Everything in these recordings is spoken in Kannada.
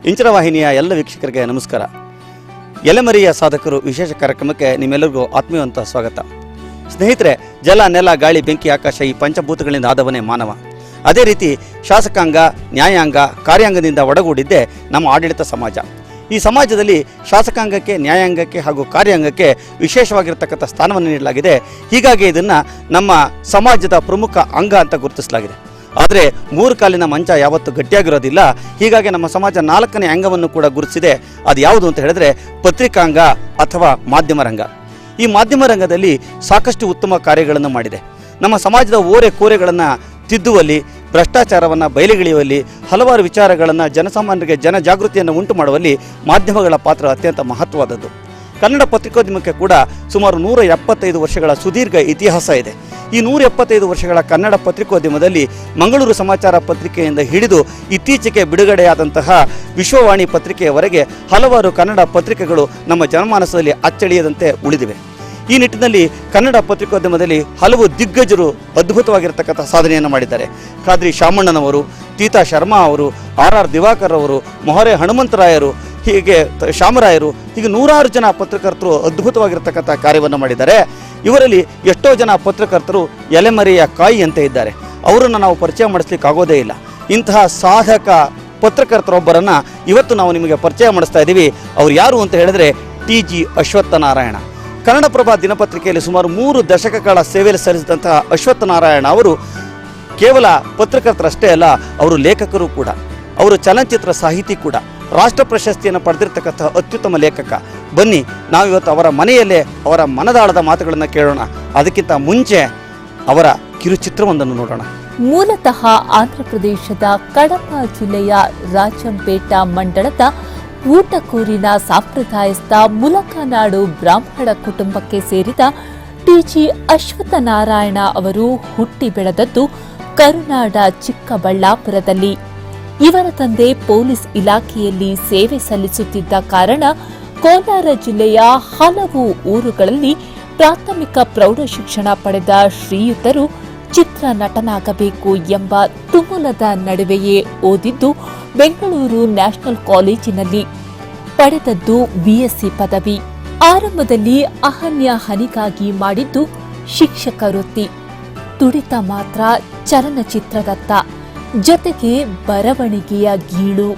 ಇಂಚರ ವಾಹಿನಿಯ ಎಲ್ಲ ವೀಕ್ಷಕರಿಗೆ ನಮಸ್ಕಾರ. ಎಲೆಮರಿಯ ಸಾಧಕರು ವಿಶೇಷ ಕಾರ್ಯಕ್ರಮಕ್ಕೆ ನಿಮ್ಮೆಲ್ಲರಿಗೂ ಆತ್ಮೀಯವಂತ ಸ್ವಾಗತ. ಸ್ನೇಹಿತರೆ, ಜಲ, ನೆಲ, ಗಾಳಿ, ಬೆಂಕಿ, ಆಕಾಶ ಈ ಪಂಚಭೂತಗಳಿಂದ ಆದವನೇ ಮಾನವ. ಅದೇ ರೀತಿ ಶಾಸಕಾಂಗ, ನ್ಯಾಯಾಂಗ, ಕಾರ್ಯಾಂಗದಿಂದ ಒಡಗೂಡಿದ್ದೇ ನಮ್ಮ ಆಡಳಿತ ಸಮಾಜ. ಈ ಸಮಾಜದಲ್ಲಿ ಶಾಸಕಾಂಗಕ್ಕೆ, ನ್ಯಾಯಾಂಗಕ್ಕೆ ಹಾಗೂ ಕಾರ್ಯಾಂಗಕ್ಕೆ ವಿಶೇಷವಾಗಿರತಕ್ಕಂಥ ಸ್ಥಾನವನ್ನು ನೀಡಲಾಗಿದೆ. ಹೀಗಾಗಿ ಇದನ್ನು ನಮ್ಮ ಸಮಾಜದ ಪ್ರಮುಖ ಅಂಗ ಅಂತ ಗುರುತಿಸಲಾಗಿದೆ. ಆದರೆ ಮೂರು ಕಾಲಿನ ಮಂಚ ಯಾವತ್ತೂ ಗಟ್ಟಿಯಾಗಿರೋದಿಲ್ಲ. ಹೀಗಾಗಿ ನಮ್ಮ ಸಮಾಜ 4ನೇ ಅಂಗವನ್ನು ಕೂಡ ಗುರುತಿಸಿದೆ. ಅದು ಯಾವುದು ಅಂತ ಹೇಳಿದ್ರೆ ಪತ್ರಿಕಾಂಗ ಅಥವಾ ಮಾಧ್ಯಮ ರಂಗ. ಈ ಮಾಧ್ಯಮ ರಂಗದಲ್ಲಿ ಸಾಕಷ್ಟು ಉತ್ತಮ ಕಾರ್ಯಗಳನ್ನು ಮಾಡಿದೆ. ನಮ್ಮ ಸಮಾಜದ ಓರೆ ಕೋರೆಗಳನ್ನು ತಿದ್ದುವಲ್ಲಿ, ಭ್ರಷ್ಟಾಚಾರವನ್ನು ಬಯಲಿಗೆಳೆಯುವಲ್ಲಿ, ಹಲವಾರು ವಿಚಾರಗಳನ್ನು ಜನಸಾಮಾನ್ಯರಿಗೆ ಜನಜಾಗೃತಿಯನ್ನು ಉಂಟು ಮಾಡುವಲ್ಲಿ ಮಾಧ್ಯಮಗಳ ಪಾತ್ರ ಅತ್ಯಂತ ಮಹತ್ವವಾದದ್ದು. ಕನ್ನಡ ಪತ್ರಿಕೋದ್ಯಮಕ್ಕೆ ಕೂಡ ಸುಮಾರು 175 ವರ್ಷಗಳ ಸುದೀರ್ಘ ಇತಿಹಾಸ ಇದೆ. ಈ 175 ವರ್ಷಗಳ ಕನ್ನಡ ಪತ್ರಿಕೋದ್ಯಮದಲ್ಲಿ ಮಂಗಳೂರು ಸಮಾಚಾರ ಪತ್ರಿಕೆಯಿಂದ ಹಿಡಿದು ಇತ್ತೀಚೆಗೆ ಬಿಡುಗಡೆಯಾದಂತಹ ವಿಶ್ವವಾಣಿ ಪತ್ರಿಕೆಯವರೆಗೆ ಹಲವಾರು ಕನ್ನಡ ಪತ್ರಿಕೆಗಳು ನಮ್ಮ ಜನಮಾನಸದಲ್ಲಿ ಅಚ್ಚಳಿಯದಂತೆ ಉಳಿದಿವೆ. ಈ ನಿಟ್ಟಿನಲ್ಲಿ ಕನ್ನಡ ಪತ್ರಿಕೋದ್ಯಮದಲ್ಲಿ ಹಲವು ದಿಗ್ಗಜರು ಅದ್ಭುತವಾಗಿರತಕ್ಕಂಥ ಸಾಧನೆಯನ್ನು ಮಾಡಿದ್ದಾರೆ. ಖಾದ್ರಿ ಶಾಮಣ್ಣನವರು, ತೀತಾ ಶರ್ಮಾ ಅವರು, ಆರ್ ದಿವಾಕರ್ ಅವರು, ಮೊಹರೆ ಹನುಮಂತರಾಯರು, ಹೀಗೆ ಶಾಮರಾಯರು, ಹೀಗೆ 100 ಜನ ಪತ್ರಕರ್ತರು ಅದ್ಭುತವಾಗಿರತಕ್ಕಂಥ ಕಾರ್ಯವನ್ನು ಮಾಡಿದ್ದಾರೆ. ಇವರಲ್ಲಿ ಎಷ್ಟೋ ಜನ ಪತ್ರಕರ್ತರು ಎಲೆಮರೆಯ ಕಾಯಿ ಅಂತ ಇದ್ದಾರೆ. ಅವರನ್ನು ನಾವು ಪರಿಚಯ ಮಾಡಿಸ್ಲಿಕ್ಕೆ ಆಗೋದೇ ಇಲ್ಲ. ಇಂತಹ ಸಾಧಕ ಪತ್ರಕರ್ತರೊಬ್ಬರನ್ನು ಇವತ್ತು ನಾವು ನಿಮಗೆ ಪರಿಚಯ ಮಾಡಿಸ್ತಾ ಇದ್ದೀವಿ. ಅವ್ರು ಯಾರು ಅಂತ ಹೇಳಿದ್ರೆ TG ಅಶ್ವತ್ಥನಾರಾಯಣ. ಕನ್ನಡಪ್ರಭ ದಿನಪತ್ರಿಕೆಯಲ್ಲಿ ಸುಮಾರು 3 ದಶಕಗಳ ಸೇವೆಯಲ್ಲಿ ಸಲ್ಲಿಸಿದಂತಹ ಅಶ್ವತ್ಥನಾರಾಯಣ ಅವರು ಕೇವಲ ಪತ್ರಕರ್ತರಷ್ಟೇ ಅಲ್ಲ, ಅವರು ಲೇಖಕರು ಕೂಡ. ಅವರು ಚಲನಚಿತ್ರ ಸಾಹಿತಿ ಕೂಡ, ರಾಷ್ಟ್ರ ಪ್ರಶಸ್ತಿಯನ್ನು ಪಡೆದಿರತಕ್ಕಂಥ ಅತ್ಯುತ್ತಮ ಲೇಖಕ. ಬನ್ನಿ, ನಾವಿವತ್ತು ಅವರ ಮನೆಯಲ್ಲೇ ಅವರ ಮನದಾಳದ ಮಾತುಗಳನ್ನು ಕೇಳೋಣ. ಅದಕ್ಕಿಂತ ಮುಂಚೆ ಅವರ ಕಿರುಚಿತ್ರವೊಂದನ್ನು ನೋಡೋಣ. ಮೂಲತಃ ಆಂಧ್ರಪ್ರದೇಶದ ಕಡಪ ಜಿಲ್ಲೆಯ ರಾಜಂಪೇಟ ಮಂಡಳದ ಊಟಕೂರಿನ ಸಾಂಪ್ರದಾಯಸ್ಥ ಮುಲಕನಾಡು ಬ್ರಾಹ್ಮಣ ಕುಟುಂಬಕ್ಕೆ ಸೇರಿದ TG ಅಶ್ವತ್ಥನಾರಾಯಣ ಅವರು ಹುಟ್ಟಿ ಬೆಳೆದದ್ದು ಕರುನಾಡ ಚಿಕ್ಕಬಳ್ಳಾಪುರದಲ್ಲಿ. ಇವರ ತಂದೆ ಪೊಲೀಸ್ ಇಲಾಖೆಯಲ್ಲಿ ಸೇವೆ ಸಲ್ಲಿಸುತ್ತಿದ್ದ ಕಾರಣ ಕೋಲಾರ ಜಿಲ್ಲೆಯ ಹಲವು ಊರುಗಳಲ್ಲಿ ಪ್ರಾಥಮಿಕ ಪ್ರೌಢಶಿಕ್ಷಣ ಪಡೆದ ಶ್ರೀಯುತರು ಚಿತ್ರ ನಟನಾಗಬೇಕು ಎಂಬ ತುಮುಲದ ನಡುವೆಯೇ ಓದಿದ್ದು ಬೆಂಗಳೂರು ನ್ಯಾಷನಲ್ ಕಾಲೇಜಿನಲ್ಲಿ. ಪಡೆದದ್ದು BSc ಪದವಿ. ಆರಂಭದಲ್ಲಿ ಅಹನ್ಯ ಹನಿಗಾಗಿ ಮಾಡಿದ್ದು ಶಿಕ್ಷಕ ವೃತ್ತಿ. ತುಡಿತ ಮಾತ್ರ ಚಲನಚಿತ್ರದತ್ತ, ಜೊತೆಗೆ ಬರವಣಿಗೆಯ ಗೀಳು.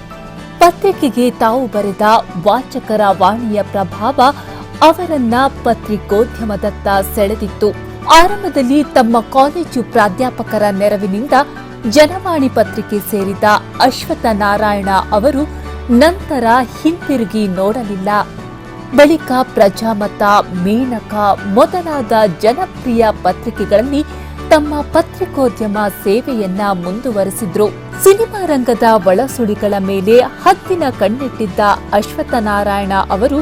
ಪತ್ರಿಕೆಗೆ ತಾವು ಬರೆದ ವಾಚಕರ ವಾಣಿಯ ಪ್ರಭಾವ ಅವರನ್ನ ಪತ್ರಿಕೋದ್ಯಮದತ್ತ ಸೆಳೆದಿತ್ತು. ಆರಂಭದಲ್ಲಿ ತಮ್ಮ ಕಾಲೇಜು ಪ್ರಾಧ್ಯಾಪಕರ ನೆರವಿನಿಂದ ಜನವಾಣಿ ಪತ್ರಿಕೆ ಸೇರಿದ ಅಶ್ವತ್ಥನಾರಾಯಣ ಅವರು ನಂತರ ಹಿಂತಿರುಗಿ ನೋಡಲಿಲ್ಲ. ಬಳಿಕ ಪ್ರಜಾಮತ, ಮೇನಕ ಮೊದಲಾದ ಜನಪ್ರಿಯ ಪತ್ರಿಕೆಗಳಲ್ಲಿ ತಮ್ಮ ಪತ್ರಿಕೋದ್ಯಮ ಸೇವೆಯನ್ನ ಮುಂದುವರೆಸಿದ್ರು. ಸಿನಿಮಾ ರಂಗದ ಒಳಸುಳಿಗಳ ಮೇಲೆ ಹದ್ದಿನ ಕಣ್ಣಿಟ್ಟಿದ್ದ ಅಶ್ವತ್ಥನಾರಾಯಣ ಅವರು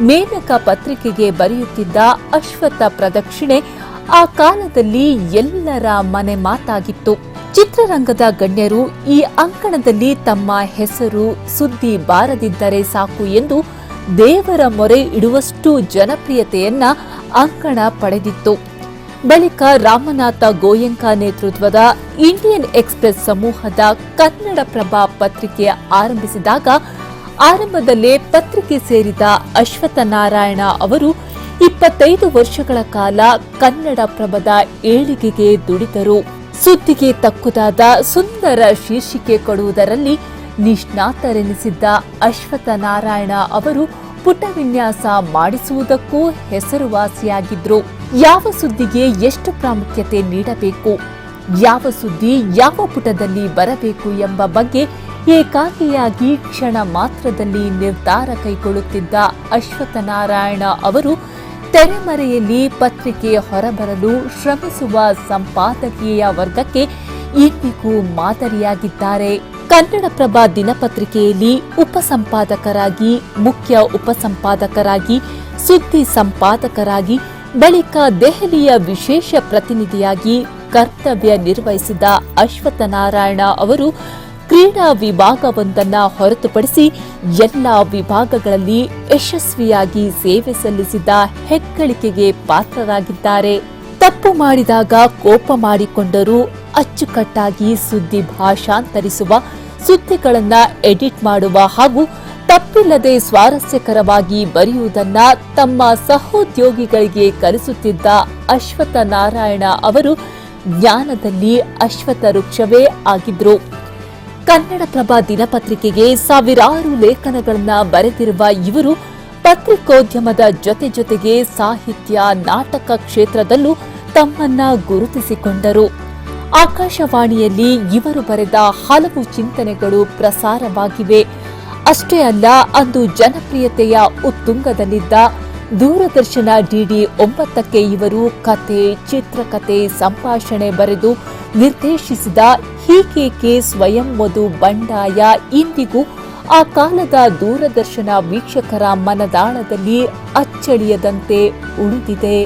ಮೇನಕ ಪತ್ರಿಕೆಗೆ ಬರೆಯುತ್ತಿದ್ದ ಅಶ್ವತ್ಥ ಪ್ರದಕ್ಷಿಣೆ ಆ ಕಾಲದಲ್ಲಿ ಎಲ್ಲರ ಮನೆ ಮಾತಾಗಿತ್ತು. ಚಿತ್ರರಂಗದ ಗಣ್ಯರು ಈ ಅಂಕಣದಲ್ಲಿ ತಮ್ಮ ಹೆಸರು, ಸುದ್ದಿ ಬಾರದಿದ್ದರೆ ಸಾಕು ಎಂದು ದೇವರ ಮೊರೆ ಇಡುವಷ್ಟು ಜನಪ್ರಿಯತೆಯನ್ನ ಅಂಕಣ ಪಡೆದಿತ್ತು. ಬಳಿಕ ರಾಮನಾಥ ಗೋಯಂಕ ನೇತೃತ್ವದ ಇಂಡಿಯನ್ ಎಕ್ಸ್‌ಪ್ರೆಸ್ ಸಮೂಹದ ಕನ್ನಡಪ್ರಭ ಪತ್ರಿಕೆ ಆರಂಭಿಸಿದಾಗ ಆರಂಭದಲ್ಲೇ ಪತ್ರಿಕೆ ಸೇರಿದ ಅಶ್ವತ್ಥನಾರಾಯಣ ಅವರು 25 ವರ್ಷಗಳ ಕಾಲ ಕನ್ನಡಪ್ರಭದ ಏಳಿಗೆಗೆ ದುಡಿದರು. ಸುದ್ದಿಗೆ ತಕ್ಕುದಾದ ಸುಂದರ ಶೀರ್ಷಿಕೆ ಕೊಡುವುದರಲ್ಲಿ ನಿಷ್ಣಾತರೆನಿಸಿದ್ದ ಅಶ್ವತ್ಥನಾರಾಯಣ ಅವರು ಪುಟ ವಿನ್ಯಾಸ ಮಾಡಿಸುವುದಕ್ಕೂ ಹೆಸರುವಾಸಿಯಾಗಿದ್ರು. ಯಾವ ಸುದ್ದಿಗೆ ಎಷ್ಟು ಪ್ರಾಮುಖ್ಯತೆ ನೀಡಬೇಕು, ಯಾವ ಸುದ್ದಿ ಯಾವ ಪುಟದಲ್ಲಿ ಬರಬೇಕು ಎಂಬ ಬಗ್ಗೆ ಏಕಾಂಗಿಯಾಗಿ ಕ್ಷಣ ಮಾತ್ರದಲ್ಲಿ ನಿರ್ಧಾರ ಕೈಗೊಳ್ಳುತ್ತಿದ್ದ ಅಶ್ವತ್ಥನಾರಾಯಣ ಅವರು ತೆರೆಮರೆಯಲ್ಲಿ ಪತ್ರಿಕೆ ಹೊರಬರಲು ಶ್ರಮಿಸುವ ಸಂಪಾದಕೀಯ ವರ್ಗಕ್ಕೆ ಇಂದಿಗೂ ಮಾದರಿಯಾಗಿದ್ದಾರೆ. ಕನ್ನಡಪ್ರಭ ದಿನಪತ್ರಿಕೆಯಲ್ಲಿ ಉಪಸಂಪಾದಕರಾಗಿ, ಮುಖ್ಯ ಉಪಸಂಪಾದಕರಾಗಿ, ಸುದ್ದಿ ಸಂಪಾದಕರಾಗಿ, ಬಳಿಕ ದೆಹಲಿಯ ವಿಶೇಷ ಪ್ರತಿನಿಧಿಯಾಗಿ ಕರ್ತವ್ಯ ನಿರ್ವಹಿಸಿದ ಅಶ್ವತ್ಥನಾರಾಯಣ ಅವರು ಕ್ರೀಡಾ ವಿಭಾಗವೊಂದನ್ನ ಹೊರತುಪಡಿಸಿ ಎಲ್ಲ ವಿಭಾಗಗಳಲ್ಲಿ ಯಶಸ್ವಿಯಾಗಿ ಸೇವೆ ಸಲ್ಲಿಸಿದ ಹೆಗ್ಗಳಿಕೆಗೆ ಪಾತ್ರರಾಗಿದ್ದಾರೆ. ತಪ್ಪು ಮಾಡಿದಾಗ ಕೋಪ ಮಾಡಿಕೊಂಡರೂ ಅಚ್ಚುಕಟ್ಟಾಗಿ ಸುದ್ದಿ ಭಾಷಾಂತರಿಸುವ ಸುದ್ದಿಗಳನ್ನ ಎಡಿಟ್ ಮಾಡುವ ಹಾಗೂ ತಪ್ಪಿಲ್ಲದೆ ಸ್ವಾರಸ್ಯಕರವಾಗಿ ಬರೆಯುವುದನ್ನ ತಮ್ಮ ಸಹೋದ್ಯೋಗಿಗಳಿಗೆ ಕಲಿಸುತ್ತಿದ್ದ ಅಶ್ವತ್ಥ ನಾರಾಯಣ ಅವರು ಜ್ಞಾನದಲ್ಲಿ ಅಶ್ವತ್ಥ ವೃಕ್ಷವೇ ಆಗಿದ್ರು. ಕನ್ನಡಪ್ರಭ ದಿನಪತ್ರಿಕೆಗೆ ಸಾವಿರಾರು ಲೇಖನಗಳನ್ನ ಬರೆದಿರುವ ಇವರು ಪತ್ರಿಕೋದ್ಯಮದ ಜೊತೆಗೆ ಸಾಹಿತ್ಯ, ನಾಟಕ ಕ್ಷೇತ್ರದಲ್ಲೂ ತಮ್ಮನ್ನ ಗುರುತಿಸಿಕೊಂಡರು. ಆಕಾಶವಾಣಿಯಲ್ಲಿ ಇವರು ಬರೆದ ಹಲವು ಚಿಂತನೆಗಳು ಪ್ರಸಾರವಾಗಿವೆ. ಅಷ್ಟೇ ಅಲ್ಲ, ಅಂದು ಜನಪ್ರಿಯತೆಯ ಉತ್ತುಂಗದಲ್ಲಿದ್ದ ದೂರದರ್ಶನ ಡಿಡಿ 9ಕ್ಕೆ ಇವರು ಕತೆ, ಚಿತ್ರಕಥೆ, ಸಂಭಾಷಣೆ ಬರೆದು ನಿರ್ದೇಶಿಸಿದ ಹೀಗೇಕೆ ಸ್ವಯಂ ವಧು ಬಂಡಾಯ ಇಂದಿಗೂ ಆ ಕಾಲದ ದೂರದರ್ಶನ ವೀಕ್ಷಕರ ಮನದಾಳದಲ್ಲಿ ಅಚ್ಚಳಿಯದಂತೆ ಉಳಿದಿದೆ.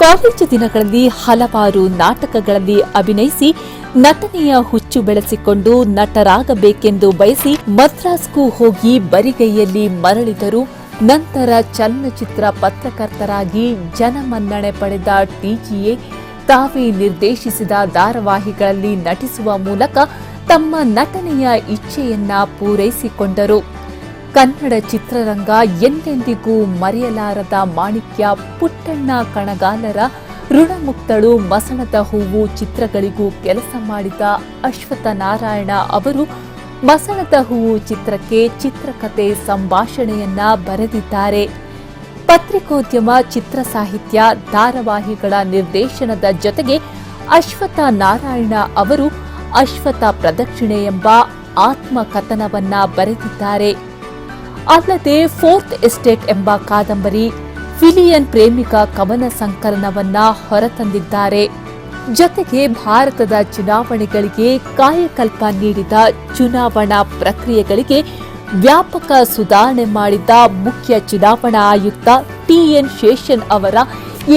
ಕಾಲೇಜು ದಿನಗಳಲ್ಲಿ ಹಲವಾರು ನಾಟಕಗಳಲ್ಲಿ ಅಭಿನಯಿಸಿ ನಟನೆಯ ಹುಚ್ಚು ಬೆಳೆಸಿಕೊಂಡು ನಟರಾಗಬೇಕೆಂದು ಬಯಸಿ ಮದ್ರಾಸ್ಗೂ ಹೋಗಿ ಬರಿಗೈಯಲ್ಲಿ ಮರಳಿದರು. ನಂತರ ಚಲನಚಿತ್ರ ಪತ್ರಕರ್ತರಾಗಿ ಜನಮನ್ನಣೆ ಪಡೆದ ಟಿಜಿಎ ತಾವೇ ನಿರ್ದೇಶಿಸಿದ ಧಾರಾವಾಹಿಗಳಲ್ಲಿ ನಟಿಸುವ ಮೂಲಕ ತಮ್ಮ ನಟನೆಯ ಇಚ್ಛೆಯನ್ನ ಪೂರೈಸಿಕೊಂಡರು. ಕನ್ನಡ ಚಿತ್ರರಂಗ ಎಂದೆಂದಿಗೂ ಮರೆಯಲಾರದ ಮಾಣಿಕ್ಯ, ಪುಟ್ಟಣ್ಣ ಕಣಗಾಲರ ಋಣಮುಕ್ತಳು, ಮಸಣದ ಹೂವು ಚಿತ್ರಗಳಿಗೂ ಕೆಲಸ ಮಾಡಿದ ಅಶ್ವತ್ಥ ನಾರಾಯಣ ಅವರು ಮಸಣದ ಹೂವು ಚಿತ್ರಕ್ಕೆ ಚಿತ್ರಕಥೆ, ಸಂಭಾಷಣೆಯನ್ನ ಬರೆದಿದ್ದಾರೆ. ಪತ್ರಿಕೋದ್ಯಮ, ಚಿತ್ರ ಸಾಹಿತ್ಯ, ಧಾರಾವಾಹಿಗಳ ನಿರ್ದೇಶನದ ಜೊತೆಗೆ ಅಶ್ವತ್ಥ ನಾರಾಯಣ ಅವರು ಅಶ್ವತ್ಥ ಪ್ರದಕ್ಷಿಣೆ ಎಂಬ ಆತ್ಮಕಥನವನ್ನ ಬರೆದಿದ್ದಾರೆ. ಅಲ್ಲದೆ ಫೋರ್ತ್ ಎಸ್ಟೇಟ್ ಎಂಬ ಕಾದಂಬರಿ, ಫಿಲಿಯನ್ ಪ್ರೇಮಿಕ ಕವನ ಸಂಕಲನವನ್ನ ಹೊರತಂದಿದ್ದಾರೆ. ಜೊತೆಗೆ ಭಾರತದ ಚುನಾವಣೆಗಳಿಗೆ ಕಾಯಕಲ್ಪ ನೀಡಿದ ಚುನಾವಣಾ ಪ್ರಕ್ರಿಯೆಗಳಿಗೆ ವ್ಯಾಪಕ ಸುಧಾರಣೆ ಮಾಡಿದ ಮುಖ್ಯ ಚುನಾವಣಾ ಆಯುಕ್ತ ಟಿಎನ್ ಶೇಷನ್ ಅವರ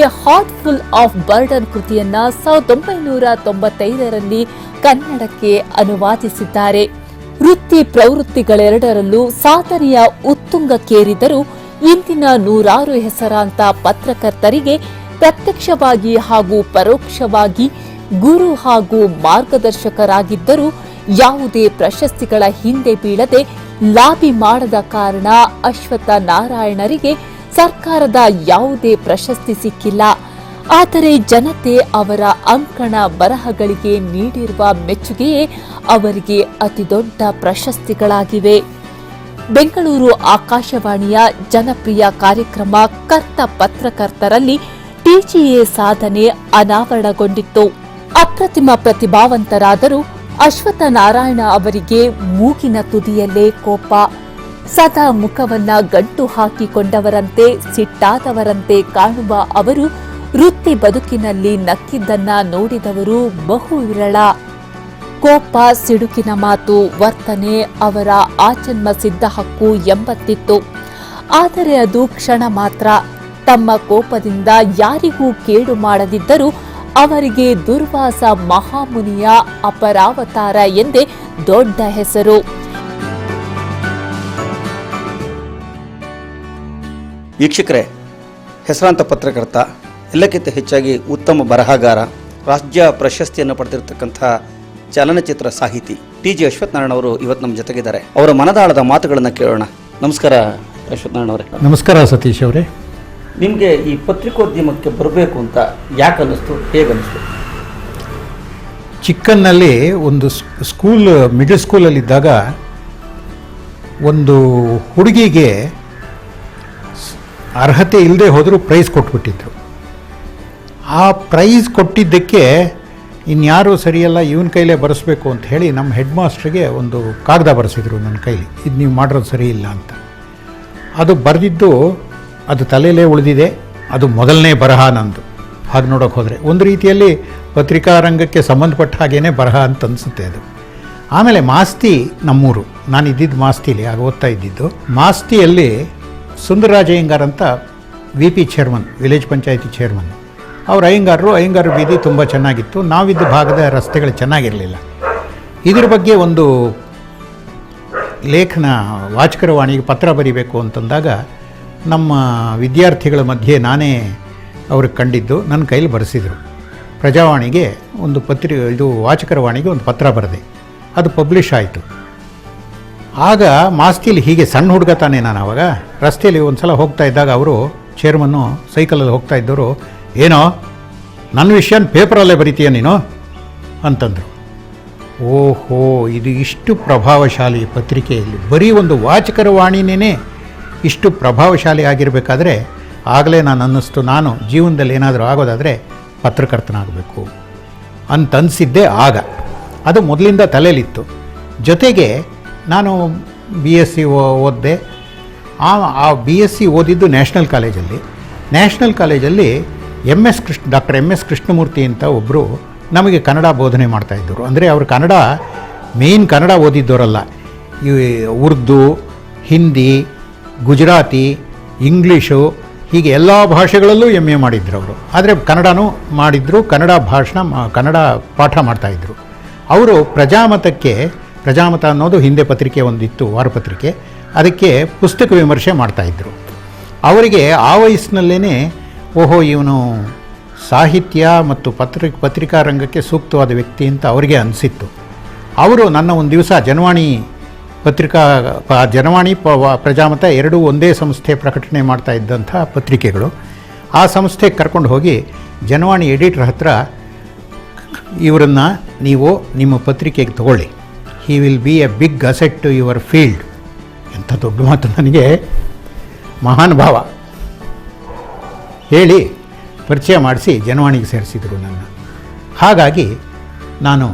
a heart full of burden ಕೃತಿಯನ್ನ 1995ರಲ್ಲಿ ಕನ್ನಡಕ್ಕೆ ಅನುವಾದಿಸಿದ್ದಾರೆ. ವೃತ್ತಿ ಪ್ರವೃತ್ತಿಗಳೆರಡರಲ್ಲೂ ಸಾಧನೆಯ ಉತ್ತುಂಗಕ್ಕೇರಿದರೂ ಇಂದಿನ ನೂರಾರು ಹೆಸರಾಂತ ಪತ್ರಕರ್ತರಿಗೆ ಪ್ರತ್ಯಕ್ಷವಾಗಿ ಹಾಗೂ ಪರೋಕ್ಷವಾಗಿ ಗುರು ಹಾಗೂ ಮಾರ್ಗದರ್ಶಕರಾಗಿದ್ದರೂ ಯಾವುದೇ ಪ್ರಶಸ್ತಿಗಳ ಹಿಂದೆ ಬೀಳದೆ ಲಾಬಿ ಮಾಡದ ಕಾರಣ ಅಶ್ವತ್ಥ ನಾರಾಯಣರಿಗೆ ಸರ್ಕಾರದ ಯಾವುದೇ ಪ್ರಶಸ್ತಿ ಸಿಕ್ಕಿಲ್ಲ. ಆದರೆ ಜನತೆ ಅವರ ಅಂಕಣ ಬರಹಗಳಿಗೆ ನೀಡಿರುವ ಮೆಚ್ಚುಗೆಯೇ ಅವರಿಗೆ ಅತಿದೊಡ್ಡ ಪ್ರಶಸ್ತಿಗಳಾಗಿವೆ. ಬೆಂಗಳೂರು ಆಕಾಶವಾಣಿಯ ಜನಪ್ರಿಯ ಕಾರ್ಯಕ್ರಮ ಕರ್ತ ಪತ್ರಕರ್ತರಲ್ಲಿ ಟಿಜಿಎ ಸಾಧನೆ ಅನಾವರಣಗೊಂಡಿತ್ತು. ಅಪ್ರತಿಮ ಪ್ರತಿಭಾವಂತರಾದರೂ ಅಶ್ವತ್ಥ ನಾರಾಯಣ ಅವರಿಗೆ ಮೂಗಿನ ತುದಿಯಲ್ಲೇ ಕೋಪ. ಸದಾ ಮುಖವನ್ನ ಗಂಟು ಹಾಕಿಕೊಂಡವರಂತೆ, ಸಿಟ್ಟಾದವರಂತೆ ಕಾಣುವ ಅವರು ವೃತ್ತಿ ಬದುಕಿನಲ್ಲಿ ನಕ್ಕಿದ್ದನ್ನ ನೋಡಿದವರು ಬಹು ವಿರಳ. ಕೋಪ, ಸಿಡುಕಿನ ಮಾತು, ವರ್ತನೆ ಅವರ ಆಜನ್ಮ ಸಿದ್ಧ ಹಕ್ಕು ಎಂಬತ್ತಿತ್ತು. ಆದರೆ ಅದು ಕ್ಷಣ ಮಾತ್ರ. ತಮ್ಮ ಕೋಪದಿಂದ ಯಾರಿಗೂ ಕೇಡು ಮಾಡದಿದ್ದರೂ ಅವರಿಗೆ ದುರ್ವಾಸ ಮಹಾಮುನಿಯ ಅಪರಾವತಾರ ಎಂದೇ ದೊಡ್ಡ ಹೆಸರು. ವೀಕ್ಷಕರೇ, ಹೆಸರಾಂತ ಪತ್ರಕರ್ತ, ಎಲ್ಲಕ್ಕಿಂತ ಹೆಚ್ಚಾಗಿ ಉತ್ತಮ ಬರಹಗಾರ, ರಾಜ್ಯ ಪ್ರಶಸ್ತಿಯನ್ನು ಪಡೆದಿರತಕ್ಕಂಥ ಚಲನಚಿತ್ರ ಸಾಹಿತಿ ಟಿ.ಜಿ. ಅಶ್ವತ್ಥನಾರಾಯಣ ಅವರು ಇವತ್ತು ನಮ್ಮ ಜೊತೆಗಿದ್ದಾರೆ. ಅವರ ಮನದಾಳದ ಮಾತುಗಳನ್ನು ಕೇಳೋಣ. ನಮಸ್ಕಾರ ಅಶ್ವತ್ಥನಾರಾಯಣ ಅವರೇ. ನಮಸ್ಕಾರ ಸತೀಶ್ ಅವರೇ. ನಿಮಗೆ ಈ ಪತ್ರಿಕೋದ್ಯಮಕ್ಕೆ ಬರಬೇಕು ಅಂತ ಯಾಕೆ ಅನ್ನಿಸ್ತು, ಹೇಗೆ ಅನ್ನಿಸ್ತು? ಚಿಕ್ಕನ್ನಲ್ಲಿ ಒಂದು ಮಿಡಲ್ ಸ್ಕೂಲಲ್ಲಿದ್ದಾಗ ಒಂದು ಹುಡುಗಿಗೆ ಅರ್ಹತೆ ಇಲ್ಲದೆ ಹೋದರೂ ಪ್ರೈಸ್ ಕೊಟ್ಬಿಟ್ಟಿದ್ರು. ಆ ಪ್ರೈಸ್ ಕೊಟ್ಟಿದ್ದಕ್ಕೆ ಇನ್ಯಾರೂ ಸರಿಯಲ್ಲ, ಇವನ ಕೈಲೇ ಬರೆಸ್ಬೇಕು ಅಂತ ಹೇಳಿ ನಮ್ಮ ಹೆಡ್ ಮಾಸ್ಟ್ರಿಗೆ ಒಂದು ಕಾಗದ ಬರೆಸಿದ್ರು ನನ್ನ ಕೈಲಿ, ಇದು ನೀವು ಮಾಡಿರೋದು ಸರಿ ಇಲ್ಲ ಅಂತ. ಅದು ಬರೆದಿದ್ದು ಅದು ತಲೆಯಲ್ಲೇ ಉಳಿದಿದೆ. ಅದು ಮೊದಲನೇ ಬರಹ ನಂದು. ಹಾಗೆ ನೋಡೋಕೆ ಹೋದರೆ ಒಂದು ರೀತಿಯಲ್ಲಿ ಪತ್ರಿಕಾ ರಂಗಕ್ಕೆ ಸಂಬಂಧಪಟ್ಟ ಹಾಗೇ ಬರಹ ಅಂತ ಅನಿಸುತ್ತೆ ಅದು. ಆಮೇಲೆ ಮಾಸ್ತಿ, ನಮ್ಮೂರು, ನಾನು ಇದ್ದಿದ್ದು ಮಾಸ್ತಿಲಿ, ಆಗ ಓದ್ತಾ ಇದ್ದಿದ್ದು ಮಾಸ್ತಿಯಲ್ಲಿ ಸುಂದರರಾಜ ಅಯ್ಯಂಗಾರ್ ಅಂತ V P chairman, village panchayat chairman. ಅವ್ರು ಅಯ್ಯಂಗಾರು ಬೀದಿ ತುಂಬ ಚೆನ್ನಾಗಿತ್ತು. ನಾವಿದ್ದ ಭಾಗದ ರಸ್ತೆಗಳು ಚೆನ್ನಾಗಿರಲಿಲ್ಲ. ಇದ್ರ ಬಗ್ಗೆ ಒಂದು ಲೇಖನ ವಾಚಕರವಾಣಿಗೆ ಪತ್ರ ಬರೀಬೇಕು ಅಂತಂದಾಗ ನಮ್ಮ ವಿದ್ಯಾರ್ಥಿಗಳ ಮಧ್ಯೆ ನಾನೇ ಅವ್ರಿಗೆ ಕಂಡಿದ್ದು, ನನ್ನ ಕೈಲಿ ಬರೆಸಿದರು. ಪ್ರಜಾವಾಣಿಗೆ ಒಂದು ವಾಚಕರವಾಣಿಗೆ ಒಂದು ಪತ್ರ ಬರೆದೆ. ಅದು ಪಬ್ಲಿಷ್ ಆಯಿತು. ಆಗ ಮಾಸ್ತಿಲಿ ಹೀಗೆ ಸಣ್ಣ ಹುಡುಗ ತಾನೆ ನಾನು ಆವಾಗ ರಸ್ತೆಯಲ್ಲಿ ಒಂದು ಸಲ ಹೋಗ್ತಾ ಇದ್ದಾಗ ಅವರು ಚೇರ್ಮನ್ನು ಸೈಕಲಲ್ಲಿ ಹೋಗ್ತಾ ಇದ್ದವರು, ಏನೋ ನನ್ನ ವಿಷಯನ ಪೇಪರಲ್ಲೇ ಬರಿತೀಯ ನೀನು ಅಂತಂದರು. ಓಹೋ, ಇದು ಇಷ್ಟು ಪ್ರಭಾವಶಾಲಿ ಪತ್ರಿಕೆಯಲ್ಲಿ ಬರೀ ಒಂದು ವಾಚಕರ ವಾಣಿನೇ ಇಷ್ಟು ಪ್ರಭಾವಶಾಲಿ ಆಗಿರಬೇಕಾದ್ರೆ ಆಗಲೇ ನಾನು ಅನ್ನಿಸ್ತು, ನಾನು ಜೀವನದಲ್ಲಿ ಏನಾದರೂ ಆಗೋದಾದರೆ ಪತ್ರಕರ್ತನಾಗಬೇಕು ಅಂತನಿಸಿದ್ದೆ ಆಗ. ಅದು ಮೊದಲಿಂದ ತಲೆಯಲ್ಲಿತ್ತು. ಜೊತೆಗೆ ನಾನು BSc ಓದಿದೆ. ಆ BSc ಓದಿದ್ದು ನ್ಯಾಷನಲ್ ಕಾಲೇಜಲ್ಲಿ ಡಾಕ್ಟರ್ MS ಕೃಷ್ಣಮೂರ್ತಿ ಅಂತ ಒಬ್ಬರು ನಮಗೆ ಕನ್ನಡ ಬೋಧನೆ ಮಾಡ್ತಾಯಿದ್ದರು. ಅಂದರೆ ಅವರು ಕನ್ನಡ ಓದಿದ್ದವರಲ್ಲ, ಈ ಉರ್ದು, ಹಿಂದಿ, ಗುಜರಾತಿ, ಇಂಗ್ಲೀಷು ಹೀಗೆ ಎಲ್ಲ ಭಾಷೆಗಳಲ್ಲೂ MA ಮಾಡಿದ್ರು ಅವರು. ಆದರೆ ಕನ್ನಡನೂ ಮಾಡಿದರು, ಕನ್ನಡ ಪಾಠ ಮಾಡ್ತಾಯಿದ್ರು. ಅವರು ಪ್ರಜಾಮತ ಅನ್ನೋದು ಹಿಂದೆ ಪತ್ರಿಕೆ ಒಂದಿತ್ತು, ವಾರಪತ್ರಿಕೆ, ಅದಕ್ಕೆ ಪುಸ್ತಕ ವಿಮರ್ಶೆ ಮಾಡ್ತಾಯಿದ್ರು. ಅವರಿಗೆ ಆ ವಯಸ್ಸಿನಲ್ಲೇ ಓಹೋ ಇವನು ಸಾಹಿತ್ಯ ಮತ್ತು ಪತ್ರಿಕಾ ರಂಗಕ್ಕೆ ಸೂಕ್ತವಾದ ವ್ಯಕ್ತಿ ಅಂತ ಅವರಿಗೆ ಅನಿಸಿತ್ತು. ಅವರು ನನ್ನ ಒಂದು ದಿವಸ ಜನವಾಣಿ ಪ್ರಜಾಮತ ಎರಡೂ ಒಂದೇ ಸಂಸ್ಥೆ ಪ್ರಕಟಣೆ ಮಾಡ್ತಾ ಇದ್ದಂಥ ಪತ್ರಿಕೆಗಳು. ಆ ಸಂಸ್ಥೆಗೆ ಕರ್ಕೊಂಡು ಹೋಗಿ ಜನವಾಣಿ ಎಡಿಟರ್ ಹತ್ರ, ಇವರನ್ನು ನೀವು ನಿಮ್ಮ ಪತ್ರಿಕೆಗೆ ತಗೊಳ್ಳಿ, he will be a big asset to your field. ಎಂಥ ದೊಡ್ಡ ಮಾತು ನನಗೆ ಮಹಾನ್ ಭಾವ ಹೇಳಿ ಪರಿಚಯ ಮಾಡಿಸಿ ಜನವಾಣಿಗೆ ಸೇರಿಸಿದರು ನನ್ನ. ಹಾಗಾಗಿ ನಾನು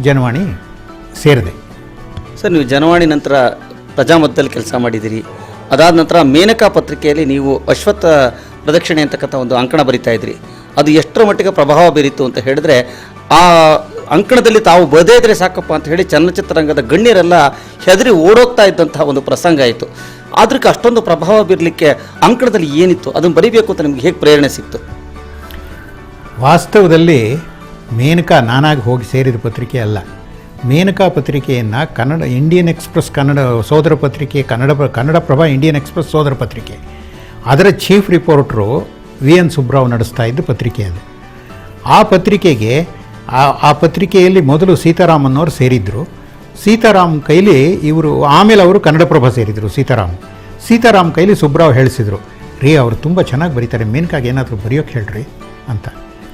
ಜನವಾಣಿ ಸೇರಿದೆ. ಸರ್, ನೀವು ಜನವಾಣಿ ನಂತರ ಪ್ರಜಾಮತದಲ್ಲಿ ಕೆಲಸ ಮಾಡಿದ್ದೀರಿ. ಅದಾದ ನಂತರ ಮೇನಕಾ ಪತ್ರಿಕೆಯಲ್ಲಿ ನೀವು ಅಶ್ವತ್ಥ ಪ್ರದಕ್ಷಿಣೆ ಅಂತಕ್ಕಂಥ ಒಂದು ಅಂಕಣ ಬರಿತಾ ಇದ್ರಿ. ಅದು ಎಷ್ಟರ ಮಟ್ಟಿಗೆ ಪ್ರಭಾವ ಬೀರಿತು ಅಂತ ಹೇಳಿದ್ರೆ, ಆ ಅಂಕಣದಲ್ಲಿ ತಾವು ಬದೇ ಇದ್ರೆ ಸಾಕಪ್ಪ ಅಂತ ಹೇಳಿ ಚಲನಚಿತ್ರರಂಗದ ಗಣ್ಯರೆಲ್ಲ ಹೆದರಿ ಓಡೋಗ್ತಾ ಇದ್ದಂತಹ ಒಂದು ಪ್ರಸಂಗ ಆಯಿತು. ಅದಕ್ಕೆ ಅಷ್ಟೊಂದು ಪ್ರಭಾವ ಬೀರಲಿಕ್ಕೆ ಅಂಕಣದಲ್ಲಿ ಏನಿತ್ತು, ಅದನ್ನು ಬರಿಬೇಕು ಅಂತ ನಿಮ್ಗೆ ಹೇಗೆ ಪ್ರೇರಣೆ ಸಿಕ್ತು? ವಾಸ್ತವದಲ್ಲಿ ಮೇನಕಾ ನಾನಾಗಿ ಹೋಗಿ ಸೇರಿದ ಪತ್ರಿಕೆ ಅಲ್ಲ. ಮೇನಕಾ ಪತ್ರಿಕೆಯನ್ನು ಇಂಡಿಯನ್ ಎಕ್ಸ್ಪ್ರೆಸ್ ಕನ್ನಡ ಸೋದರ ಪತ್ರಿಕೆ, ಕನ್ನಡಪ್ರಭ ಇಂಡಿಯನ್ ಎಕ್ಸ್ಪ್ರೆಸ್ ಸೋದರ ಪತ್ರಿಕೆ, ಅದರ ಚೀಫ್ ರಿಪೋರ್ಟ್ರು VN ಸುಬ್ರಾವ್ ನಡೆಸ್ತಾ ಇದ್ದ ಪತ್ರಿಕೆ ಅದು. ಆ ಪತ್ರಿಕೆಗೆ ಆ ಪತ್ರಿಕೆಯಲ್ಲಿ ಮೊದಲು ಸೀತಾರಾಮನ್ನವರು ಸೇರಿದ್ದರು. ಸೀತಾರಾಮ್ ಕೈಲಿ ಆಮೇಲೆ ಅವರು ಕನ್ನಡಪ್ರಭ ಸೇರಿದರು. ಸೀತಾರಾಮ್ ಕೈಲಿ ಸುಬ್ರಾವ್ ಹೇಳಿಸಿದರು, ರೀ ಅವರು ತುಂಬ ಚೆನ್ನಾಗಿ ಬರೀತಾರೆ, ಮೇನಕಾಗೆ ಏನಾದರೂ ಬರೆಯೋಕ್ಕೆ ಹೇಳ್ರಿ ಅಂತ.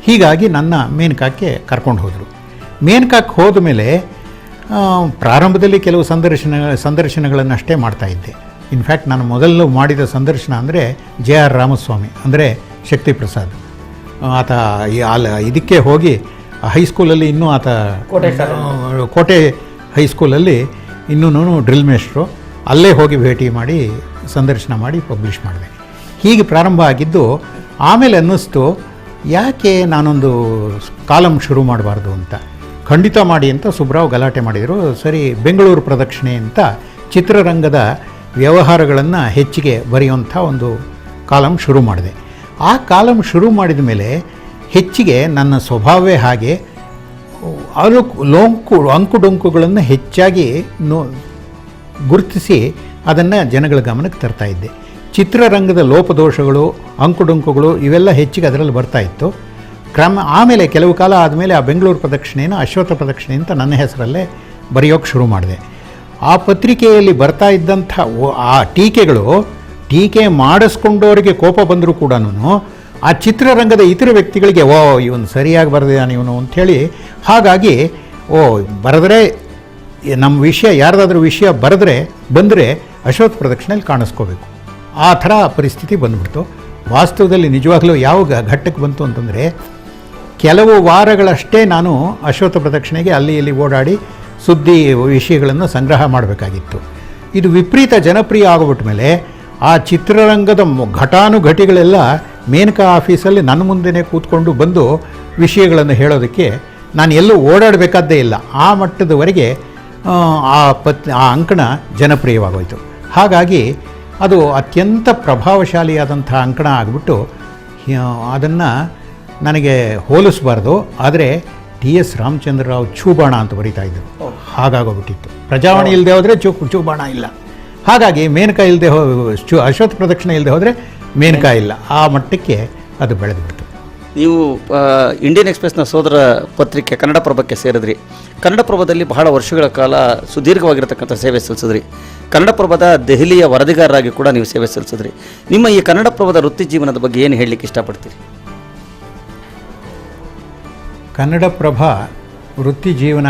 ಹೀಗಾಗಿ ನನ್ನ ಮೇನಕಾಕ್ಕೆ ಕರ್ಕೊಂಡು ಹೋದರು. ಮೇನಕಾಕ್ಕೆ ಹೋದ ಮೇಲೆ ಪ್ರಾರಂಭದಲ್ಲಿ ಕೆಲವು ಸಂದರ್ಶನಗಳನ್ನಷ್ಟೇ ಮಾಡ್ತಾಯಿದ್ದೆ. ಇನ್ಫ್ಯಾಕ್ಟ್ ನಾನು ಮೊದಲು ಮಾಡಿದ ಸಂದರ್ಶನ ಅಂದರೆ JR ರಾಮಸ್ವಾಮಿ, ಅಂದರೆ ಶಕ್ತಿ ಪ್ರಸಾದ್. ಆತ ಇದಕ್ಕೆ ಹೋಗಿ ಹೈಸ್ಕೂಲಲ್ಲಿ ಇನ್ನೂ ಆತ ಕೋಟೆ ಹೈಸ್ಕೂಲಲ್ಲಿ ಇನ್ನೂ ಡ್ರಿಲ್ ಮೇಸ್ಟ್ರು, ಅಲ್ಲೇ ಹೋಗಿ ಭೇಟಿ ಮಾಡಿ ಸಂದರ್ಶನ ಮಾಡಿ ಪಬ್ಲಿಷ್ ಮಾಡಿದೆ. ಹೀಗೆ ಪ್ರಾರಂಭ ಆಗಿದ್ದು. ಆಮೇಲೆ ಅನ್ನಿಸ್ತು, ಯಾಕೆ ನಾನೊಂದು ಕಾಲಮ್ ಶುರು ಮಾಡಬಾರ್ದು ಅಂತ. ಖಂಡಿತ ಮಾಡಿ ಅಂತ ಸುಬ್ರಾವ್ ಗಲಾಟೆ ಮಾಡಿದರು. ಸರಿ, ಬೆಂಗಳೂರು ಪ್ರದಕ್ಷಿಣೆ ಅಂತ ಚಿತ್ರರಂಗದ ವ್ಯವಹಾರಗಳನ್ನು ಹೆಚ್ಚಿಗೆ ಬರೆಯುವಂಥ ಒಂದು ಕಾಲಮ್ ಶುರು ಮಾಡಿದೆ. ಆ ಕಾಲಮ್ ಶುರು ಮಾಡಿದ ಮೇಲೆ ಹೆಚ್ಚಿಗೆ ನನ್ನ ಸ್ವಭಾವವೇ ಹಾಗೆ ಅಂಕುಡೊಂಕುಗಳನ್ನು ಹೆಚ್ಚಾಗಿ ಗುರುತಿಸಿ ಅದನ್ನು ಜನಗಳ ಗಮನಕ್ಕೆ ತರ್ತಾ ಇದ್ದೆ. ಚಿತ್ರರಂಗದ ಲೋಪದೋಷಗಳು, ಅಂಕುಡೊಂಕುಗಳು ಇವೆಲ್ಲ ಹೆಚ್ಚಿಗೆ ಅದರಲ್ಲಿ ಬರ್ತಾಯಿತ್ತು. ಆಮೇಲೆ ಕೆಲವು ಕಾಲ ಆದಮೇಲೆ ಆ ಬೆಂಗಳೂರು ಪ್ರದಕ್ಷಿಣೆಯನ್ನು ಅಶ್ವತ್ಥ ಪ್ರದಕ್ಷಿಣೆ ಅಂತ ನನ್ನ ಹೆಸರಲ್ಲೇ ಬರೆಯೋಕ್ಕೆ ಶುರು ಮಾಡಿದೆ. ಆ ಪತ್ರಿಕೆಯಲ್ಲಿ ಬರ್ತಾ ಇದ್ದಂಥ ಆ ಟೀಕೆ ಮಾಡಿಸ್ಕೊಂಡವರಿಗೆ ಕೋಪ ಬಂದರೂ ಕೂಡ ಆ ಚಿತ್ರರಂಗದ ಇತರ ವ್ಯಕ್ತಿಗಳಿಗೆ ಇವನು ಸರಿಯಾಗಿ ಬರೆದಿದ್ದಾನೆ ಇವನು ಅಂಥೇಳಿ, ಹಾಗಾಗಿ ಬರೆದ್ರೆ ನಮ್ಮ ವಿಷಯ ಯಾರ್ದಾದ್ರೂ ವಿಷಯ ಬಂದರೆ ಅಶ್ವತ್ಥ ಪ್ರದಕ್ಷಿಣೆಯಲ್ಲಿ ಕಾಣಿಸ್ಕೋಬೇಕು, ಆ ಥರ ಪರಿಸ್ಥಿತಿ ಬಂದ್ಬಿಡ್ತು. ವಾಸ್ತವದಲ್ಲಿ ನಿಜವಾಗಲೂ ಯಾವ ಘಟ್ಟಕ್ಕೆ ಬಂತು ಅಂತಂದರೆ, ಕೆಲವು ವಾರಗಳಷ್ಟೇ ನಾನು ಅಶ್ವತ್ಥ ಪ್ರದಕ್ಷಿಣೆಗೆ ಅಲ್ಲಿ ಇಲ್ಲಿ ಓಡಾಡಿ ಸುದ್ದಿ ವಿಷಯಗಳನ್ನು ಸಂಗ್ರಹ ಮಾಡಬೇಕಾಗಿತ್ತು. ಇದು ವಿಪರೀತ ಜನಪ್ರಿಯ ಆಗಿಬಿಟ್ಟ ಮೇಲೆ ಆ ಚಿತ್ರರಂಗದ ಘಟಾನುಘಟಿಗಳೆಲ್ಲ ಮೇನಕಾ ಆಫೀಸಲ್ಲಿ ನನ್ನ ಮುಂದೆನೇ ಕೂತ್ಕೊಂಡು ಬಂದು ವಿಷಯಗಳನ್ನು ಹೇಳೋದಕ್ಕೆ ನಾನು ಎಲ್ಲೂ ಓಡಾಡಬೇಕಾದ್ದೇ ಇಲ್ಲ. ಆ ಮಟ್ಟದವರೆಗೆ ಆ ಅಂಕಣ ಜನಪ್ರಿಯವಾಗೋಯಿತು. ಹಾಗಾಗಿ ಅದು ಅತ್ಯಂತ ಪ್ರಭಾವಶಾಲಿಯಾದಂಥ ಅಂಕಣ ಆಗಿಬಿಟ್ಟು ಅದನ್ನು ನನಗೆ ಹೋಲಿಸಬಾರ್ದು, ಆದರೆ TS ರಾಮಚಂದ್ರರಾವ್ ಚೂಬಾಣ ಅಂತ ಬರೀತಾಯಿದ್ರು. ಹಾಗಾಗೋಗ್ಬಿಟ್ಟಿತ್ತು. ಪ್ರಜಾವಾಣಿ ಇಲ್ಲದೆ ಹೋದರೆ ಚೂಬಾಣ ಇಲ್ಲ. ಹಾಗಾಗಿ ಮೇನಕಾ ಇಲ್ಲದೆ ಅಶ್ವತ್ಥ ಪ್ರದಕ್ಷಿಣೆ ಇಲ್ಲದೆ ಹೋದರೆ ಮೇನಕಾ ಇಲ್ಲ. ಆ ಮಟ್ಟಕ್ಕೆ ಅದು ಬೆಳೆದುಬಿಡ್ತು. ನೀವು ಇಂಡಿಯನ್ ಎಕ್ಸ್‌ಪ್ರೆಸ್ನ ಸೋದರ ಪತ್ರಿಕೆ ಕನ್ನಡಪ್ರಭಕ್ಕೆ ಸೇರಿದ್ರಿ. ಕನ್ನಡಪ್ರಭದಲ್ಲಿ ಬಹಳ ವರ್ಷಗಳ ಕಾಲ ಸುದೀರ್ಘವಾಗಿರತಕ್ಕಂಥ ಸೇವೆ ಸಲ್ಲಿಸಿದ್ರಿ. ಕನ್ನಡಪ್ರಭದ ದೆಹಲಿಯ ವರದಿಗಾರರಾಗಿ ಕೂಡ ನೀವು ಸೇವೆ ಸಲ್ಲಿಸಿದ್ರಿ. ನಿಮ್ಮ ಈ ಕನ್ನಡಪ್ರಭದ ವೃತ್ತಿ ಜೀವನದ ಬಗ್ಗೆ ಏನು ಹೇಳಲಿಕ್ಕೆ ಇಷ್ಟಪಡ್ತೀರಿ? ಕನ್ನಡಪ್ರಭ ವೃತ್ತಿ ಜೀವನ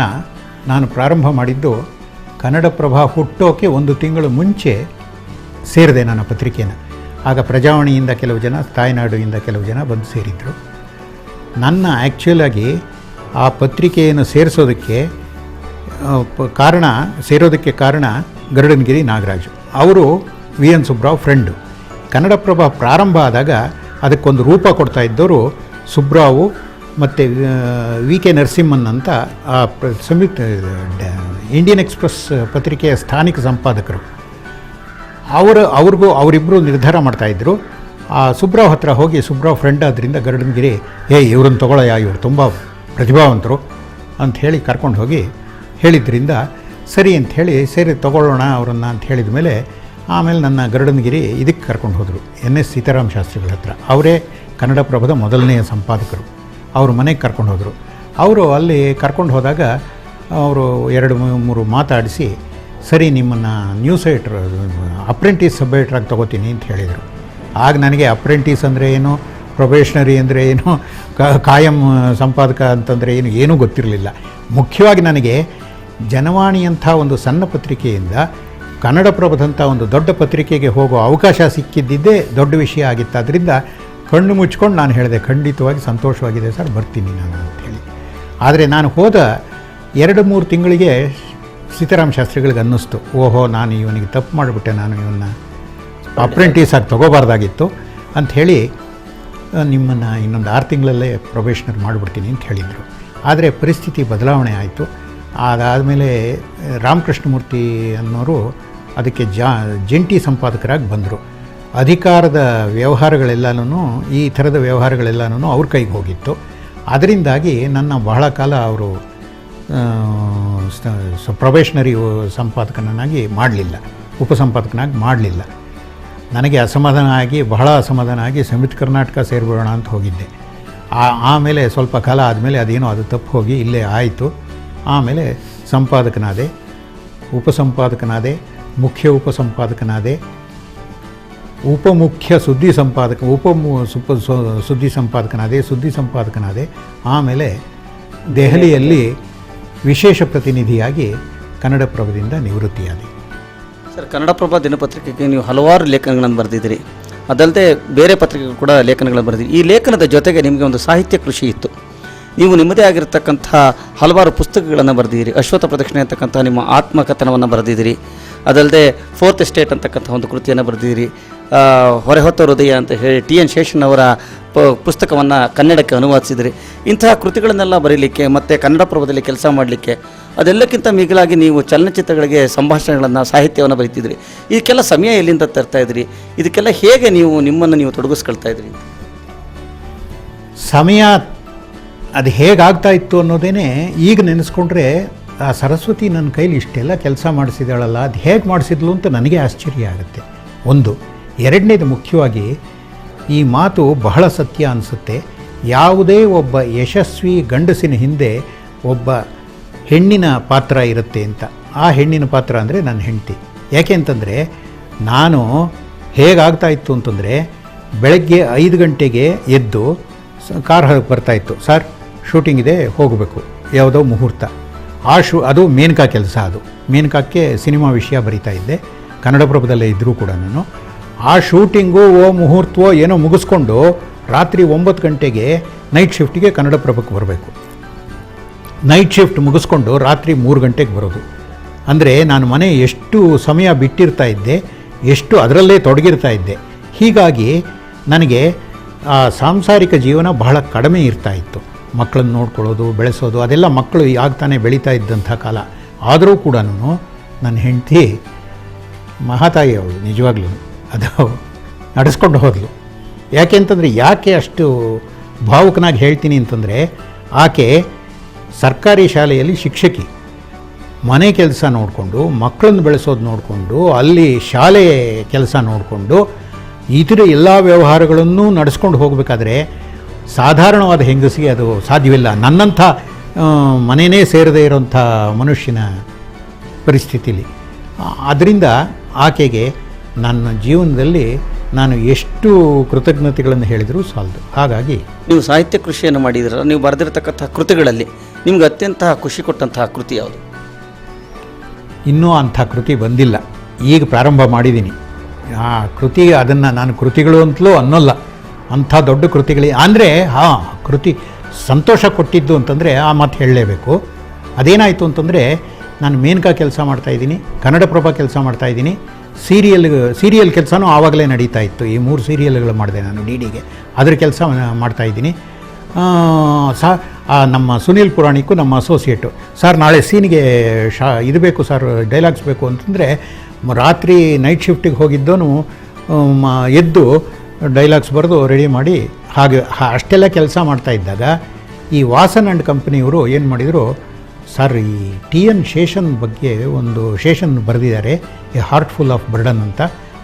ನಾನು ಪ್ರಾರಂಭ ಮಾಡಿದ್ದು ಕನ್ನಡಪ್ರಭ ಹುಟ್ಟೋಕೆ 1 ತಿಂಗಳು ಮುಂಚೆ ಸೇರಿದೆ ನನ್ನ ಪತ್ರಿಕೆಯನ್ನು. ಆಗ ಪ್ರಜಾವಾಣಿಯಿಂದ ಕೆಲವು ಜನ, ತಾಯ್ನಾಡುವಿಂದ ಕೆಲವು ಜನ ಬಂದು ಸೇರಿದರು. ನನ್ನ ಆ್ಯಕ್ಚುಲಾಗಿ ಆ ಪತ್ರಿಕೆಯನ್ನು ಸೇರಿಸೋದಕ್ಕೆ ಕಾರಣ ಗರುಡನಗಿರಿ ನಾಗರಾಜು. ಅವರು V N Subrao friend. Kannadaprabha ಪ್ರಾರಂಭ ಆದಾಗ ಅದಕ್ಕೊಂದು ರೂಪ ಕೊಡ್ತಾ ಇದ್ದವರು ಸುಬ್ರಾವು ಮತ್ತು ವಿ ಕೆ ನರಸಿಂಹನ್ ಅಂತ ಆ ಇಂಡಿಯನ್ ಎಕ್ಸ್‌ಪ್ರೆಸ್ ಪತ್ರಿಕೆಯ ಸ್ಥಾನಿಕ ಸಂಪಾದಕರು. ಅವರಿಬ್ಬರು ನಿರ್ಧಾರ ಮಾಡ್ತಾಯಿದ್ರು. ಆ ಸುಬ್ರಾವ್ ಹತ್ರ ಹೋಗಿ, ಸುಬ್ರಾವ್ ಫ್ರೆಂಡ್ ಆದ್ದರಿಂದ ಗರುಡನಗಿರಿ, ಇವ್ರನ್ನ ತೊಗೊಳಯ್ಯ, ಇವರು ತುಂಬ ಪ್ರತಿಭಾವಂತರು ಅಂತ ಹೇಳಿ ಕರ್ಕೊಂಡು ಹೋಗಿ ಹೇಳಿದ್ರಿಂದ ಸರಿ ಅಂಥೇಳಿ ಸೇರಿ ತೊಗೊಳ್ಳೋಣ ಅವರನ್ನು ಅಂತ ಹೇಳಿದ ಮೇಲೆ ಆಮೇಲೆ ನನ್ನ ಗರುಡನಗಿರಿ ಇದಕ್ಕೆ ಕರ್ಕೊಂಡು ಹೋದರು, NS ಸೀತಾರಾಮ ಶಾಸ್ತ್ರಿಗಳ ಹತ್ರ. ಅವರೇ ಕನ್ನಡಪ್ರಭದ ಮೊದಲನೆಯ ಸಂಪಾದಕರು. ಅವ್ರ ಮನೆಗೆ ಕರ್ಕೊಂಡು ಹೋದರು. ಅವರು ಅಲ್ಲಿ ಕರ್ಕೊಂಡು ಹೋದಾಗ ಅವರು 2-3 ಮಾತಾಡಿಸಿ, ಸರಿ ನಿಮ್ಮನ್ನು ನ್ಯೂಸ್ ಎಡಿಟರ್, ಅಪ್ರೆಂಟಿಸ್ ಸಬ್ ಎಡಿಟರಾಗಿ ತೊಗೋತೀನಿ ಅಂತ ಹೇಳಿದರು. ಆಗ ನನಗೆ ಅಪ್ರೆಂಟಿಸ್ ಅಂದರೆ ಏನು, ಪ್ರೊಬೇಷನರಿ ಅಂದರೆ ಏನು, ಕಾಯಂ ಸಂಪಾದಕ ಅಂತಂದರೆ ಏನೂ ಗೊತ್ತಿರಲಿಲ್ಲ. ಮುಖ್ಯವಾಗಿ ನನಗೆ ಜನವಾಣಿಯಂಥ ಒಂದು ಸಣ್ಣ ಪತ್ರಿಕೆಯಿಂದ ಕನ್ನಡಪ್ರಭದಂಥ ಒಂದು ದೊಡ್ಡ ಪತ್ರಿಕೆಗೆ ಹೋಗೋ ಅವಕಾಶ ಸಿಕ್ಕಿದ್ದಿದ್ದೇ ದೊಡ್ಡ ವಿಷಯ ಆಗಿತ್ತು. ಅದರಿಂದ ಕಣ್ಣು ಮುಚ್ಕೊಂಡು ನಾನು ಹೇಳಿದೆ, ಖಂಡಿತವಾಗಿ ಸಂತೋಷವಾಗಿದೆ ಸರ್, ಬರ್ತೀನಿ ನಾನು ಅಂಥೇಳಿ. ಆದರೆ ನಾನು ಹೋದ 2-3 ತಿಂಗಳಿಗೆ ಸೀತಾರಾಮ ಶಾಸ್ತ್ರಿಗಳಿಗೆ ಅನ್ನಿಸ್ತು, ಓಹೋ ನಾನು ಇವನಿಗೆ ತಪ್ಪು ಮಾಡಿಬಿಟ್ಟೆ, ನಾನು ಇವನ್ನ ಅಪ್ರೆಂಟಿಸ್ ಆಗಿ ತೊಗೋಬಾರ್ದಾಗಿತ್ತು ಅಂಥೇಳಿ ನಿಮ್ಮನ್ನು ಇನ್ನೊಂದು 6 ತಿಂಗಳಲ್ಲೇ ಪ್ರೊಬೇಷನರ್ ಮಾಡಿಬಿಡ್ತೀನಿ ಅಂತ ಹೇಳಿದರು. ಆದರೆ ಪರಿಸ್ಥಿತಿ ಬದಲಾವಣೆ ಆಯಿತು. ಅದಾದಮೇಲೆ ರಾಮಕೃಷ್ಣಮೂರ್ತಿ ಅನ್ನೋರು ಅದಕ್ಕೆ ಜಂಟಿ ಸಂಪಾದಕರಾಗಿ ಬಂದರು. ಅಧಿಕಾರದ ವ್ಯವಹಾರಗಳೆಲ್ಲನೂ, ಈ ಥರದ ವ್ಯವಹಾರಗಳೆಲ್ಲನೂ ಅವ್ರ ಕೈಗೆ ಹೋಗಿತ್ತು. ಅದರಿಂದಾಗಿ ನನ್ನ ಬಹಳ ಕಾಲ ಅವರು ಪ್ರೊಬೇಷನರಿ ಸಂಪಾದಕನಾಗಿ ಮಾಡಲಿಲ್ಲ, ಉಪಸಂಪಾದಕನಾಗಿ ಮಾಡಲಿಲ್ಲ. ನನಗೆ ಬಹಳ ಅಸಮಾಧಾನ ಆಗಿ ಸಂಯುಕ್ತ ಕರ್ನಾಟಕ ಸೇರಿಬಿಡೋಣ ಅಂತ ಹೋಗಿದ್ದೆ. ಆಮೇಲೆ ಸ್ವಲ್ಪ ಕಾಲ ಆದಮೇಲೆ ಅದು ತಪ್ಪು ಹೋಗಿ ಇಲ್ಲೇ ಆಯಿತು. ಆಮೇಲೆ ಸಂಪಾದಕನಾದೆ, ಉಪಸಂಪಾದಕನಾದೆ, ಮುಖ್ಯ ಉಪಸಂಪಾದಕನಾದೆ, ಉಪಮುಖ್ಯ ಸುದ್ದಿ ಸಂಪಾದಕನಾದೆ. ಆಮೇಲೆ ದೆಹಲಿಯಲ್ಲಿ ವಿಶೇಷ ಪ್ರತಿನಿಧಿಯಾಗಿ ಕನ್ನಡಪ್ರಭದಿಂದ ನಿವೃತ್ತಿಯಾದೆ. ಸರ್, ಕನ್ನಡಪ್ರಭ ದಿನಪತ್ರಿಕೆಗೆ ನೀವು ಹಲವಾರು ಲೇಖನಗಳನ್ನು ಬರೆದಿದ್ದೀರಿ. ಅದಲ್ಲದೆ ಬೇರೆ ಪತ್ರಿಕೆಗಳು ಕೂಡ ಲೇಖನಗಳನ್ನು ಬರೆದಿದ್ದೀರಿ. ಈ ಲೇಖನದ ಜೊತೆಗೆ ನಿಮಗೆ ಒಂದು ಸಾಹಿತ್ಯ ಕೃಷಿ ಇತ್ತು. ನೀವು ನಿಮ್ಮದೇ ಆಗಿರತಕ್ಕಂಥ ಹಲವಾರು ಪುಸ್ತಕಗಳನ್ನು ಬರೆದಿದ್ದೀರಿ. ಅಶ್ವತ್ಥ ಪ್ರದಕ್ಷಿಣೆ ಅಂತಕ್ಕಂಥ ನಿಮ್ಮ ಆತ್ಮಕಥನವನ್ನು ಬರೆದಿದ್ದೀರಿ. ಅದಲ್ಲದೆ 4th ಎಸ್ಟೇಟ್ ಅಂತಕ್ಕಂಥ ಒಂದು ಕೃತಿಯನ್ನು ಬರೆದಿದ್ದೀರಿ. ಹೊರೆಹೊತ್ತ ಹೃದಯ ಅಂತ ಹೇಳಿ TN ಶೇಷನ್ ಅವರ ಪುಸ್ತಕವನ್ನು ಕನ್ನಡಕ್ಕೆ ಅನುವಾದಿಸಿದಿರಿ. ಇಂತಹ ಕೃತಿಗಳನ್ನೆಲ್ಲ ಬರೀಲಿಕ್ಕೆ ಮತ್ತು ಕನ್ನಡಪ್ರಭದಲ್ಲಿ ಕೆಲಸ ಮಾಡಲಿಕ್ಕೆ, ಅದೆಲ್ಲಕ್ಕಿಂತ ಮಿಗಿಲಾಗಿ ನೀವು ಚಲನಚಿತ್ರಗಳಿಗೆ ಸಂಭಾಷಣೆಗಳನ್ನು, ಸಾಹಿತ್ಯವನ್ನು ಬರೀತಿದ್ರಿ. ಇದಕ್ಕೆಲ್ಲ ಸಮಯ ಎಲ್ಲಿಂದ ತರ್ತಾ ಇದ್ರಿ? ಇದಕ್ಕೆಲ್ಲ ಹೇಗೆ ನಿಮ್ಮನ್ನು ತೊಡಗಿಸ್ಕೊಳ್ತಾ ಇದ್ರಿ? ಸಮಯ ಅದು ಹೇಗಾಗ್ತಾ ಇತ್ತು ಅನ್ನೋದೇ ಈಗ ನೆನೆಸ್ಕೊಂಡ್ರೆ, ಆ ಸರಸ್ವತಿ ನನ್ನ ಕೈಲಿ ಇಷ್ಟೆಲ್ಲ ಕೆಲಸ ಮಾಡಿಸಿದಾಳಲ್ಲ, ಅದು ಹೇಗೆ ಮಾಡಿಸಿದ್ಲು ಅಂತ ನನಗೆ ಆಶ್ಚರ್ಯ ಆಗುತ್ತೆ. ಒಂದು. ಎರಡನೇದು, ಮುಖ್ಯವಾಗಿ ಈ ಮಾತು ಬಹಳ ಸತ್ಯ ಅನಿಸುತ್ತೆ. ಯಾವುದೇ ಒಬ್ಬ ಯಶಸ್ವಿ ಗಂಡಸಿನ ಹಿಂದೆ ಒಬ್ಬ ಹೆಣ್ಣಿನ ಪಾತ್ರ ಇರುತ್ತೆ ಅಂತ. ಆ ಹೆಣ್ಣಿನ ಪಾತ್ರ ಅಂದರೆ ನನ್ನ ಹೆಂಡತಿ. ಯಾಕೆ ಅಂತಂದರೆ, ನಾನು ಹೇಗಾಗ್ತಾ ಇತ್ತು ಅಂತಂದರೆ, ಬೆಳಗ್ಗೆ 5 ಗಂಟೆಗೆ ಎದ್ದು ಕಾರ್ ಬರ್ತಾಯಿತ್ತು, ಸರ್ ಶೂಟಿಂಗ್ ಇದೆ ಹೋಗಬೇಕು, ಯಾವುದೋ ಮುಹೂರ್ತ. ಅದು ಮೇನಕಾ ಕೆಲಸ. ಅದು ಮೇನಕಾಕ್ಕೆ ಸಿನಿಮಾ ವಿಷಯ ಬರಿತಾ ಇದ್ದೆ, ಕನ್ನಡಪ್ರಭದಲ್ಲೇ ಇದ್ದರೂ ಕೂಡ ನಾನು. ಆ ಶೂಟಿಂಗು ಮುಹೂರ್ತವೋ ಏನೋ ಮುಗಿಸ್ಕೊಂಡು ರಾತ್ರಿ 9 ಗಂಟೆಗೆ ನೈಟ್ ಶಿಫ್ಟಿಗೆ ಕನ್ನಡಪ್ರಭಕ್ಕೆ ಬರಬೇಕು. ನೈಟ್ ಶಿಫ್ಟ್ ಮುಗಿಸ್ಕೊಂಡು ರಾತ್ರಿ 3 ಗಂಟೆಗೆ ಬರೋದು. ಅಂದರೆ ನಾನು ಮನೆ ಎಷ್ಟು ಸಮಯ ಬಿಟ್ಟಿರ್ತಾ ಇದ್ದೆ, ಎಷ್ಟು ಅದರಲ್ಲೇ ತೊಡಗಿರ್ತಾ ಇದ್ದೆ. ಹೀಗಾಗಿ ನನಗೆ ಆ ಸಾಂಸಾರಿಕ ಜೀವನ ಬಹಳ ಕಡಿಮೆ ಇರ್ತಾ ಇತ್ತು. ಮಕ್ಕಳನ್ನು ನೋಡ್ಕೊಳ್ಳೋದು, ಬೆಳೆಸೋದು, ಅದೆಲ್ಲ ಮಕ್ಕಳು ಆಗ್ತಾನೆ ಬೆಳೀತಾ ಇದ್ದಂಥ ಕಾಲ. ಆದರೂ ಕೂಡ ನನ್ನ ಹೆಂಡತಿ ಮಹಾತಾಯಿ, ಅವಳು ನಿಜವಾಗ್ಲೂ ಅದು ನಡೆಸ್ಕೊಂಡು ಹೋದಳು. ಯಾಕೆ ಅಂತಂದರೆ, ಯಾಕೆ ಅಷ್ಟು ಭಾವುಕನಾಗಿ ಹೇಳ್ತೀನಿ ಅಂತಂದರೆ, ಆಕೆ ಸರ್ಕಾರಿ ಶಾಲೆಯಲ್ಲಿ ಶಿಕ್ಷಕಿ. ಮನೆ ಕೆಲಸ ನೋಡಿಕೊಂಡು, ಮಕ್ಕಳನ್ನು ಬೆಳೆಸೋದು ನೋಡಿಕೊಂಡು, ಅಲ್ಲಿ ಶಾಲೆ ಕೆಲಸ ನೋಡಿಕೊಂಡು, ಇತರ ಎಲ್ಲ ವ್ಯವಹಾರಗಳನ್ನು ನಡೆಸ್ಕೊಂಡು ಹೋಗಬೇಕಾದ್ರೆ ಸಾಧಾರಣವಾದ ಹೆಂಗಸಿಗೆ ಅದು ಸಾಧ್ಯವಿಲ್ಲ. ನನ್ನಂಥ ಮನೆಯೇ ಸೇರದೇ ಇರೋಂಥ ಮನುಷ್ಯನ ಪರಿಸ್ಥಿತಿಲಿ. ಅದರಿಂದ ಆಕೆಗೆ ನನ್ನ ಜೀವನದಲ್ಲಿ ನಾನು ಎಷ್ಟು ಕೃತಜ್ಞತೆಗಳನ್ನು ಹೇಳಿದರೂ ಸಾಲದು. ಹಾಗಾಗಿ ನೀವು ಸಾಹಿತ್ಯ ಕೃಷಿಯನ್ನು ಮಾಡಿದ್ದೀರ, ನೀವು ಬರೆದಿರತಕ್ಕಂಥ ಕೃತಿಗಳಲ್ಲಿ ನಿಮ್ಗೆ ಅತ್ಯಂತ ಖುಷಿ ಕೊಟ್ಟಂತಹ ಕೃತಿ ಯಾವುದು? ಇನ್ನೂ ಅಂಥ ಕೃತಿ ಬಂದಿಲ್ಲ, ಈಗ ಪ್ರಾರಂಭ ಮಾಡಿದ್ದೀನಿ. ಆ ಕೃತಿ ಅದನ್ನು ನಾನು ಕೃತಿಗಳು ಅಂತಲೂ ಅನ್ನೋಲ್ಲ, ಅಂಥ ದೊಡ್ಡ ಕೃತಿಗಳಿಗೆ ಅಂದರೆ ಕೃತಿ ಸಂತೋಷ ಕೊಟ್ಟಿದ್ದು ಅಂತಂದರೆ ಆ ಮಾತು ಹೇಳಲೇಬೇಕು. ಅದೇನಾಯಿತು ಅಂತಂದರೆ ನಾನು ಮೇನಕಾ ಕೆಲಸ ಮಾಡ್ತಾಯಿದ್ದೀನಿ, ಕನ್ನಡಪ್ರಭ ಕೆಲಸ ಮಾಡ್ತಾಯಿದ್ದೀನಿ, ಸೀರಿಯಲ್ ಕೆಲಸನೂ ಆವಾಗಲೇ ನಡೀತಾ ಇತ್ತು. ಈ 3 ಸೀರಿಯಲ್ಗಳು ಮಾಡಿದೆ ನಾನು ಡಿ.ಡಿಗೆ, ಅದ್ರ ಕೆಲಸ ಮಾಡ್ತಾಯಿದ್ದೀನಿ. ನಮ್ಮ ಸುನೀಲ್ ಪುರಾಣಿಕ್ಕು ನಮ್ಮ ಅಸೋಸಿಯೇಟು, ಸರ್ ನಾಳೆ ಸೀನಿಗೆ ಇದು ಬೇಕು ಸರ್, ಡೈಲಾಗ್ಸ್ ಬೇಕು ಅಂತಂದರೆ ರಾತ್ರಿ ನೈಟ್ ಶಿಫ್ಟಿಗೆ ಹೋಗಿದ್ದವನು ಎದ್ದು ಡೈಲಾಗ್ಸ್ ಬರೆದು ರೆಡಿ ಮಾಡಿ ಹಾಗೆ ಅಷ್ಟೆಲ್ಲ ಕೆಲಸ ಮಾಡ್ತಾ ಇದ್ದಾಗ ಈ ವಾಸನ್ ಆ್ಯಂಡ್ ಕಂಪ್ನಿಯವರು ಏನು ಮಾಡಿದರು, ಸರ್ ಈ ಟಿ.ಎನ್. ಶೇಷನ್ ಬಗ್ಗೆ ಒಂದು ಶೇಷನ್ ಬರೆದಿದ್ದಾರೆ, A heart full of burden ಅಂತ,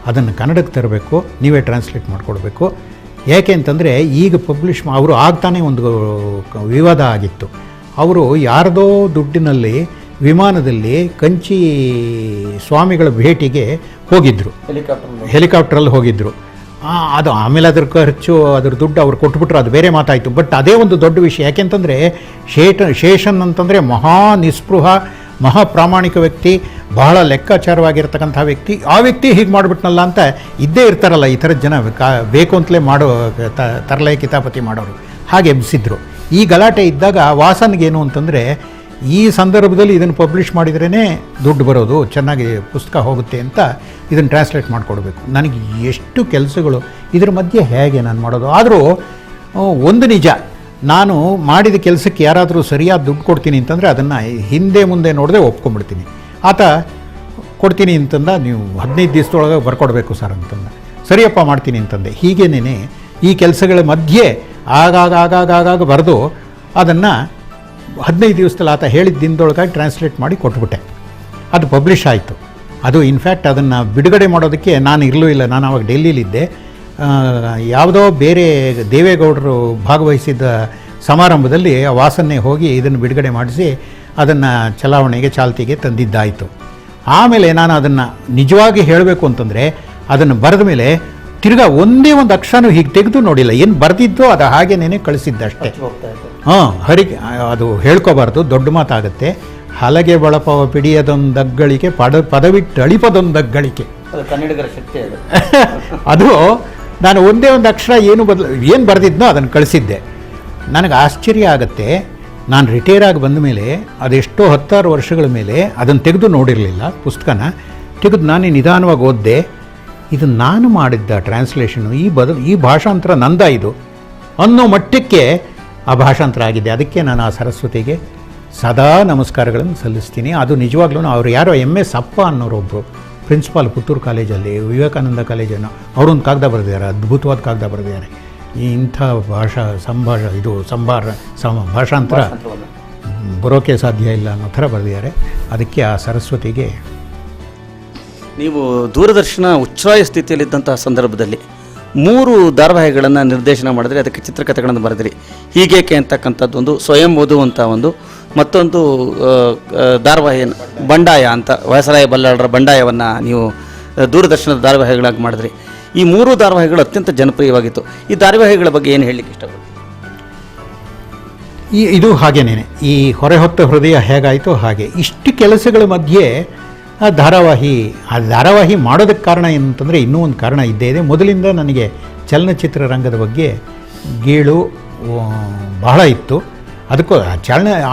ಅದನ್ನು ಕನ್ನಡಕ್ಕೆ ತರಬೇಕು, ನೀವೇ ಟ್ರಾನ್ಸ್ಲೇಟ್ ಮಾಡಿಕೊಡ್ಬೇಕು. ಯಾಕೆ ಅಂತಂದರೆ ಈಗ ಅವರು ಆಗ್ತಾನೆ ಒಂದು ವಿವಾದ ಆಗಿತ್ತು. ಅವರು ಯಾರದೋ ದುಡ್ಡಿನಲ್ಲಿ ವಿಮಾನದಲ್ಲಿ ಕಂಚಿ ಸ್ವಾಮಿಗಳ ಭೇಟಿಗೆ ಹೋಗಿದ್ದರು, ಹೆಲಿಕಾಪ್ಟ್ರಲ್ಲಿ ಹೋಗಿದ್ದರು. ಅದು ಆಮೇಲೆ ಅದ್ರ ಖರ್ಚು ಅದ್ರ ದುಡ್ಡು ಅವ್ರು ಕೊಟ್ಬಿಟ್ರು, ಅದು ಬೇರೆ ಮಾತಾಯಿತು. ಬಟ್ ಅದೇ ಒಂದು ದೊಡ್ಡ ವಿಷಯ. ಯಾಕೆಂತಂದರೆ ಶೇಷನ್ ಅಂತಂದರೆ ಮಹಾ ನಿಸ್ಪೃಹ, ಮಹಾ ಪ್ರಾಮಾಣಿಕ ವ್ಯಕ್ತಿ, ಬಹಳ ಲೆಕ್ಕಾಚಾರವಾಗಿರ್ತಕ್ಕಂಥ ವ್ಯಕ್ತಿ. ಆ ವ್ಯಕ್ತಿ ಹೀಗೆ ಮಾಡಿಬಿಟ್ನಲ್ಲ ಅಂತ ಇದ್ದೇ ಇರ್ತಾರಲ್ಲ ಈ ಥರದ ಜನ, ಬೇಕು ಅಂತಲೇ ತರಲೆ ಕಿತಾಪತಿ ಮಾಡೋರು, ಹಾಗೆ ಎಬ್ಬಿಸಿದ್ರು. ಈ ಗಲಾಟೆ ಇದ್ದಾಗ ವಾಸನ್ಗೇನು ಅಂತಂದರೆ ಈ ಸಂದರ್ಭದಲ್ಲಿ ಇದನ್ನು ಪಬ್ಲಿಷ್ ಮಾಡಿದ್ರೇ ದುಡ್ಡು ಬರೋದು, ಚೆನ್ನಾಗಿ ಪುಸ್ತಕ ಹೋಗುತ್ತೆ ಅಂತ ಇದನ್ನು ಟ್ರಾನ್ಸ್ಲೇಟ್ ಮಾಡಿಕೊಡ್ಬೇಕು. ನನಗೆ ಎಷ್ಟು ಕೆಲಸಗಳು ಇದ್ರ ಮಧ್ಯೆ ಹೇಗೆ ನಾನು ಮಾಡೋದು. ಆದರೂ ಒಂದು ನಿಜ, ನಾನು ಮಾಡಿದ ಕೆಲಸಕ್ಕೆ ಯಾರಾದರೂ ಸರಿಯಾದ ದುಡ್ಡು ಕೊಡ್ತೀನಿ ಅಂತಂದರೆ ಅದನ್ನು ಹಿಂದೆ ಮುಂದೆ ನೋಡದೆ ಒಪ್ಕೊಂಡ್ಬಿಡ್ತೀನಿ. ಆತ ಕೊಡ್ತೀನಿ ಅಂತಂದ, ನೀವು 15 ದಿವಸದೊಳಗೆ ಬರ್ಕೊಡ್ಬೇಕು ಸರ್ ಅಂತಂದ, ಸರಿಯಪ್ಪ ಮಾಡ್ತೀನಿ ಅಂತಂದೆ. ಹೀಗೇನೇ ಈ ಕೆಲಸಗಳ ಮಧ್ಯೆ ಆಗಾಗ ಬರೆದು ಅದನ್ನು 15 ದಿವಸದಲ್ಲಿ ಆತ ಹೇಳಿದ ದಿನದೊಳಗಾಗಿ ಟ್ರಾನ್ಸ್ಲೇಟ್ ಮಾಡಿ ಕೊಟ್ಬಿಟ್ಟೆ. ಅದು ಪಬ್ಲಿಷ್ ಆಯಿತು. ಅದು ಇನ್ಫ್ಯಾಕ್ಟ್ ಅದನ್ನು ಬಿಡುಗಡೆ ಮಾಡೋದಕ್ಕೆ ನಾನು ಇರಲೂ ಇಲ್ಲ, ನಾನು ಆವಾಗ ಡೆಲ್ಲಿಲಿದ್ದೆ. ಯಾವುದೋ ಬೇರೆ ದೇವೇಗೌಡರು ಭಾಗವಹಿಸಿದ್ದ ಸಮಾರಂಭದಲ್ಲಿ ವಾಸನ್ನೇ ಹೋಗಿ ಇದನ್ನು ಬಿಡುಗಡೆ ಮಾಡಿಸಿ ಅದನ್ನು ಚಲಾವಣೆಗೆ ಚಾಲ್ತಿಗೆ ತಂದಿದ್ದಾಯಿತು. ಆಮೇಲೆ ನಾನು ಅದನ್ನು ನಿಜವಾಗಿ ಹೇಳಬೇಕು ಅಂತಂದರೆ ಅದನ್ನು ಬರೆದ ಮೇಲೆ ತಿರ್ಗಾ ಒಂದೇ ಒಂದು ಅಕ್ಷರನೂ ಹೀಗೆ ತೆಗೆದು ನೋಡಿಲ್ಲ, ಏನು ಬರೆದಿದ್ದೋ ಅದು ಹಾಗೇನೇ ಕಳಿಸಿದ್ದಷ್ಟೇ. ಅದು ಹೇಳ್ಕೋಬಾರ್ದು, ದೊಡ್ಡ ಮಾತಾಗುತ್ತೆ. ಹಲಗೆ ಬಳಪವ ಪಿಡಿಯದೊಂದಗ್ಗಳಿಕೆ ಪದವಿಟ್ಟು ಅಳಿಪದೊಂದಗ್ಗಳಿಕೆ, ಕನ್ನಡಿಗರ ಶಕ್ತಿ ಅದು. ಅದು ನಾನು ಒಂದೇ ಒಂದು ಅಕ್ಷರ ಏನು ಬರೆದಿದ್ನೋ ಅದನ್ನು ಕಳಿಸಿದ್ದೆ. ನನಗೆ ಆಶ್ಚರ್ಯ ಆಗುತ್ತೆ, ನಾನು ರಿಟೈರ್ ಆಗಿ ಬಂದ ಮೇಲೆ ಅದೆಷ್ಟೋ 10-6 ವರ್ಷಗಳ ಮೇಲೆ ಅದನ್ನು ತೆಗೆದು ನೋಡಿರಲಿಲ್ಲ. ಪುಸ್ತಕನ ತೆಗೆದು ನಾನೇ ನಿಧಾನವಾಗಿ ಓದಿದೆ. ಇದು ನಾನು ಮಾಡಿದ್ದ ಟ್ರಾನ್ಸ್ಲೇಷನು, ಈ ಭಾಷಾಂತರ ನಂದ ಇದು ಅನ್ನೋ ಮಟ್ಟಕ್ಕೆ ಆ ಭಾಷಾಂತರ ಆಗಿದೆ. ಅದಕ್ಕೆ ನಾನು ಆ ಸರಸ್ವತಿಗೆ ಸದಾ ನಮಸ್ಕಾರಗಳನ್ನು ಸಲ್ಲಿಸ್ತೀನಿ. ಅದು ನಿಜವಾಗ್ಲೂ ಅವ್ರು ಯಾರೋ MS ಅಪ್ಪ ಅನ್ನೋರೊಬ್ಬರು ಪ್ರಿನ್ಸಿಪಾಲ್ ಪುತ್ತೂರು ಕಾಲೇಜಲ್ಲಿ, ವಿವೇಕಾನಂದ ಕಾಲೇಜನ್ನು, ಅವರೊಂದು ಕಾಗದ ಬರೆದಿದ್ದಾರೆ, ಅದ್ಭುತವಾದ ಕಾಗದ ಬರೆದಿದ್ದಾರೆ. ಇಂಥ ಭಾಷಾಂತರ ಬರೋಕೆ ಸಾಧ್ಯ ಇಲ್ಲ ಅನ್ನೋ ಥರ ಬರೆದಿದ್ದಾರೆ. ಅದಕ್ಕೆ ಆ ಸರಸ್ವತಿಗೆ. ನೀವು ದೂರದರ್ಶನ ಉಚ್ಛ್ರಾಯ ಸ್ಥಿತಿಯಲ್ಲಿದ್ದಂತಹ ಸಂದರ್ಭದಲ್ಲಿ 3 ಧಾರಾವಾಹಿಗಳನ್ನು ನಿರ್ದೇಶನ ಮಾಡಿದ್ರಿ, ಅದಕ್ಕೆ ಚಿತ್ರಕಥೆಗಳನ್ನು ಬರೆದ್ರಿ. ಹೀಗೇಕೆ ಅಂತಕ್ಕಂಥದ್ದು ಒಂದು, ಸ್ವಯಂ ಓದುವಂಥ ಒಂದು, ಮತ್ತೊಂದು ಧಾರಾವಾಹಿ ಬಂಡಾಯ ಅಂತ, ವಯಸರಾಯ ಬಲ್ಲಾಳರ ಬಂಡಾಯವನ್ನು ನೀವು ದೂರದರ್ಶನದ ಧಾರಾವಾಹಿಗಳಾಗಿ ಮಾಡಿದ್ರಿ. ಈ 3 ಧಾರಾವಾಹಿಗಳು ಅತ್ಯಂತ ಜನಪ್ರಿಯವಾಗಿತ್ತು. ಈ ಧಾರಾವಾಹಿಗಳ ಬಗ್ಗೆ ಏನು ಹೇಳಲಿಕ್ಕೆ ಇಷ್ಟಪಡ್ತೀನಿ? ಇದು ಹಾಗೇನೇ, ಈ ಹೊರೆ ಹೊತ್ತ ಹೃದಯ ಹೇಗಾಯಿತು ಹಾಗೆ. ಇಷ್ಟು ಕೆಲಸಗಳ ಮಧ್ಯೆ ಆ ಧಾರಾವಾಹಿ ಮಾಡೋದಕ್ಕೆ ಕಾರಣ ಏನಂತಂದರೆ ಇನ್ನೂ ಒಂದು ಕಾರಣ ಇದ್ದೇ ಇದೆ. ಮೊದಲಿಂದ ನನಗೆ ಚಲನಚಿತ್ರ ರಂಗದ ಬಗ್ಗೆ ಗೀಳು ಬಹಳ ಇತ್ತು. ಅದಕ್ಕೂ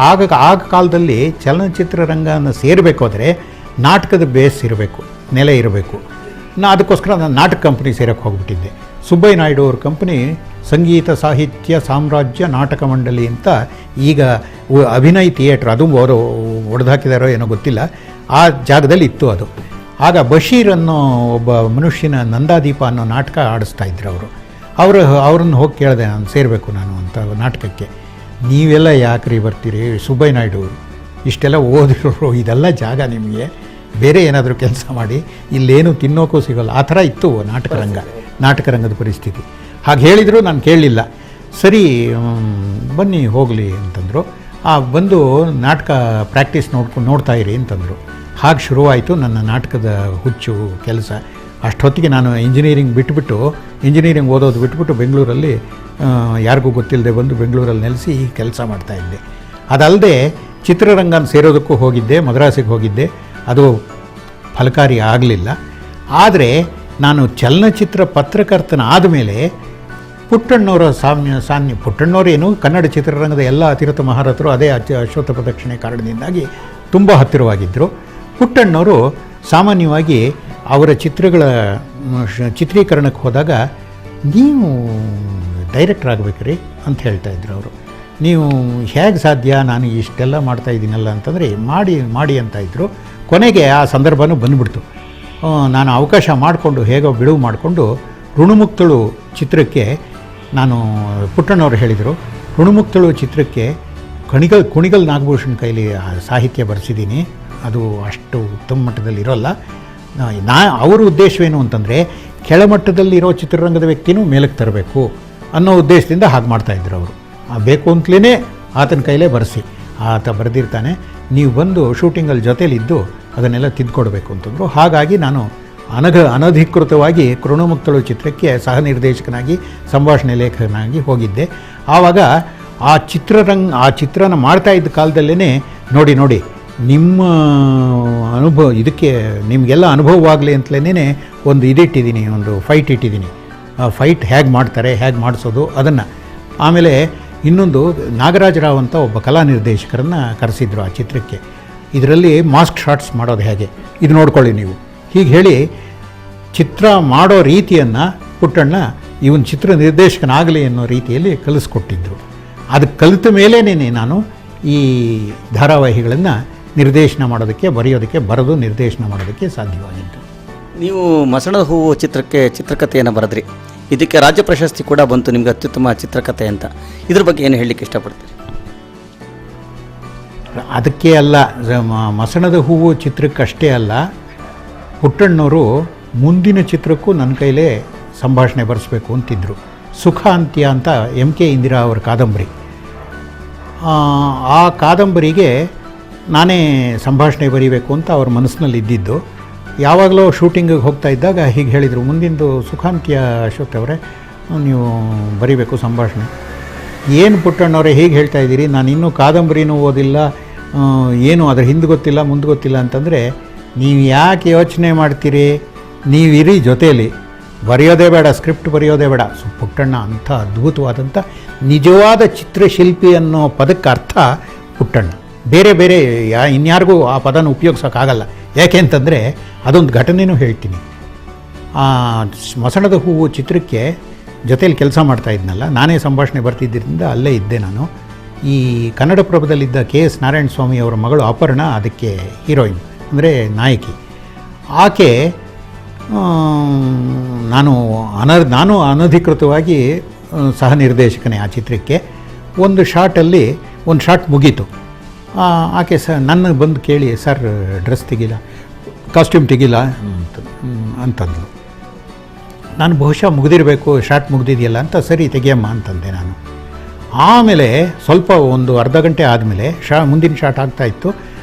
ಆಗ ಕಾಲದಲ್ಲಿ ಚಲನಚಿತ್ರ ರಂಗನ ಸೇರಬೇಕಾದ್ರೆ ನಾಟಕದ ಬೇಸ್ ಇರಬೇಕು, ನೆಲೆ ಇರಬೇಕು. ಅದಕ್ಕೋಸ್ಕರ ನಾನು ನಾಟಕ ಕಂಪ್ನಿ ಸೇರೋಕ್ಕೆ ಹೋಗ್ಬಿಟ್ಟಿದ್ದೆ. ಸುಬ್ಬಯ್ಯ ನಾಯ್ಡು ಅವ್ರ ಕಂಪ್ನಿ ಸಂಗೀತ ಸಾಹಿತ್ಯ ಸಾಮ್ರಾಜ್ಯ ನಾಟಕ ಮಂಡಳಿ ಅಂತ, ಈಗ ಅಭಿನಯ್ ಥಿಯೇಟ್ರ್, ಅದು ಅವರು ಒಡೆದಾಕಿದಾರೋ ಏನೋ ಗೊತ್ತಿಲ್ಲ, ಆ ಜಾಗದಲ್ಲಿ ಇತ್ತು ಅದು. ಆಗ ಬಶೀರ್ ಅನ್ನೋ ಒಬ್ಬ ಮನುಷ್ಯನ ನಂದಾದೀಪ ಅನ್ನೋ ನಾಟಕ ಆಡಿಸ್ತಾ ಇದ್ರು ಅವ್ರನ್ನ ಹೋಗಿ ಕೇಳಿದೆ, ನಾನು ಸೇರಬೇಕು ನಾನು ಅಂತ ನಾಟಕಕ್ಕೆ. ನೀವೆಲ್ಲ ಯಾಕ್ರಿ ಬರ್ತೀರಿ, ಸುಬ್ಬಯ್ಯ ನಾಯ್ಡು ಇಷ್ಟೆಲ್ಲ ಓದಿರೋರು, ಇದೆಲ್ಲ ಜಾಗ ನಿಮಗೆ, ಬೇರೆ ಏನಾದರೂ ಕೆಲಸ ಮಾಡಿ, ಇಲ್ಲೇನು ತಿನ್ನೋಕ್ಕೂ ಸಿಗೋಲ್ಲ. ಆ ಥರ ಇತ್ತು ನಾಟಕ ರಂಗದ ಪರಿಸ್ಥಿತಿ. ಹಾಗೆ ಹೇಳಿದರೂ ನಾನು ಕೇಳಲಿಲ್ಲ. ಸರಿ ಬನ್ನಿ ಹೋಗಲಿ ಅಂತಂದರು. ಬಂದು ನಾಟಕ ಪ್ರಾಕ್ಟೀಸ್ ನೋಡ್ತಾ ಇರಿ ಅಂತಂದರು. ಹಾಗೆ ಶುರುವಾಯಿತು ನನ್ನ ನಾಟಕದ ಹುಚ್ಚು ಕೆಲಸ. ಅಷ್ಟೊತ್ತಿಗೆ ನಾನು ಇಂಜಿನಿಯರಿಂಗ್ ಓದೋದು ಬಿಟ್ಬಿಟ್ಟು ಬೆಂಗಳೂರಲ್ಲಿ ಯಾರಿಗೂ ಗೊತ್ತಿಲ್ಲದೆ ಬಂದು ಬೆಂಗಳೂರಲ್ಲಿ ನೆಲೆಸಿ ಈ ಕೆಲಸ ಮಾಡ್ತಾಯಿದ್ದೆ. ಅದಲ್ಲದೆ ಚಿತ್ರರಂಗನ ಸೇರೋದಕ್ಕೂ ಹೋಗಿದ್ದೆ, ಮದ್ರಾಸಿಗೆ ಹೋಗಿದ್ದೆ. ಅದು ಫಲಕಾರಿ ಆಗಲಿಲ್ಲ. ಆದರೆ ನಾನು ಚಲನಚಿತ್ರ ಪತ್ರಕರ್ತನಾದ ಮೇಲೆ ಪುಟ್ಟಣ್ಣವರ ಪುಟ್ಟಣ್ಣವರೇನು ಕನ್ನಡ ಚಿತ್ರರಂಗದ ಎಲ್ಲ ಅತಿರಥ ಮಹಾರಥರು ಅದೇ ಅಶ್ವತ್ಥ ಪ್ರದಕ್ಷಿಣೆ ಕಾರಣದಿಂದಾಗಿ ತುಂಬ ಹತ್ತಿರವಾಗಿದ್ದರು. ಪುಟ್ಟಣ್ಣವರು ಸಾಮಾನ್ಯವಾಗಿ ಅವರ ಚಿತ್ರಗಳ ಚಿತ್ರೀಕರಣಕ್ಕೆ ಹೋದಾಗ ನೀವು ಡೈರೆಕ್ಟರ್ ಆಗಬೇಕ್ರಿ ಅಂತ ಹೇಳ್ತಾಯಿದ್ರು ಅವರು. ನೀವು ಹೇಗೆ ಸಾಧ್ಯ, ನಾನು ಇಷ್ಟೆಲ್ಲ ಮಾಡ್ತಾಯಿದ್ದೀನಲ್ಲ ಅಂತಂದರೆ ಮಾಡಿ ಅಂತ ಇದ್ದರು. ಕೊನೆಗೆ ಆ ಸಂದರ್ಭನೂ ಬಂದುಬಿಡ್ತು. ನಾನು ಅವಕಾಶ ಮಾಡಿಕೊಂಡು ಹೇಗೋ ಬಿಡುವು ಮಾಡಿಕೊಂಡು ಋಣಮುಕ್ತಳು ಚಿತ್ರಕ್ಕೆ ನಾನು ಪುಟ್ಟಣ್ಣವ್ರು ಹೇಳಿದರು, ಋಣಮುಕ್ತಳು ಚಿತ್ರಕ್ಕೆ ಕುಣಿಗಲ್ ನಾಗಭೂಷಣ್ ಕೈಲಿ ಸಾಹಿತ್ಯ ಬರೆಸಿದ್ದೀನಿ. ಅದು ಅಷ್ಟು ಉತ್ತಮ ಮಟ್ಟದಲ್ಲಿ ಇರೋಲ್ಲ. ಅವರ ಉದ್ದೇಶವೇನು ಅಂತಂದರೆ ಕೆಳಮಟ್ಟದಲ್ಲಿರೋ ಚಿತ್ರರಂಗದ ವ್ಯಕ್ತಿನೂ ಮೇಲಕ್ಕೆ ತರಬೇಕು ಅನ್ನೋ ಉದ್ದೇಶದಿಂದ ಹಾಗೆ ಮಾಡ್ತಾಯಿದ್ರು ಅವರು. ಬೇಕು ಅಂತಲೇ ಆತನ ಕೈಲೇ ಬರೆಸಿ, ಆತ ಬರೆದಿರ್ತಾನೆ, ನೀವು ಬಂದು ಶೂಟಿಂಗಲ್ಲಿ ಜೊತೇಲಿದ್ದು ಅದನ್ನೆಲ್ಲ ತಿದ್ದುಕೊಡ್ಬೇಕು ಅಂತಂದರು. ಹಾಗಾಗಿ ನಾನು ಅನಧಿಕೃತವಾಗಿ ಋಣಮುಕ್ತಳು ಚಿತ್ರಕ್ಕೆ ಸಹ ನಿರ್ದೇಶಕನಾಗಿ ಸಂಭಾಷಣೆ ಲೇಖಕನಾಗಿ ಹೋಗಿದ್ದೆ. ಆವಾಗ ಆ ಚಿತ್ರನ ಮಾಡ್ತಾ ಇದ್ದ ಕಾಲದಲ್ಲೇ ನೋಡಿ ನಿಮ್ಮ ಅನುಭವ ಇದಕ್ಕೆ ನಿಮಗೆಲ್ಲ ಅನುಭವವಾಗಲಿ ಅಂತಲೇ ಒಂದು ಇದಿಟ್ಟಿದ್ದೀನಿ, ಒಂದು ಫೈಟ್ ಇಟ್ಟಿದ್ದೀನಿ. ಆ ಫೈಟ್ ಹೇಗೆ ಮಾಡ್ತಾರೆ, ಹೇಗೆ ಮಾಡಿಸೋದು ಅದನ್ನು. ಆಮೇಲೆ ಇನ್ನೊಂದು ನಾಗರಾಜ ರಾವ್ ಅಂತ ಒಬ್ಬ ಕಲಾ ನಿರ್ದೇಶಕರನ್ನು ಕರೆಸಿದ್ರು ಆ ಚಿತ್ರಕ್ಕೆ. ಇದರಲ್ಲಿ ಮಾಸ್ಕ್ ಶಾಟ್ಸ್ ಮಾಡೋದು ಹೇಗೆ, ಇದು ನೋಡ್ಕೊಳ್ಳಿ ನೀವು, ಹೀಗೆ ಹೇಳಿ ಚಿತ್ರ ಮಾಡೋ ರೀತಿಯನ್ನು ಪುಟ್ಟಣ್ಣ ಇವನ್ ಚಿತ್ರ ನಿರ್ದೇಶಕನಾಗಲಿ ಅನ್ನೋ ರೀತಿಯಲ್ಲಿ ಕಲಿಸ್ಕೊಟ್ಟಿದ್ದರು. ಅದು ಕಲಿತ ಮೇಲೇ ನಾನು ಈ ಧಾರಾವಾಹಿಗಳನ್ನು ನಿರ್ದೇಶನ ಮಾಡೋದಕ್ಕೆ, ಬರೆದು ನಿರ್ದೇಶನ ಮಾಡೋದಕ್ಕೆ ಸಾಧ್ಯವಾಗಿತ್ತು. ನೀವು ಮಸಣದ ಹೂವು ಚಿತ್ರಕ್ಕೆ ಚಿತ್ರಕಥೆಯನ್ನು ಬರೆದ್ರಿ. ಇದಕ್ಕೆ ರಾಜ್ಯ ಪ್ರಶಸ್ತಿ ಕೂಡ ಬಂತು ನಿಮಗೆ ಅತ್ಯುತ್ತಮ ಚಿತ್ರಕಥೆ ಅಂತ. ಇದ್ರ ಬಗ್ಗೆ ಏನು ಹೇಳಲಿಕ್ಕೆ ಇಷ್ಟಪಡ್ತೀರಿ? ಅದಕ್ಕೆ ಅಲ್ಲ, ಮಸಣದ ಹೂವು ಚಿತ್ರಕ್ಕಷ್ಟೇ ಅಲ್ಲ, ಪುಟ್ಟಣ್ಣವರು ಮುಂದಿನ ಚಿತ್ರಕ್ಕೂ ನನ್ನ ಕೈಲೇ ಸಂಭಾಷಣೆ ಬರೆಸ್ಬೇಕು ಅಂತಿದ್ದರು. ಸುಖ ಅಂತ್ಯ ಅಂತ MK ಇಂದಿರಾ ಅವರ ಕಾದಂಬರಿ. ಆ ಕಾದಂಬರಿಗೆ ನಾನೇ ಸಂಭಾಷಣೆ ಬರೀಬೇಕು ಅಂತ ಅವ್ರ ಮನಸ್ಸಿನಲ್ಲಿ ಇದ್ದಿದ್ದು. ಯಾವಾಗಲೂ ಶೂಟಿಂಗಿಗೆ ಹೋಗ್ತಾ ಇದ್ದಾಗ ಹೀಗೆ ಹೇಳಿದರು, ಮುಂದಿಂದು ಸುಖಾಂತ್ಯ ಅಶೋಕ್ ಅವರೇ ನೀವು ಬರೀಬೇಕು ಸಂಭಾಷಣೆ. ಏನು ಪುಟ್ಟಣ್ಣವರೇ ಹೀಗೆ ಹೇಳ್ತಾ ಇದ್ದೀರಿ, ನಾನು ಇನ್ನೂ ಕಾದಂಬರಿನೂ ಓದಿಲ್ಲ, ಏನು ಅದ್ರ ಹಿಂದೆ ಗೊತ್ತಿಲ್ಲ ಮುಂದೆ ಗೊತ್ತಿಲ್ಲ ಅಂತಂದರೆ, ನೀವು ಯಾಕೆ ಯೋಚನೆ ಮಾಡ್ತೀರಿ, ನೀವಿರಿ ಜೊತೆಯಲ್ಲಿ, ಬರೆಯೋದೇ ಬೇಡ, ಸ್ಕ್ರಿಪ್ಟ್ ಬರೆಯೋದೇ ಬೇಡ. ಪುಟ್ಟಣ್ಣ ಅಂಥ ಅದ್ಭುತವಾದಂಥ ನಿಜವಾದ ಚಿತ್ರಶಿಲ್ಪಿ ಅನ್ನೋ ಪದಕ್ಕೆ ಅರ್ಥ ಪುಟ್ಟಣ್ಣ. ಬೇರೆ ಇನ್ಯಾರಿಗೂ ಆ ಪದನ ಉಪಯೋಗಿಸೋಕ್ಕಾಗಲ್ಲ. ಯಾಕೆ ಅಂತಂದರೆ ಅದೊಂದು ಘಟನೆನೂ ಹೇಳ್ತೀನಿ. ಮಸಣದ ಹೂವು ಚಿತ್ರಕ್ಕೆ ಜೊತೆಯಲ್ಲಿ ಕೆಲಸ ಮಾಡ್ತಾ ಇದ್ನಲ್ಲ, ನಾನೇ ಸಂಭಾಷಣೆ ಬರ್ತಿದ್ದರಿಂದ ಅಲ್ಲೇ ಇದ್ದೆ ನಾನು. ಈ ಕನ್ನಡಪ್ರಭದಲ್ಲಿದ್ದ KS ನಾರಾಯಣ ಸ್ವಾಮಿ ಅವರ ಮಗಳು ಅಪರ್ಣ ಅದಕ್ಕೆ ಹೀರೋಯಿನ್, ಅಂದರೆ ನಾಯಕಿ. ಆಕೆ ನಾನು ಅನಧಿಕೃತವಾಗಿ ಸಹ ನಿರ್ದೇಶಕನೇ ಆ ಚಿತ್ರಕ್ಕೆ. ಒಂದು ಶಾಟ್ ಮುಗೀತು. ಆಕೆ ನನ್ನ ಬಂದು ಕೇಳಿ, ಸರ್ ಡ್ರೆಸ್ ತೆಗಿಲ್ಲ, ಕಾಸ್ಟ್ಯೂಮ್ ತೆಗಿಲ್ಲ ಅಂತಂದು. ನಾನು ಬಹುಶಃ ಮುಗಿದಿರಬೇಕು, ಶಾಟ್ ಮುಗಿದಿದೆಯಲ್ಲ ಅಂತ, ಸರಿ ತೆಗಿಯಮ್ಮ ಅಂತಂದೆ ನಾನು. ಆಮೇಲೆ ಸ್ವಲ್ಪ ಒಂದು ಅರ್ಧ ಗಂಟೆ ಆದಮೇಲೆ ಮುಂದಿನ ಶಾಟ್ ಆಗ್ತಾಯಿತ್ತು.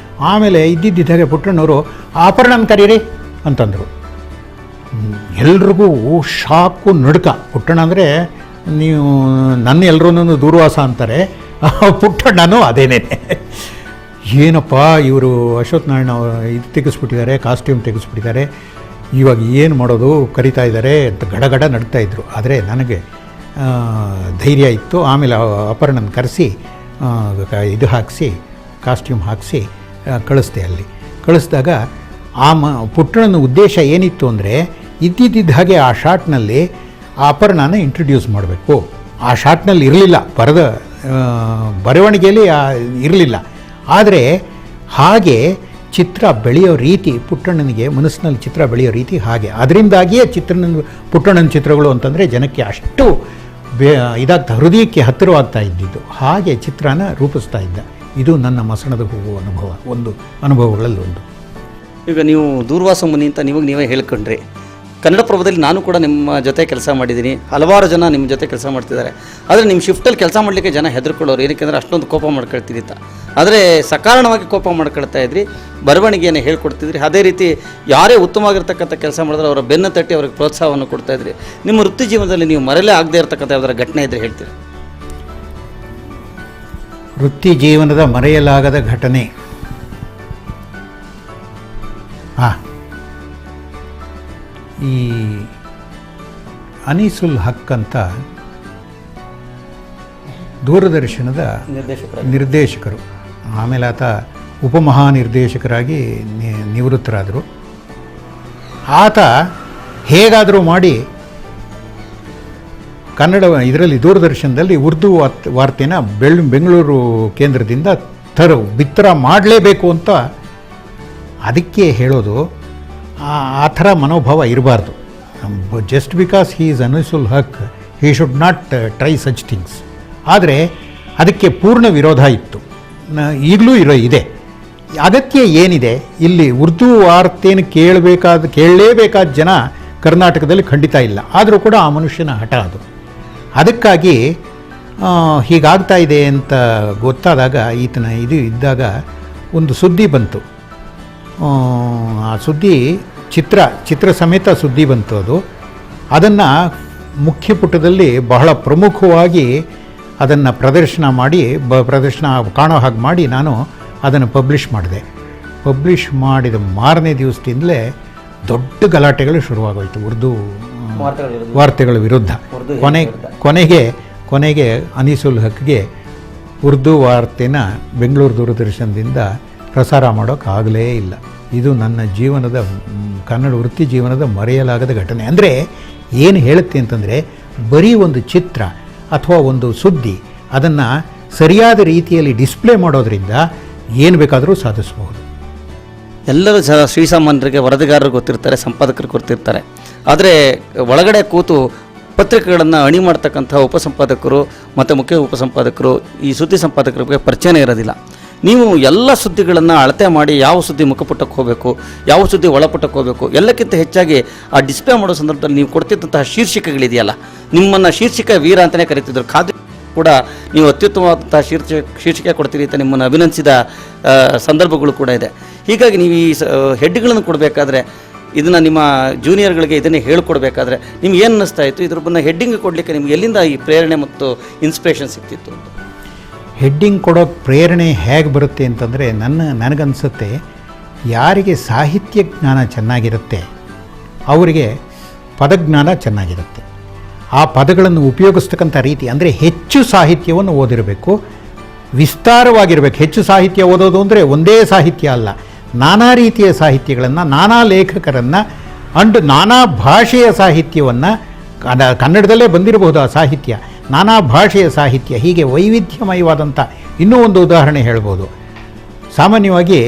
ಆಮೇಲೆ ಇದ್ದಿದ್ದಾಗೆ ಪುಟ್ಟಣ್ಣವರು ಅಪರ್ಣನ ಕರೀರಿ ಅಂತಂದರು. ಎಲ್ರಿಗೂ ಶಾಕು ನಡುಕ. ಪುಟ್ಟಣ್ಣ ಅಂದರೆ ನೀವು ನನ್ನ ಎಲ್ಲರೂ ದೂರ್ವಾಸ ಅಂತಾರೆ, ಪುಟ್ಟಣ್ಣನೂ ಅದೇನೇ. ಏನಪ್ಪ ಇವರು ಅಶ್ವಥ್ ನಾರಾಯಣ ಇದು ತೆಗೆಸ್ಬಿಟ್ಟಿದ್ದಾರೆ, ಕಾಸ್ಟ್ಯೂಮ್ ತೆಗೆಸ್ಬಿಟ್ಟಿದ್ದಾರೆ, ಇವಾಗ ಏನು ಮಾಡೋದು, ಕರಿತಾ ಇದ್ದಾರೆ ಅಂತ ಗಡಗಡ ನಡ್ತಾಯಿದ್ರು. ಆದರೆ ನನಗೆ ಧೈರ್ಯ ಇತ್ತು. ಆಮೇಲೆ ಅಪರ್ಣನ ಕರೆಸಿ ಇದು ಹಾಕಿಸಿ, ಕಾಸ್ಟ್ಯೂಮ್ ಹಾಕಿಸಿ ಕಳಿಸ್ದೆ. ಅಲ್ಲಿ ಕಳಿಸಿದಾಗ ಪುಟ್ಟಣ್ಣನ ಉದ್ದೇಶ ಏನಿತ್ತು ಅಂದರೆ, ಇದ್ದಿದ್ದ ಹಾಗೆ ಆ ಶಾಟ್ನಲ್ಲಿ ಆ ಅಪರ್ಣನ ಇಂಟ್ರಡ್ಯೂಸ್ ಮಾಡಬೇಕು. ಆ ಶಾಟ್ನಲ್ಲಿ ಇರಲಿಲ್ಲ, ಬರವಣಿಗೆಯಲ್ಲಿ ಇರಲಿಲ್ಲ. ಆದರೆ ಹಾಗೆ ಚಿತ್ರ ಬೆಳೆಯೋ ರೀತಿ, ಪುಟ್ಟಣ್ಣನಿಗೆ ಮನಸ್ಸಿನಲ್ಲಿ ಚಿತ್ರ ಬೆಳೆಯೋ ರೀತಿ ಹಾಗೆ. ಅದರಿಂದಾಗಿಯೇ ಪುಟ್ಟಣ್ಣನ ಚಿತ್ರಗಳು ಅಂತಂದರೆ ಜನಕ್ಕೆ ಅಷ್ಟು ಇದಾಗ್ತಾ, ಹೃದಯಕ್ಕೆ ಹತ್ತಿರವಾಗ್ತಾ ಇದ್ದಿದ್ದು. ಹಾಗೆ ಚಿತ್ರನ ರೂಪಿಸ್ತಾ ಇದ್ದ. ಇದು ನನ್ನ ಮಸಣದ ಹೂವು ಅನುಭವಗಳಲ್ಲಿ ಒಂದು. ಈಗ ನೀವು ದೂರ್ವಾಸ ಮುನಿ ಅಂತ ನೀವೇ ಹೇಳ್ಕೊಂಡ್ರಿ. ಕನ್ನಡಪ್ರಭದಲ್ಲಿ ನಾನು ಕೂಡ ನಿಮ್ಮ ಜೊತೆ ಕೆಲಸ ಮಾಡಿದ್ದೀನಿ, ಹಲವಾರು ಜನ ನಿಮ್ಮ ಜೊತೆ ಕೆಲಸ ಮಾಡ್ತಿದ್ದಾರೆ. ಆದರೆ ನಿಮ್ಮ ಶಿಫ್ಟಲ್ಲಿ ಕೆಲಸ ಮಾಡಲಿಕ್ಕೆ ಜನ ಹೆದರ್ಕೊಳ್ಳೋರು, ಏನಕ್ಕೆ ಅಷ್ಟೊಂದು ಕೋಪ ಮಾಡ್ಕೊಳ್ತಿದ್ದಿ ಅಂತ. ಆದರೆ ಸಕಾರಣವಾಗಿ ಕೋಪ ಮಾಡ್ಕೊಳ್ತಾ ಇದ್ರಿ, ಬರವಣಿಗೆಯನ್ನು ಹೇಳ್ಕೊಡ್ತಿದ್ರಿ. ಅದೇ ರೀತಿ ಯಾರೇ ಉತ್ತಮವಾಗಿರ್ತಕ್ಕಂಥ ಕೆಲಸ ಮಾಡಿದ್ರೆ ಅವರ ಬೆನ್ನು ತಟ್ಟಿ ಅವ್ರಿಗೆ ಪ್ರೋತ್ಸಾಹವನ್ನು ಕೊಡ್ತಾಯಿದ್ರಿ. ನಿಮ್ಮ ವೃತ್ತಿ ಜೀವನದಲ್ಲಿ ನೀವು ಮರೆಯಲೇ ಆಗದೇ ಇರತಕ್ಕಂಥ ಯಾವ್ದಾರ ಘಟನೆ ಇದ್ದರೆ ಹೇಳ್ತೀರಿ? ವೃತ್ತಿ ಜೀವನದ ಮರೆಯಲಾಗದ ಘಟನೆ, ಈ ಅನೀಸುಲ್ ಹಕ್ ಅಂತ ದೂರದರ್ಶನದ ನಿರ್ದೇಶಕರು, ಆಮೇಲೆ ಆತ ಉಪಮಹಾನಿರ್ದೇಶಕರಾಗಿ ನಿವೃತ್ತರಾದರು. ಆತ ಹೇಗಾದರೂ ಮಾಡಿ ಕನ್ನಡ ಇದರಲ್ಲಿ ದೂರದರ್ಶನದಲ್ಲಿ ಉರ್ದು ವಾರ್ತೆನ ಬೆಂಗಳೂರು ಕೇಂದ್ರದಿಂದ ಬಿತ್ತರ ಮಾಡಲೇಬೇಕು ಅಂತ ಅದಕ್ಕೆ ಹೇಳೋದು. ಆ ಥರ ಮನೋಭಾವ ಇರಬಾರ್ದು. Just because he is Anisul Haq, he should not try such things. ಆದರೆ ಅದಕ್ಕೆ ಪೂರ್ಣ ವಿರೋಧ ಇತ್ತು, ಈಗಲೂ ಇದೆ. ಅಗತ್ಯ ಏನಿದೆ ಇಲ್ಲಿ? ಉರ್ದು ವಾರ್ತೆಯನ್ನು ಕೇಳಲೇಬೇಕಾದ ಜನ ಕರ್ನಾಟಕದಲ್ಲಿ ಖಂಡಿತ ಇಲ್ಲ. ಆದರೂ ಕೂಡ ಆ ಮನುಷ್ಯನ ಹಠ ಅದು. ಅದಕ್ಕಾಗಿ ಹೀಗಾಗ್ತಾ ಇದೆ ಅಂತ ಗೊತ್ತಾದಾಗ ಈತನ ಇದ್ದಾಗ ಒಂದು ಸುದ್ದಿ ಬಂತು. ಆ ಸುದ್ದಿ ಚಿತ್ರ ಸಮೇತ ಸುದ್ದಿ ಬಂತು. ಅದನ್ನು ಮುಖ್ಯ ಪುಟದಲ್ಲಿ ಬಹಳ ಪ್ರಮುಖವಾಗಿ ಅದನ್ನು ಪ್ರದರ್ಶನ ಕಾಣೋ ಹಾಗೆ ಮಾಡಿ ನಾನು ಅದನ್ನು ಪಬ್ಲಿಷ್ ಮಾಡಿದೆ. ಪಬ್ಲಿಷ್ ಮಾಡಿದ ಮಾರನೇ ದಿವಸದಿಂದಲೇ ದೊಡ್ಡ ಗಲಾಟೆಗಳು ಶುರುವಾಗೋಯಿತು ಉರ್ದು ವಾರ್ತೆಗಳ ವಿರುದ್ಧ. ಕೊನೆಗೆ ಅನೀಸುಲ್ ಹಕ್ಗೆ ಉರ್ದು ವಾರ್ತೆನ ಬೆಂಗಳೂರು ದೂರದರ್ಶನದಿಂದ ಪ್ರಸಾರ ಮಾಡೋಕ್ಕಾಗಲೇ ಇಲ್ಲ. ಇದು ನನ್ನ ಜೀವನದ ಕನ್ನಡ ವೃತ್ತಿ ಜೀವನದ ಮರೆಯಲಾಗದ ಘಟನೆ. ಅಂದರೆ ಏನು ಹೇಳುತ್ತೆ ಅಂತಂದರೆ, ಬರೀ ಒಂದು ಚಿತ್ರ ಅಥವಾ ಒಂದು ಸುದ್ದಿ ಅದನ್ನು ಸರಿಯಾದ ರೀತಿಯಲ್ಲಿ ಡಿಸ್ಪ್ಲೇ ಮಾಡೋದರಿಂದ ಏನು ಬೇಕಾದರೂ ಸಾಧಿಸಬಹುದು. ಎಲ್ಲರೂ ಶ್ರೀಸಾಮಾನ್ಯರಿಗೆ ವರದಿಗಾರರು ಗೊತ್ತಿರ್ತಾರೆ, ಸಂಪಾದಕರು ಗೊತ್ತಿರ್ತಾರೆ. ಆದರೆ ಒಳಗಡೆ ಕೂತು ಪತ್ರಿಕೆಗಳನ್ನು ಅಣಿ ಮಾಡ್ತಕ್ಕಂಥ ಉಪಸಂಪಾದಕರು ಮತ್ತು ಮುಖ್ಯ ಉಪಸಂಪಾದಕರು, ಈ ಸುದ್ದಿ ಸಂಪಾದಕರಿಗೆ ಪರಿಚಯನೇ ಇರೋದಿಲ್ಲ. ನೀವು ಎಲ್ಲ ಸುದ್ದಿಗಳನ್ನು ಅಳತೆ ಮಾಡಿ ಯಾವ ಸುದ್ದಿ ಮುಖಪುಟಕ್ಕೆ ಹೋಗಬೇಕು, ಯಾವ ಸುದ್ದಿ ಒಳಪುಟಕ್ಕೆ ಹೋಗಬೇಕು, ಎಲ್ಲಕ್ಕಿಂತ ಹೆಚ್ಚಾಗಿ ಆ ಡಿಸ್ಪ್ಲೇ ಮಾಡೋ ಸಂದರ್ಭದಲ್ಲಿ ನೀವು ಕೊಡ್ತಿದ್ದಂತಹ ಶೀರ್ಷಿಕೆಗಳಿದೆಯಲ್ಲ, ನಿಮ್ಮನ್ನು ಶೀರ್ಷಿಕೆ ವೀರ ಅಂತಲೇ ಕರೀತಿದ್ರು. ಖಾದ್ರಿ ಕೂಡ ನೀವು ಅತ್ಯುತ್ತಮವಾದಂತಹ ಶೀರ್ಷಿಕೆ ಕೊಡ್ತೀರಿ ಅಂತ ನಿಮ್ಮನ್ನು ಅಭಿನಂದಿಸಿದ ಸಂದರ್ಭಗಳು ಕೂಡ ಇದೆ. ಹೀಗಾಗಿ ನೀವು ಈ ಹೆಡ್ಗಳನ್ನು ಕೊಡಬೇಕಾದ್ರೆ, ಇದನ್ನು ನಿಮ್ಮ ಜೂನಿಯರ್ಗಳಿಗೆ ಇದನ್ನೇ ಹೇಳ್ಕೊಡ್ಬೇಕಾದ್ರೆ ನಿಮ್ಗೆ ಏನು ಅನ್ನಿಸ್ತಾ ಇತ್ತು? ಇದ್ರ ಬಂದ ಹೆಡ್ಡಿಂಗ್ ಕೊಡಲಿಕ್ಕೆ ನಿಮ್ಗೆ ಎಲ್ಲಿಂದ ಈ ಪ್ರೇರಣೆ ಮತ್ತು ಇನ್ಸ್ಪಿರೇಷನ್ ಸಿಗ್ತಿತ್ತು? ಹೆಡ್ಡಿಂಗ್ ಕೊಡೋಕ್ಕೆ ಪ್ರೇರಣೆ ಹೇಗೆ ಬರುತ್ತೆ ಅಂತಂದರೆ, ನನಗನ್ಸುತ್ತೆ ಯಾರಿಗೆ ಸಾಹಿತ್ಯ ಜ್ಞಾನ ಚೆನ್ನಾಗಿರುತ್ತೆ ಅವರಿಗೆ ಪದಜ್ಞಾನ ಚೆನ್ನಾಗಿರುತ್ತೆ. ಆ ಪದಗಳನ್ನು ಉಪಯೋಗಿಸ್ತಕ್ಕಂಥ ರೀತಿ, ಅಂದರೆ ಹೆಚ್ಚು ಸಾಹಿತ್ಯವನ್ನು ಓದಿರಬೇಕು, ವಿಸ್ತಾರವಾಗಿರಬೇಕು. ಹೆಚ್ಚು ಸಾಹಿತ್ಯ ಓದೋದು ಅಂದರೆ ಒಂದೇ ಸಾಹಿತ್ಯ ಅಲ್ಲ, ನಾನಾ ರೀತಿಯ ಸಾಹಿತ್ಯಗಳನ್ನು, ನಾನಾ ಲೇಖಕರನ್ನು ಅಂಡ್ ನಾನಾ ಭಾಷೆಯ ಸಾಹಿತ್ಯವನ್ನು, ಕನ್ನಡದಲ್ಲೇ ಬಂದಿರಬಹುದು ಆ ಸಾಹಿತ್ಯ, ನಾನಾ ಭಾಷೆಯ ಸಾಹಿತ್ಯ, ಹೀಗೆ ವೈವಿಧ್ಯಮಯವಾದಂಥ ಇನ್ನೂ ಒಂದು ಉದಾಹರಣೆ ಹೇಳ್ಬೋದು. ಸಾಮಾನ್ಯವಾಗಿ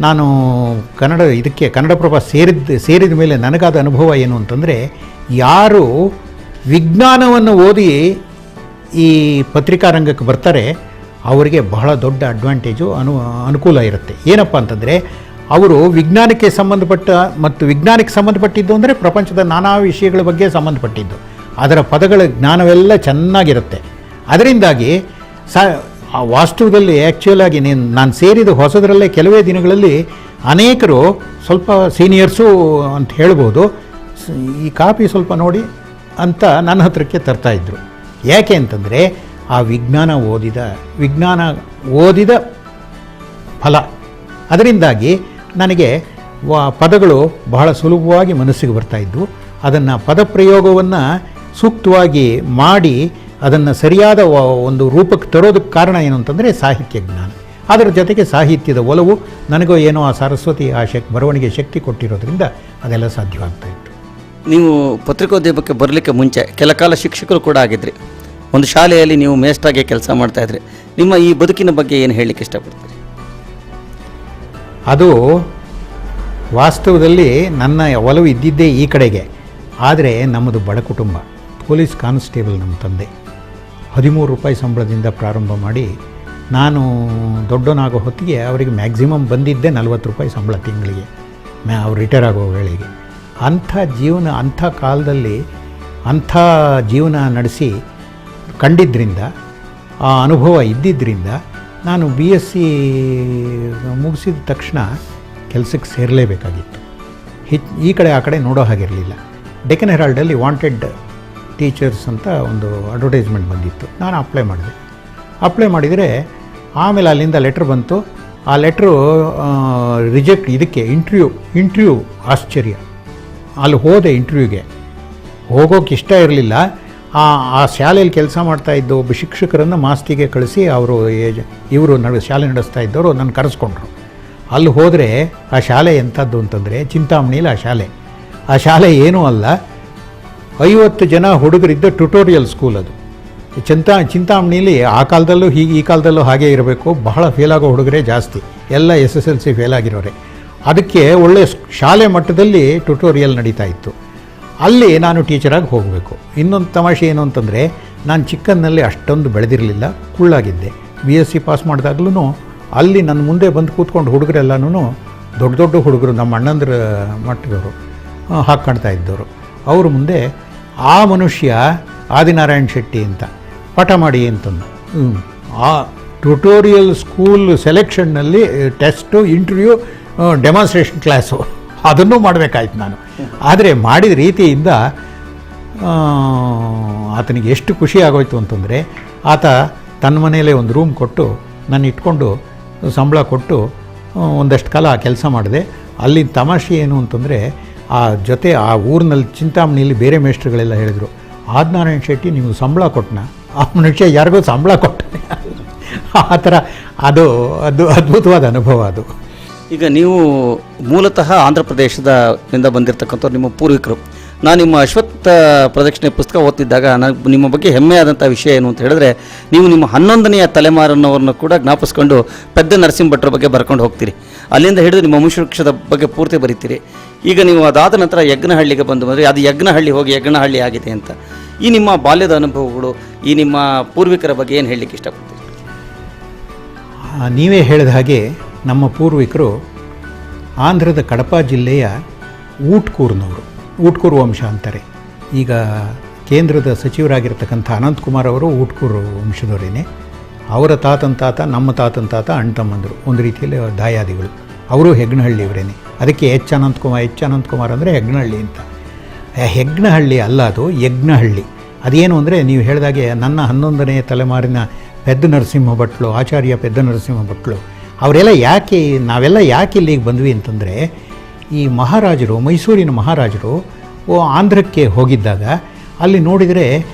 ನಾನು ಕನ್ನಡಪ್ರಭ ಸೇರಿದ ಮೇಲೆ ನನಗಾದ ಅನುಭವ ಏನು ಅಂತಂದರೆ, ಯಾರು ವಿಜ್ಞಾನವನ್ನು ಓದಿ ಈ ಪತ್ರಿಕಾ ರಂಗಕ್ಕೆ ಬರ್ತಾರೆ ಅವರಿಗೆ ಬಹಳ ದೊಡ್ಡ ಅಡ್ವಾಂಟೇಜು, ಅನುಕೂಲ ಇರುತ್ತೆ. ಏನಪ್ಪ ಅಂತಂದರೆ, ಅವರು ವಿಜ್ಞಾನಕ್ಕೆ ಸಂಬಂಧಪಟ್ಟಿದ್ದು ಅಂದರೆ ಪ್ರಪಂಚದ ನಾನಾ ವಿಷಯಗಳ ಬಗ್ಗೆ ಸಂಬಂಧಪಟ್ಟಿದ್ದು, ಅದರ ಪದಗಳ ಜ್ಞಾನವೆಲ್ಲ ಚೆನ್ನಾಗಿರುತ್ತೆ. ಅದರಿಂದಾಗಿ ವಾಸ್ತವದಲ್ಲಿ ಆ್ಯಕ್ಚುಲಾಗಿ ನಾನು ಸೇರಿದ ಹೊಸದರಲ್ಲೇ ಕೆಲವೇ ದಿನಗಳಲ್ಲಿ ಅನೇಕರು ಸ್ವಲ್ಪ ಸೀನಿಯರ್ಸು ಅಂತ ಹೇಳ್ಬೋದು, ಈ ಕಾಪಿ ಸ್ವಲ್ಪ ನೋಡಿ ಅಂತ ನನ್ನ ಹತ್ರಕ್ಕೆ ತರ್ತಾಯಿದ್ರು. ಯಾಕೆ ಅಂತಂದರೆ ಆ ವಿಜ್ಞಾನ ಓದಿದ ಫಲ. ಅದರಿಂದಾಗಿ ನನಗೆ ಪದಗಳು ಬಹಳ ಸುಲಭವಾಗಿ ಮನಸ್ಸಿಗೆ ಬರ್ತಾಯಿದ್ವು. ಅದನ್ನು ಪದಪ್ರಯೋಗವನ್ನು ಸೂಕ್ತವಾಗಿ ಮಾಡಿ ಅದನ್ನು ಸರಿಯಾದ ಒಂದು ರೂಪಕ್ಕೆ ತರೋದಕ್ಕೆ ಕಾರಣ ಏನು ಅಂತಂದರೆ ಸಾಹಿತ್ಯ ಜ್ಞಾನ. ಅದರ ಜೊತೆಗೆ ಸಾಹಿತ್ಯದ ಒಲವು ನನಗೂ ಏನೋ ಆ ಸರಸ್ವತಿ ಆ ಬರವಣಿಗೆ ಶಕ್ತಿ ಕೊಟ್ಟಿರೋದ್ರಿಂದ ಅದೆಲ್ಲ ಸಾಧ್ಯವಾಗ್ತಾಯಿತ್ತು. ನೀವು ಪತ್ರಿಕೋದ್ಯಮಕ್ಕೆ ಬರಲಿಕ್ಕೆ ಮುಂಚೆ ಕೆಲ ಕಾಲ ಶಿಕ್ಷಕರು ಕೂಡ ಆಗಿದ್ರಿ, ಒಂದು ಶಾಲೆಯಲ್ಲಿ ನೀವು ಮೇಸ್ಟ್ರಾಗಿ ಕೆಲಸ ಮಾಡ್ತಾಯಿದ್ರಿ. ನಿಮ್ಮ ಈ ಬದುಕಿನ ಬಗ್ಗೆ ಏನು ಹೇಳಲಿಕ್ಕೆ ಇಷ್ಟಪಡ್ತೀರಿ? ಅದು ವಾಸ್ತವದಲ್ಲಿ ನನ್ನ ಒಲವು ಇದ್ದಿದ್ದೇ ಈ ಕಡೆಗೆ. ಆದರೆ ನಮ್ಮದು ಬಡ ಕುಟುಂಬ. ಪೊಲೀಸ್ ಕಾನ್ಸ್ಟೇಬಲ್ ನಮ್ಮ ತಂದೆ. 13 ರೂಪಾಯಿ ಸಂಬಳದಿಂದ ಪ್ರಾರಂಭ ಮಾಡಿ ನಾನು ದೊಡ್ಡವನಾಗೋ ಹೊತ್ತಿಗೆ ಅವರಿಗೆ ಮ್ಯಾಕ್ಸಿಮಮ್ ಬಂದಿದ್ದೇ 40 ರೂಪಾಯಿ ಸಂಬಳ ತಿಂಗಳಿಗೆ, ಅವ್ರು ರಿಟೈರ್ ಆಗೋ ವೇಳೆಗೆ. ಅಂಥ ಜೀವನ, ಅಂಥ ಕಾಲದಲ್ಲಿ ಅಂಥ ಜೀವನ ನಡೆಸಿ ಕಂಡಿದ್ದರಿಂದ, ಆ ಅನುಭವ ಇದ್ದಿದ್ದರಿಂದ ನಾನು BSc ಮುಗಿಸಿದ ತಕ್ಷಣ ಕೆಲಸಕ್ಕೆ ಸೇರಲೇಬೇಕಾಗಿತ್ತು. ಈ ಕಡೆ ಆ ಕಡೆ ನೋಡೋ ಹಾಗಿರಲಿಲ್ಲ. ಡೆಕ್ಕನ್ ಹೆರಾಲ್ಡಲ್ಲಿ ವಾಂಟೆಡ್ ಟೀಚರ್ಸ್ ಅಂತ ಒಂದು ಅಡ್ವರ್ಟೈಸ್ಮೆಂಟ್ ಬಂದಿತ್ತು. ನಾನು ಅಪ್ಲೈ ಮಾಡಿದರೆ ಆಮೇಲೆ ಅಲ್ಲಿಂದ ಲೆಟ್ರ್ ಬಂತು. ಆ ಲೆಟ್ರು ರಿಜೆಕ್ಟ್, ಇದಕ್ಕೆ ಇಂಟರ್ವ್ಯೂ ಆಶ್ಚರ್ಯ. ಅಲ್ಲಿ ಹೋದೆ, ಇಂಟರ್ವ್ಯೂಗೆ ಹೋಗೋಕ್ಕೆ ಇಷ್ಟ ಇರಲಿಲ್ಲ. ಆ ಶಾಲೆಯಲ್ಲಿ ಕೆಲಸ ಮಾಡ್ತಾಯಿದ್ದು ಒಬ್ಬ ಶಿಕ್ಷಕರನ್ನು ಮಾಸ್ತಿಗೆ ಕಳಿಸಿ ಇವರು ಶಾಲೆ ನಡೆಸ್ತಾ ಇದ್ದವರು ನನ್ನ ಕರೆಸ್ಕೊಂಡ್ರು. ಅಲ್ಲಿ ಹೋದರೆ ಆ ಶಾಲೆ ಎಂಥದ್ದು ಅಂತಂದರೆ, ಚಿಂತಾಮಣಿಲಿ ಆ ಶಾಲೆ ಏನೂ ಅಲ್ಲ, 50 ಜನ ಹುಡುಗರಿದ್ದ ಟ್ಯುಟೋರಿಯಲ್ ಸ್ಕೂಲ್ ಅದು. ಚಿಂತಾಮಣಿಲಿ ಆ ಕಾಲದಲ್ಲೂ ಈ ಕಾಲದಲ್ಲೂ ಹಾಗೇ ಇರಬೇಕು. ಬಹಳ ಫೇಲಾಗೋ ಹುಡುಗರೇ ಜಾಸ್ತಿ, ಎಲ್ಲ SSLC ಫೇಲಾಗಿರೋರೆ. ಅದಕ್ಕೆ ಒಳ್ಳೆ ಶಾಲೆ ಮಟ್ಟದಲ್ಲಿ ಟ್ಯುಟೋರಿಯಲ್ ನಡೀತಾ ಇತ್ತು. ಅಲ್ಲಿ ನಾನು ಟೀಚರಾಗಿ ಹೋಗಬೇಕು. ಇನ್ನೊಂದು ತಮಾಷೆ ಏನು ಅಂತಂದರೆ, ನಾನು ಚಿಕ್ಕನ್ನಲ್ಲಿ ಅಷ್ಟೊಂದು ಬೆಳೆದಿರಲಿಲ್ಲ, ಕುಳ್ಳಾಗಿದ್ದೆ. BSc ಪಾಸ್ ಮಾಡಿದಾಗ್ಲೂ ಅಲ್ಲಿ ನನ್ನ ಮುಂದೆ ಬಂದು ಕೂತ್ಕೊಂಡು ಹುಡುಗರೆಲ್ಲನೂ ದೊಡ್ಡ ಹುಡುಗರು, ನಮ್ಮ ಅಣ್ಣಂದ್ರ ಮಟ್ಟದವರು ಹಾಕ್ಕೊಳ್ತಾ ಇದ್ದವರು. ಅವ್ರ ಮುಂದೆ ಆ ಮನುಷ್ಯ ಆದಿನಾರಾಯಣ ಶೆಟ್ಟಿ ಅಂತ ಪಾಠ ಮಾಡಿ ಅಂತಂದು, ಆ ಟ್ಯುಟೋರಿಯಲ್ ಸ್ಕೂಲ್ ಸೆಲೆಕ್ಷನ್ನಲ್ಲಿ ಟೆಸ್ಟು, ಇಂಟರ್ವ್ಯೂ, ಡೆಮಾನ್ಸ್ಟ್ರೇಷನ್ ಕ್ಲಾಸು ಅದನ್ನೂ ಮಾಡಬೇಕಾಯ್ತು ನಾನು. ಆದರೆ ಮಾಡಿದ ರೀತಿಯಿಂದ ಆತನಿಗೆ ಎಷ್ಟು ಖುಷಿ ಆಗೋಯ್ತು ಅಂತಂದರೆ, ಆತ ತನ್ನ ಮನೆಯಲ್ಲೇ ಒಂದು ರೂಮ್ ಕೊಟ್ಟು ನಾನು ಇಟ್ಕೊಂಡು ಸಂಬಳ ಕೊಟ್ಟು ಒಂದಷ್ಟು ಕಾಲ ಆ ಕೆಲಸ ಮಾಡಿದೆ. ಅಲ್ಲಿ ತಮಾಷೆ ಏನು ಅಂತಂದರೆ, ಆ ಊರಿನಲ್ಲಿ ಚಿಂತಾಮಣಿಯಲ್ಲಿ ಬೇರೆ ಮೇಷ್ಟ್ರುಗಳೆಲ್ಲ ಹೇಳಿದರು, ಆದಿನಾರಾಯಣ ಶೆಟ್ಟಿ ನೀವು ಸಂಬಳ ಕೊಟ್ಟನ, ಆ ಮನುಷ್ಯ ಯಾರಿಗೂ ಸಂಬಳ ಕೊಟ್ಟನೆ. ಆ ಥರ ಅದು ಅದ್ಭುತವಾದ ಅನುಭವ ಅದು. ಈಗ ನೀವು ಮೂಲತಃ ಆಂಧ್ರ ಪ್ರದೇಶದಿಂದ ಬಂದಿರತಕ್ಕಂಥವ್ರು, ನಿಮ್ಮ ಪೂರ್ವಿಕರು. ನಾನು ನಿಮ್ಮ ಅಶ್ವತ್ಥ ಪ್ರದಕ್ಷಿಣೆ ಪುಸ್ತಕ ಓದ್ತಿದ್ದಾಗ ನಿಮ್ಮ ಬಗ್ಗೆ ಹೆಮ್ಮೆಯಾದಂಥ ವಿಷಯ ಏನು ಅಂತ ಹೇಳಿದ್ರೆ, ನೀವು ನಿಮ್ಮ 11ನೇ ತಲೆಮಾರಿನವ್ರನ್ನ ಕೂಡ ಜ್ಞಾಪಿಸ್ಕೊಂಡು ಪೆದ್ದ ನರಸಿಂಹ ಭಟ್ರ ಬಗ್ಗೆ ಬರ್ಕೊಂಡು ಹೋಗ್ತೀರಿ. ಅಲ್ಲಿಂದ ಹಿಡಿದು ನಿಮ್ಮ ವಂಶವೃಕ್ಷದ ಬಗ್ಗೆ ಪೂರ್ತಿ ಬರೀತೀರಿ. ಈಗ ನೀವು ಅದಾದ ನಂತರ ಯಜ್ಞಹಳ್ಳಿಗೆ ಬಂದರೆ ಅದು ಯಜ್ಞಹಳ್ಳಿ ಹೋಗಿ ಯಜ್ಞಹಳ್ಳಿ ಆಗಿದೆ ಅಂತ. ಈ ನಿಮ್ಮ ಬಾಲ್ಯದ ಅನುಭವಗಳು, ಈ ನಿಮ್ಮ ಪೂರ್ವಿಕರ ಬಗ್ಗೆ ಏನು ಹೇಳಲಿಕ್ಕೆ ಇಷ್ಟಪಡ್ತೀರಿ? ನೀವೇ ಹೇಳಿದ ಹಾಗೆ ನಮ್ಮ ಪೂರ್ವಿಕರು ಆಂಧ್ರದ ಕಡಪ ಜಿಲ್ಲೆಯ ಊಟ್ಕೂರು ವಂಶ ಅಂತಾರೆ. ಈಗ ಕೇಂದ್ರದ ಸಚಿವರಾಗಿರ್ತಕ್ಕಂಥ ಅನಂತಕುಮಾರ್ ಅವರು ಊಟ್ಕೂರು ವಂಶದವರೇನೆ. ಅವರ ತಾತನ ತಾತ, ನಮ್ಮ ತಾತನ ತಾತ ಅಣ್ಣ ತಮ್ಮಂದರು, ಒಂದು ರೀತಿಯಲ್ಲಿ ದಾಯಾದಿಗಳು. ಅವರು ಹೆಗ್ನಹಳ್ಳಿಯವರೇನೆ. ಅದಕ್ಕೆ ಎಚ್ ಅನಂತಕುಮಾರ್ ಅಂದರೆ ಹೆಗ್ನಹಳ್ಳಿ ಅಂತ. ಹೆಗ್ನಹಳ್ಳಿ ಅಲ್ಲ, ಅದು ಯಜ್ಞಹಳ್ಳಿ. ಅದೇನು ಅಂದರೆ, ನೀವು ಹೇಳಿದಾಗೆ ನನ್ನ 11ನೇ ತಲೆಮಾರಿನ ಪೆದ್ದ ನರಸಿಂಹ ಭಟ್ಲು, ಆಚಾರ್ಯ ಪೆದ್ದ ನರಸಿಂಹ ಭಟ್ಲು, ನಾವೆಲ್ಲ ಯಾಕೆ ಇಲ್ಲಿಗೆ ಬಂದ್ವಿ ಅಂತಂದರೆ, ಈ ಮಹಾರಾಜರು, ಮೈಸೂರಿನ ಮಹಾರಾಜರು ಆಂಧ್ರಕ್ಕೆ ಹೋಗಿದ್ದಾಗ ಅಲ್ಲಿ ನೋಡಿದರೆ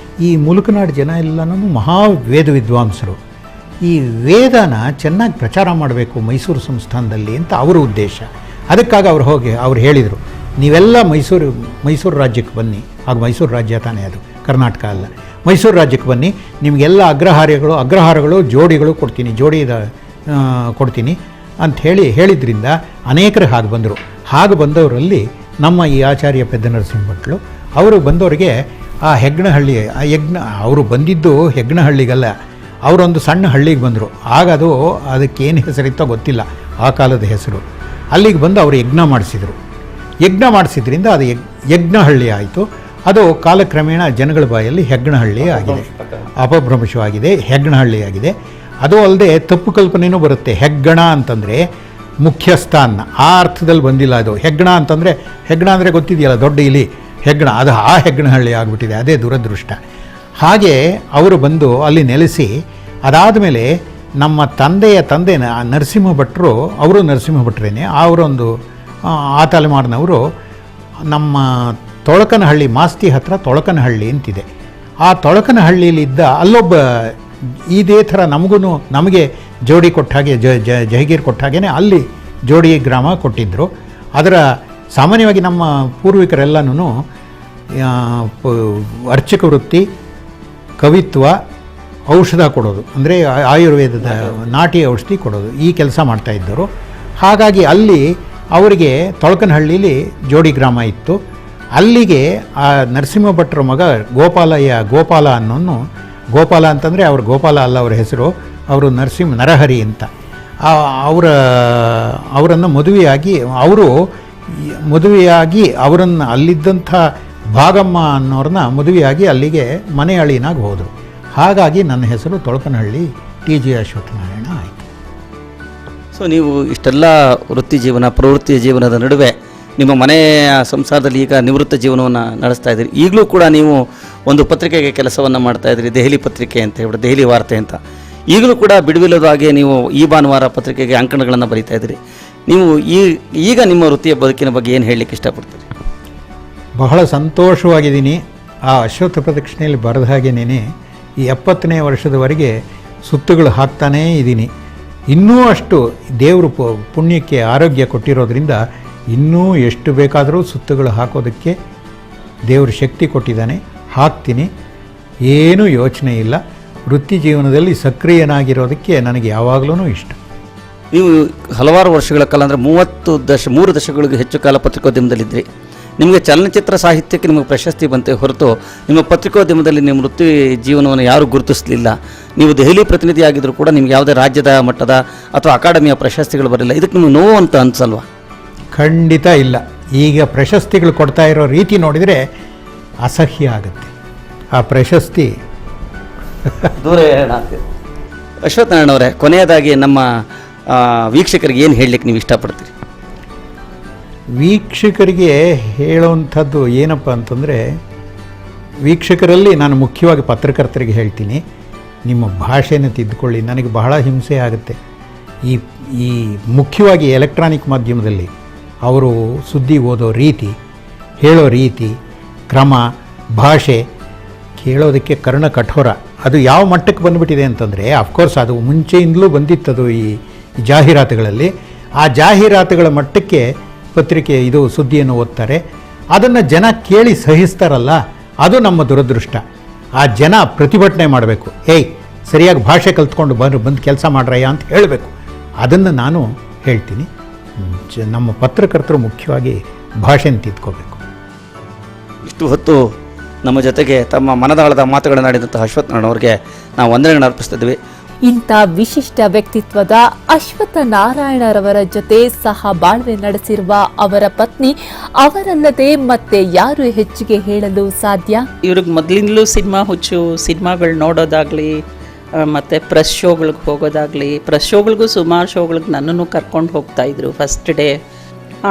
ಈ ಮುಲುಕನಾಡು ಜನ ಎಲ್ಲನೂ ಮಹಾ ವೇದ ವಿದ್ವಾಂಸರು. ಈ ವೇದನ ಚೆನ್ನಾಗಿ ಪ್ರಚಾರ ಮಾಡಬೇಕು ಮೈಸೂರು ಸಂಸ್ಥಾನದಲ್ಲಿ ಅಂತ ಅವರ ಉದ್ದೇಶ. ಅದಕ್ಕಾಗಿ ಅವ್ರು ಹೇಳಿದರು, ನೀವೆಲ್ಲ ಮೈಸೂರು ರಾಜ್ಯಕ್ಕೆ ಬನ್ನಿ. ಆಗ ಮೈಸೂರು ರಾಜ್ಯ ತಾನೇ, ಅದು ಕರ್ನಾಟಕ ಅಲ್ಲ. ಮೈಸೂರು ರಾಜ್ಯಕ್ಕೆ ಬನ್ನಿ, ನಿಮಗೆಲ್ಲ ಅಗ್ರಹಾರಗಳು ಜೋಡಿಗಳು ಕೊಡ್ತೀನಿ ಅಂತ ಹೇಳಿದ್ರಿಂದ ಅನೇಕರು ಹಾಗೆ ಬಂದವರಲ್ಲಿ ನಮ್ಮ ಈ ಆಚಾರ್ಯ ಪೆದ್ದ ನರಸಿಂಹ ಭಟ್ಲು. ಅವರು ಬಂದವರಿಗೆ ಆ ಹೆಗ್ನಹಳ್ಳಿ, ಅವರು ಬಂದಿದ್ದು ಹೆಗ್ನಹಳ್ಳಿಗಲ್ಲ, ಅವರೊಂದು ಸಣ್ಣ ಹಳ್ಳಿಗೆ ಬಂದರು. ಆಗ ಅದಕ್ಕೇನು ಹೆಸರಿತ್ತೋ ಗೊತ್ತಿಲ್ಲ, ಆ ಕಾಲದ ಹೆಸರು. ಅಲ್ಲಿಗೆ ಬಂದು ಅವರು ಯಜ್ಞ ಮಾಡಿಸಿದ್ರಿಂದ ಅದು ಯಜ್ಞಹಳ್ಳಿ ಆಯಿತು. ಅದು ಕಾಲಕ್ರಮೇಣ ಜನಗಳ ಬಾಯಲ್ಲಿ ಹೆಗ್ನಹಳ್ಳಿ ಆಗಿದೆ, ಅಪಭ್ರಂಶವಾಗಿದೆ, ಹೆಗ್ನಹಳ್ಳಿ ಆಗಿದೆ. ಅದು ಅಲ್ಲದೆ ತಪ್ಪು ಕಲ್ಪನೆಯೂ ಬರುತ್ತೆ. ಹೆಗ್ಗಣ ಅಂತಂದರೆ ಮುಖ್ಯಸ್ಥ ಅನ್ನ, ಆ ಅರ್ಥದಲ್ಲಿ ಬಂದಿಲ್ಲ ಅದು. ಹೆಗ್ಗಣ ಅಂದರೆ ಗೊತ್ತಿದೆಯಲ್ಲ, ದೊಡ್ಡ ಇಲಿ, ಹೆಗ್ಗಣ, ಅದು ಆ ಹೆಗ್ನಹಳ್ಳಿ ಆಗಿಬಿಟ್ಟಿದೆ. ಅದೇ ದುರದೃಷ್ಟ. ಹಾಗೆ ಅವರು ಬಂದು ಅಲ್ಲಿ ನೆಲೆಸಿ, ಅದಾದ ಮೇಲೆ ನಮ್ಮ ತಂದೆ ನರಸಿಂಹ ಭಟ್ರು, ಅವರು ನರಸಿಂಹ ಭಟ್ರೇನೆ, ಅವರೊಂದು ಆ ತಲೆಮಾರಿನವರು ನಮ್ಮ ತೊಳಕನಹಳ್ಳಿ, ಮಾಸ್ತಿ ಹತ್ರ ತೊಳಕನಹಳ್ಳಿ ಅಂತಿದೆ. ಆ ತೊಳಕನಹಳ್ಳಿಲಿದ್ದ ಅಲ್ಲೊಬ್ಬ ಇದೇ ಥರ ನಮಗೆ ಜೋಡಿ ಕೊಟ್ಟ ಹಾಗೆ, ಜಹಗೀರ್ ಕೊಟ್ಟ ಹಾಗೇ ಅಲ್ಲಿ ಜೋಡಿ ಗ್ರಾಮ ಕೊಟ್ಟಿದ್ದರು. ಅದರ ಸಾಮಾನ್ಯವಾಗಿ ನಮ್ಮ ಪೂರ್ವಿಕರೆಲ್ಲನೂ ಅರ್ಚಕ ವೃತ್ತಿ, ಕವಿತ್ವ, ಔಷಧ ಕೊಡೋದು, ಅಂದರೆ ಆಯುರ್ವೇದದ ನಾಟಿ ಔಷಧಿ ಕೊಡೋದು, ಈ ಕೆಲಸ ಮಾಡ್ತಾಯಿದ್ದರು. ಹಾಗಾಗಿ ಅಲ್ಲಿ ಅವರಿಗೆ ತೊಳಕನಹಳ್ಳಿಲಿ ಜೋಡಿ ಗ್ರಾಮ ಇತ್ತು. ಅಲ್ಲಿಗೆ ಆ ನರಸಿಂಹ ಭಟ್ರ ಮಗ ಗೋಪಾಲ ಅನ್ನೋನು, ಗೋಪಾಲ ಅಂತಂದರೆ ಅವ್ರ ಗೋಪಾಲ ಅಲ್ಲ ಅವರ ಹೆಸರು, ಅವರು ನರಹರಿ ಅಂತ. ಅವರನ್ನು ಮದುವೆಯಾಗಿ ಅವರು ಮದುವೆಯಾಗಿ ಅವರನ್ನು ಅಲ್ಲಿದ್ದಂಥ ಭಾಗಮ್ಮ ಅನ್ನೋರನ್ನ ಮದುವೆಯಾಗಿ ಅಲ್ಲಿಗೆ ಮನೆ ಅಳಿನಾಗಿ ಹೋದರು. ಹಾಗಾಗಿ ನನ್ನ ಹೆಸರು ತೊಳಕನಹಳ್ಳಿ TG ಅಶ್ವತ್ಥನಾರಾಯಣ ಆಯಿತು. ಸೊ ನೀವು ಇಷ್ಟೆಲ್ಲ ವೃತ್ತಿ ಜೀವನ ಪ್ರವೃತ್ತಿ ಜೀವನದ ನಡುವೆ ನಿಮ್ಮ ಮನೆಯ ಸಂಸಾರದಲ್ಲಿ ಈಗ ನಿವೃತ್ತ ಜೀವನವನ್ನು ನಡೆಸ್ತಾ ಇದ್ದೀರಿ. ಈಗಲೂ ಕೂಡ ನೀವು ಒಂದು ಪತ್ರಿಕೆಗೆ ಕೆಲಸವನ್ನು ಮಾಡ್ತಾ ಇದ್ದೀರಿ, ದೆಹಲಿ ಪತ್ರಿಕೆ ಅಂತ ಹೇಳ್ಬಿಟ್ಟು, ದೆಹಲಿ ವಾರ್ತೆ ಅಂತ. ಈಗಲೂ ಕೂಡ ಬಿಡುವಿಲ್ಲದಾಗೆ ನೀವು ಈ ಭಾನುವಾರ ಪತ್ರಿಕೆಗೆ ಅಂಕಣಗಳನ್ನು ಬರೀತಾ ಇದ್ದೀರಿ. ನೀವು ಈಗ ನಿಮ್ಮ ವೃತ್ತಿಯ ಬದುಕಿನ ಬಗ್ಗೆ ಏನು ಹೇಳಲಿಕ್ಕೆ ಇಷ್ಟಪಡ್ತೀರಿ? ಬಹಳ ಸಂತೋಷವಾಗಿದ್ದೀನಿ. ಆ ಅಶ್ವತ್ಥ ಪ್ರದಕ್ಷಿಣೆಯಲ್ಲಿ ಬರೆದ ಹಾಗೇನೇ ಈ 70ನೇ ವರ್ಷದವರೆಗೆ ಸುತ್ತುಗಳು ಹಾಕ್ತಾನೇ ಇದ್ದೀನಿ. ಇನ್ನೂ ಅಷ್ಟು ದೇವರು ಪುಣ್ಯಕ್ಕೆ ಆರೋಗ್ಯ ಕೊಟ್ಟಿರೋದ್ರಿಂದ ಇನ್ನೂ ಎಷ್ಟು ಬೇಕಾದರೂ ಸುತ್ತುಗಳು ಹಾಕೋದಕ್ಕೆ ದೇವರು ಶಕ್ತಿ ಕೊಟ್ಟಿದ್ದಾನೆ. ಹಾಕ್ತೀನಿ, ಏನೂ ಯೋಚನೆ ಇಲ್ಲ. ವೃತ್ತಿ ಜೀವನದಲ್ಲಿ ಸಕ್ರಿಯನಾಗಿರೋದಕ್ಕೆ ನನಗೆ ಯಾವಾಗಲೂ ಇಷ್ಟ. ನೀವು ಹಲವಾರು ವರ್ಷಗಳ ಕಾಲ ಅಂದರೆ 3 ದಶಕಗಳಿಗೂ ಹೆಚ್ಚು ಕಾಲ ಪತ್ರಿಕೋದ್ಯಮದಲ್ಲಿದ್ದಿರಿ. ನಿಮಗೆ ಚಲನಚಿತ್ರ ಸಾಹಿತ್ಯಕ್ಕೆ ನಿಮಗೆ ಪ್ರಶಸ್ತಿ ಬಂತೆ ಹೊರತು ನಿಮ್ಮ ಪತ್ರಿಕೋದ್ಯಮದಲ್ಲಿ ನಿಮ್ಮ ವೃತ್ತಿ ಜೀವನವನ್ನು ಯಾರೂ ಗುರುತಿಸಲಿಲ್ಲ. ನೀವು ದೆಹಲಿ ಪ್ರತಿನಿಧಿ ಆಗಿದ್ದರೂ ಕೂಡ ನಿಮ್ಗೆ ಯಾವುದೇ ರಾಜ್ಯದ ಮಟ್ಟದ ಅಥವಾ ಅಕಾಡೆಮಿಯ ಪ್ರಶಸ್ತಿಗಳು ಬರಲಿಲ್ಲ. ಇದಕ್ಕೆ ನಿಮಗೆ ನೋವು ಅಂತ ಅನ್ಸಲ್ವಾ? ಖಂಡಿತ ಇಲ್ಲ. ಈಗ ಪ್ರಶಸ್ತಿಗಳು ಕೊಡ್ತಾ ಇರೋ ರೀತಿ ನೋಡಿದರೆ ಅಸಹ್ಯ ಆಗುತ್ತೆ. ಆ ಪ್ರಶಸ್ತಿ ದೂರ ಅಶ್ವತ್ಥನಾರಾಯಣ ಅವರೇ, ಕೊನೆಯದಾಗಿ ನಮ್ಮ ವೀಕ್ಷಕರಿಗೆ ಏನು ಹೇಳಲಿಕ್ಕೆ ನೀವು ಇಷ್ಟಪಡ್ತೀರಿ? ವೀಕ್ಷಕರಿಗೆ ಹೇಳೋವಂಥದ್ದು ಏನಪ್ಪ ಅಂತಂದರೆ, ವೀಕ್ಷಕರಲ್ಲಿ ನಾನು ಮುಖ್ಯವಾಗಿ ಪತ್ರಕರ್ತರಿಗೆ ಹೇಳ್ತೀನಿ, ನಿಮ್ಮ ಭಾಷೆನ ತಿದ್ದುಕೊಳ್ಳಿ. ನನಗೆ ಬಹಳ ಹಿಂಸೆ ಆಗುತ್ತೆ. ಈ ಮುಖ್ಯವಾಗಿ ಎಲೆಕ್ಟ್ರಾನಿಕ್ ಮಾಧ್ಯಮದಲ್ಲಿ ಅವರು ಸುದ್ದಿ ಓದೋ ರೀತಿ, ಹೇಳೋ ರೀತಿ, ಕ್ರಮ, ಭಾಷೆ ಕೇಳೋದಕ್ಕೆ ಕರ್ಣ ಕಠೋರ. ಅದು ಯಾವ ಮಟ್ಟಕ್ಕೆ ಬಂದುಬಿಟ್ಟಿದೆ ಅಂತಂದರೆ, ಅಫ್ಕೋರ್ಸ್ ಅದು ಮುಂಚೆಯಿಂದಲೂ ಬಂದಿತ್ತದು ಈ ಜಾಹೀರಾತುಗಳಲ್ಲಿ. ಆ ಜಾಹೀರಾತುಗಳ ಮಟ್ಟಕ್ಕೆ ಪತ್ರಿಕೆ ಇದು ಸುದ್ದಿಯನ್ನು ಓದ್ತಾರೆ. ಅದನ್ನು ಜನ ಕೇಳಿ ಸಹಿಸ್ತಾರಲ್ಲ, ಅದು ನಮ್ಮ ದುರದೃಷ್ಟ. ಆ ಜನ ಪ್ರತಿಭಟನೆ ಮಾಡಬೇಕು. ಸರಿಯಾಗಿ ಭಾಷೆ ಕಲ್ತ್ಕೊಂಡು ಬಂದು ಕೆಲಸ ಮಾಡ್ರಯ್ಯ ಅಂತ ಹೇಳಬೇಕು. ಅದನ್ನು ನಾನು ಹೇಳ್ತೀನಿ. ನಮ್ಮ ಪತ್ರಕರ್ತರು ಮುಖ್ಯವಾಗಿ ಭಾಷೆನ ತಿದ್ಕೋಬೇಕು. ಇಷ್ಟು ಹೊತ್ತು ನಮ್ಮ ಜೊತೆಗೆ ತಮ್ಮ ಮನದಾಳದ ಮಾತುಗಳನ್ನಾಡಿದಂಥ ಅಶ್ವತ್ಥನಾರಾಯಣ ಅವರಿಗೆ ನಾವು ವಂದನೆಗಳನ್ನು ಅರ್ಪಿಸ್ತಿದ್ವಿ. ಇಂಥ ವಿಶಿಷ್ಟ ವ್ಯಕ್ತಿತ್ವದ ಅಶ್ವತ್ಥ ನಾರಾಯಣರವರ ಜೊತೆ ಸಹ ಬಾಳ್ವೆ ನಡೆಸಿರುವ ಅವರ ಪತ್ನಿ ಅವರಲ್ಲದೆ ಮತ್ತೆ ಯಾರು ಹೆಚ್ಚಿಗೆ ಹೇಳಲು ಸಾಧ್ಯ? ಇವ್ರಿಗೆ ಮೊದಲಿಂದಲೂ ಸಿನಿಮಾ ಹುಚ್ಚು. ಸಿನಿಮಾಗಳು ನೋಡೋದಾಗಲಿ, ಮತ್ತು ಪ್ರೆಸ್ ಶೋಗಳಿಗೆ ಹೋಗೋದಾಗಲಿ, ಪ್ರೆಸ್ ಶೋಗಳಿಗೂ ಸುಮಾರು ಶೋಗಳಿಗೆ ನನ್ನನ್ನು ಕರ್ಕೊಂಡು ಹೋಗ್ತಾಯಿದ್ರು ಫಸ್ಟ್ ಡೇ.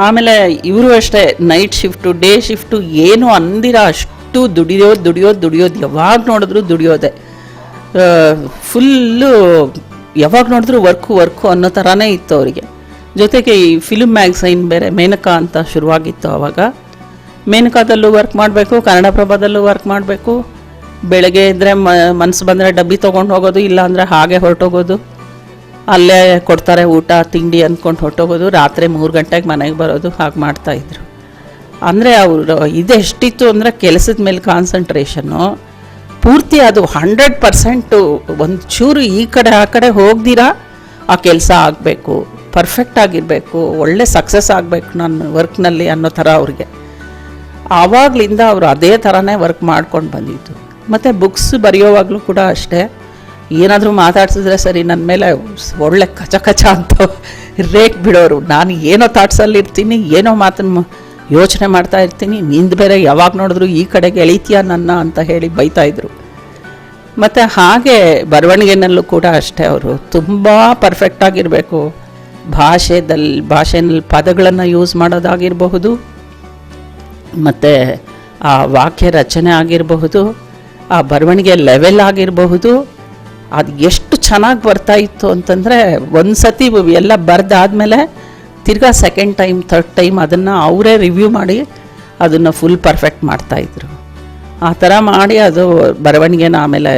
ಆಮೇಲೆ ಇವರು ಅಷ್ಟೇ, ನೈಟ್ ಶಿಫ್ಟು, ಡೇ ಶಿಫ್ಟು ಏನು ಅಂದಿರ ಅಷ್ಟು ದುಡಿಯೋದು ಯಾವಾಗ ನೋಡಿದ್ರು ದುಡಿಯೋದೆ. ಫುಲ್ಲು ಯಾವಾಗ ನೋಡಿದ್ರು ವರ್ಕು ಅನ್ನೋ ಥರನೇ ಇತ್ತು ಅವರಿಗೆ. ಜೊತೆಗೆ ಈ ಫಿಲ್ಮ್ ಮ್ಯಾಗ್ಝೈನ್ ಬೇರೆ ಮೇನಕಾ ಅಂತ ಶುರುವಾಗಿತ್ತು ಆವಾಗ. ಮೇನಕಾದಲ್ಲೂ ವರ್ಕ್ ಮಾಡಬೇಕು, ಕನ್ನಡಪ್ರಭದಲ್ಲೂ ವರ್ಕ್ ಮಾಡಬೇಕು. ಬೆಳಗ್ಗೆ ಇದ್ದರೆ ಮನಸ್ಸು ಬಂದರೆ ಡಬ್ಬಿ ತೊಗೊಂಡು ಹೋಗೋದು, ಇಲ್ಲಾಂದರೆ ಹಾಗೆ ಹೊರಟೋಗೋದು. ಅಲ್ಲೇ ಕೊಡ್ತಾರೆ ಊಟ ತಿಂಡಿ ಅಂದ್ಕೊಂಡು ಹೊರಟೋಗೋದು. ರಾತ್ರಿ 3 ಗಂಟೆಗೆ ಮನೆಗೆ ಬರೋದು. ಹಾಗೆ ಮಾಡ್ತಾಯಿದ್ರು. ಅಂದರೆ ಅವರು ಇದೆಷ್ಟಿತ್ತು ಅಂದರೆ ಕೆಲಸದ ಮೇಲೆ ಕಾನ್ಸಂಟ್ರೇಷನ್ನು ಪೂರ್ತಿ. ಅದು 100% ಒಂದು ಚೂರು ಈ ಕಡೆ ಆ ಕಡೆ ಹೋಗ್ದಿರಾ ಆ ಕೆಲಸ ಆಗಬೇಕು, ಪರ್ಫೆಕ್ಟ್ ಆಗಿರಬೇಕು, ಒಳ್ಳೆ ಸಕ್ಸಸ್ ಆಗಬೇಕು ನನ್ನ ವರ್ಕ್ನಲ್ಲಿ ಅನ್ನೋ ಥರ ಅವ್ರಿಗೆ. ಆವಾಗಲಿಂದ ಅವರು ಅದೇ ಥರನೇ ವರ್ಕ್ ಮಾಡ್ಕೊಂಡು ಬಂದಿದ್ದು. ಮತ್ತು ಬುಕ್ಸ್ ಬರೆಯೋವಾಗಲೂ ಕೂಡ ಅಷ್ಟೇ, ಏನಾದರೂ ಮಾತಾಡ್ಸಿದ್ರೆ ಸರಿ ನನ್ನ ಮೇಲೆ ಒಳ್ಳೆ ಕಚ ಅಂತ ರೇಟ್ ಬಿಡೋರು. ನಾನು ಏನೋ ಥಾಟ್ಸಲ್ಲಿರ್ತೀನಿ, ಏನೋ ಮಾತನ್ನು ಯೋಚನೆ ಮಾಡ್ತಾ ಇರ್ತೀನಿ, ನಿಂದು ಬೇರೆ ಯಾವಾಗ ನೋಡಿದ್ರು ಈ ಕಡೆಗೆ ಎಳಿತೀಯ ನನ್ನ ಅಂತ ಹೇಳಿ ಬೈತಾಯಿದ್ರು. ಮತ್ತು ಹಾಗೆ ಬರವಣಿಗೆನಲ್ಲೂ ಕೂಡ ಅಷ್ಟೇ, ಅವರು ತುಂಬ ಪರ್ಫೆಕ್ಟಾಗಿರಬೇಕು. ಭಾಷೆನಲ್ಲಿ ಪದಗಳನ್ನು ಯೂಸ್ ಮಾಡೋದಾಗಿರಬಹುದು, ಮತ್ತು ಆ ವಾಕ್ಯ ರಚನೆ ಆಗಿರಬಹುದು, ಆ ಬರವಣಿಗೆ ಲೆವೆಲ್ ಆಗಿರಬಹುದು. ಅದು ಎಷ್ಟು ಚೆನ್ನಾಗಿ ಬರ್ತಾಯಿತ್ತು ಅಂತಂದರೆ, ಒಂದು ಸತಿ ಎಲ್ಲ ಬರೆದಾದ್ಮೇಲೆ ತಿರ್ಗಾ ಸೆಕೆಂಡ್ ಟೈಮ್ ಥರ್ಡ್ ಟೈಮ್ ಅದನ್ನು ಅವರೇ ರಿವ್ಯೂ ಮಾಡಿ ಅದನ್ನು ಫುಲ್ ಪರ್ಫೆಕ್ಟ್ ಮಾಡ್ತಾಯಿದ್ರು. ಆ ಥರ ಮಾಡಿ ಅದು ಬರವಣಿಗೆನ ಆಮೇಲೆ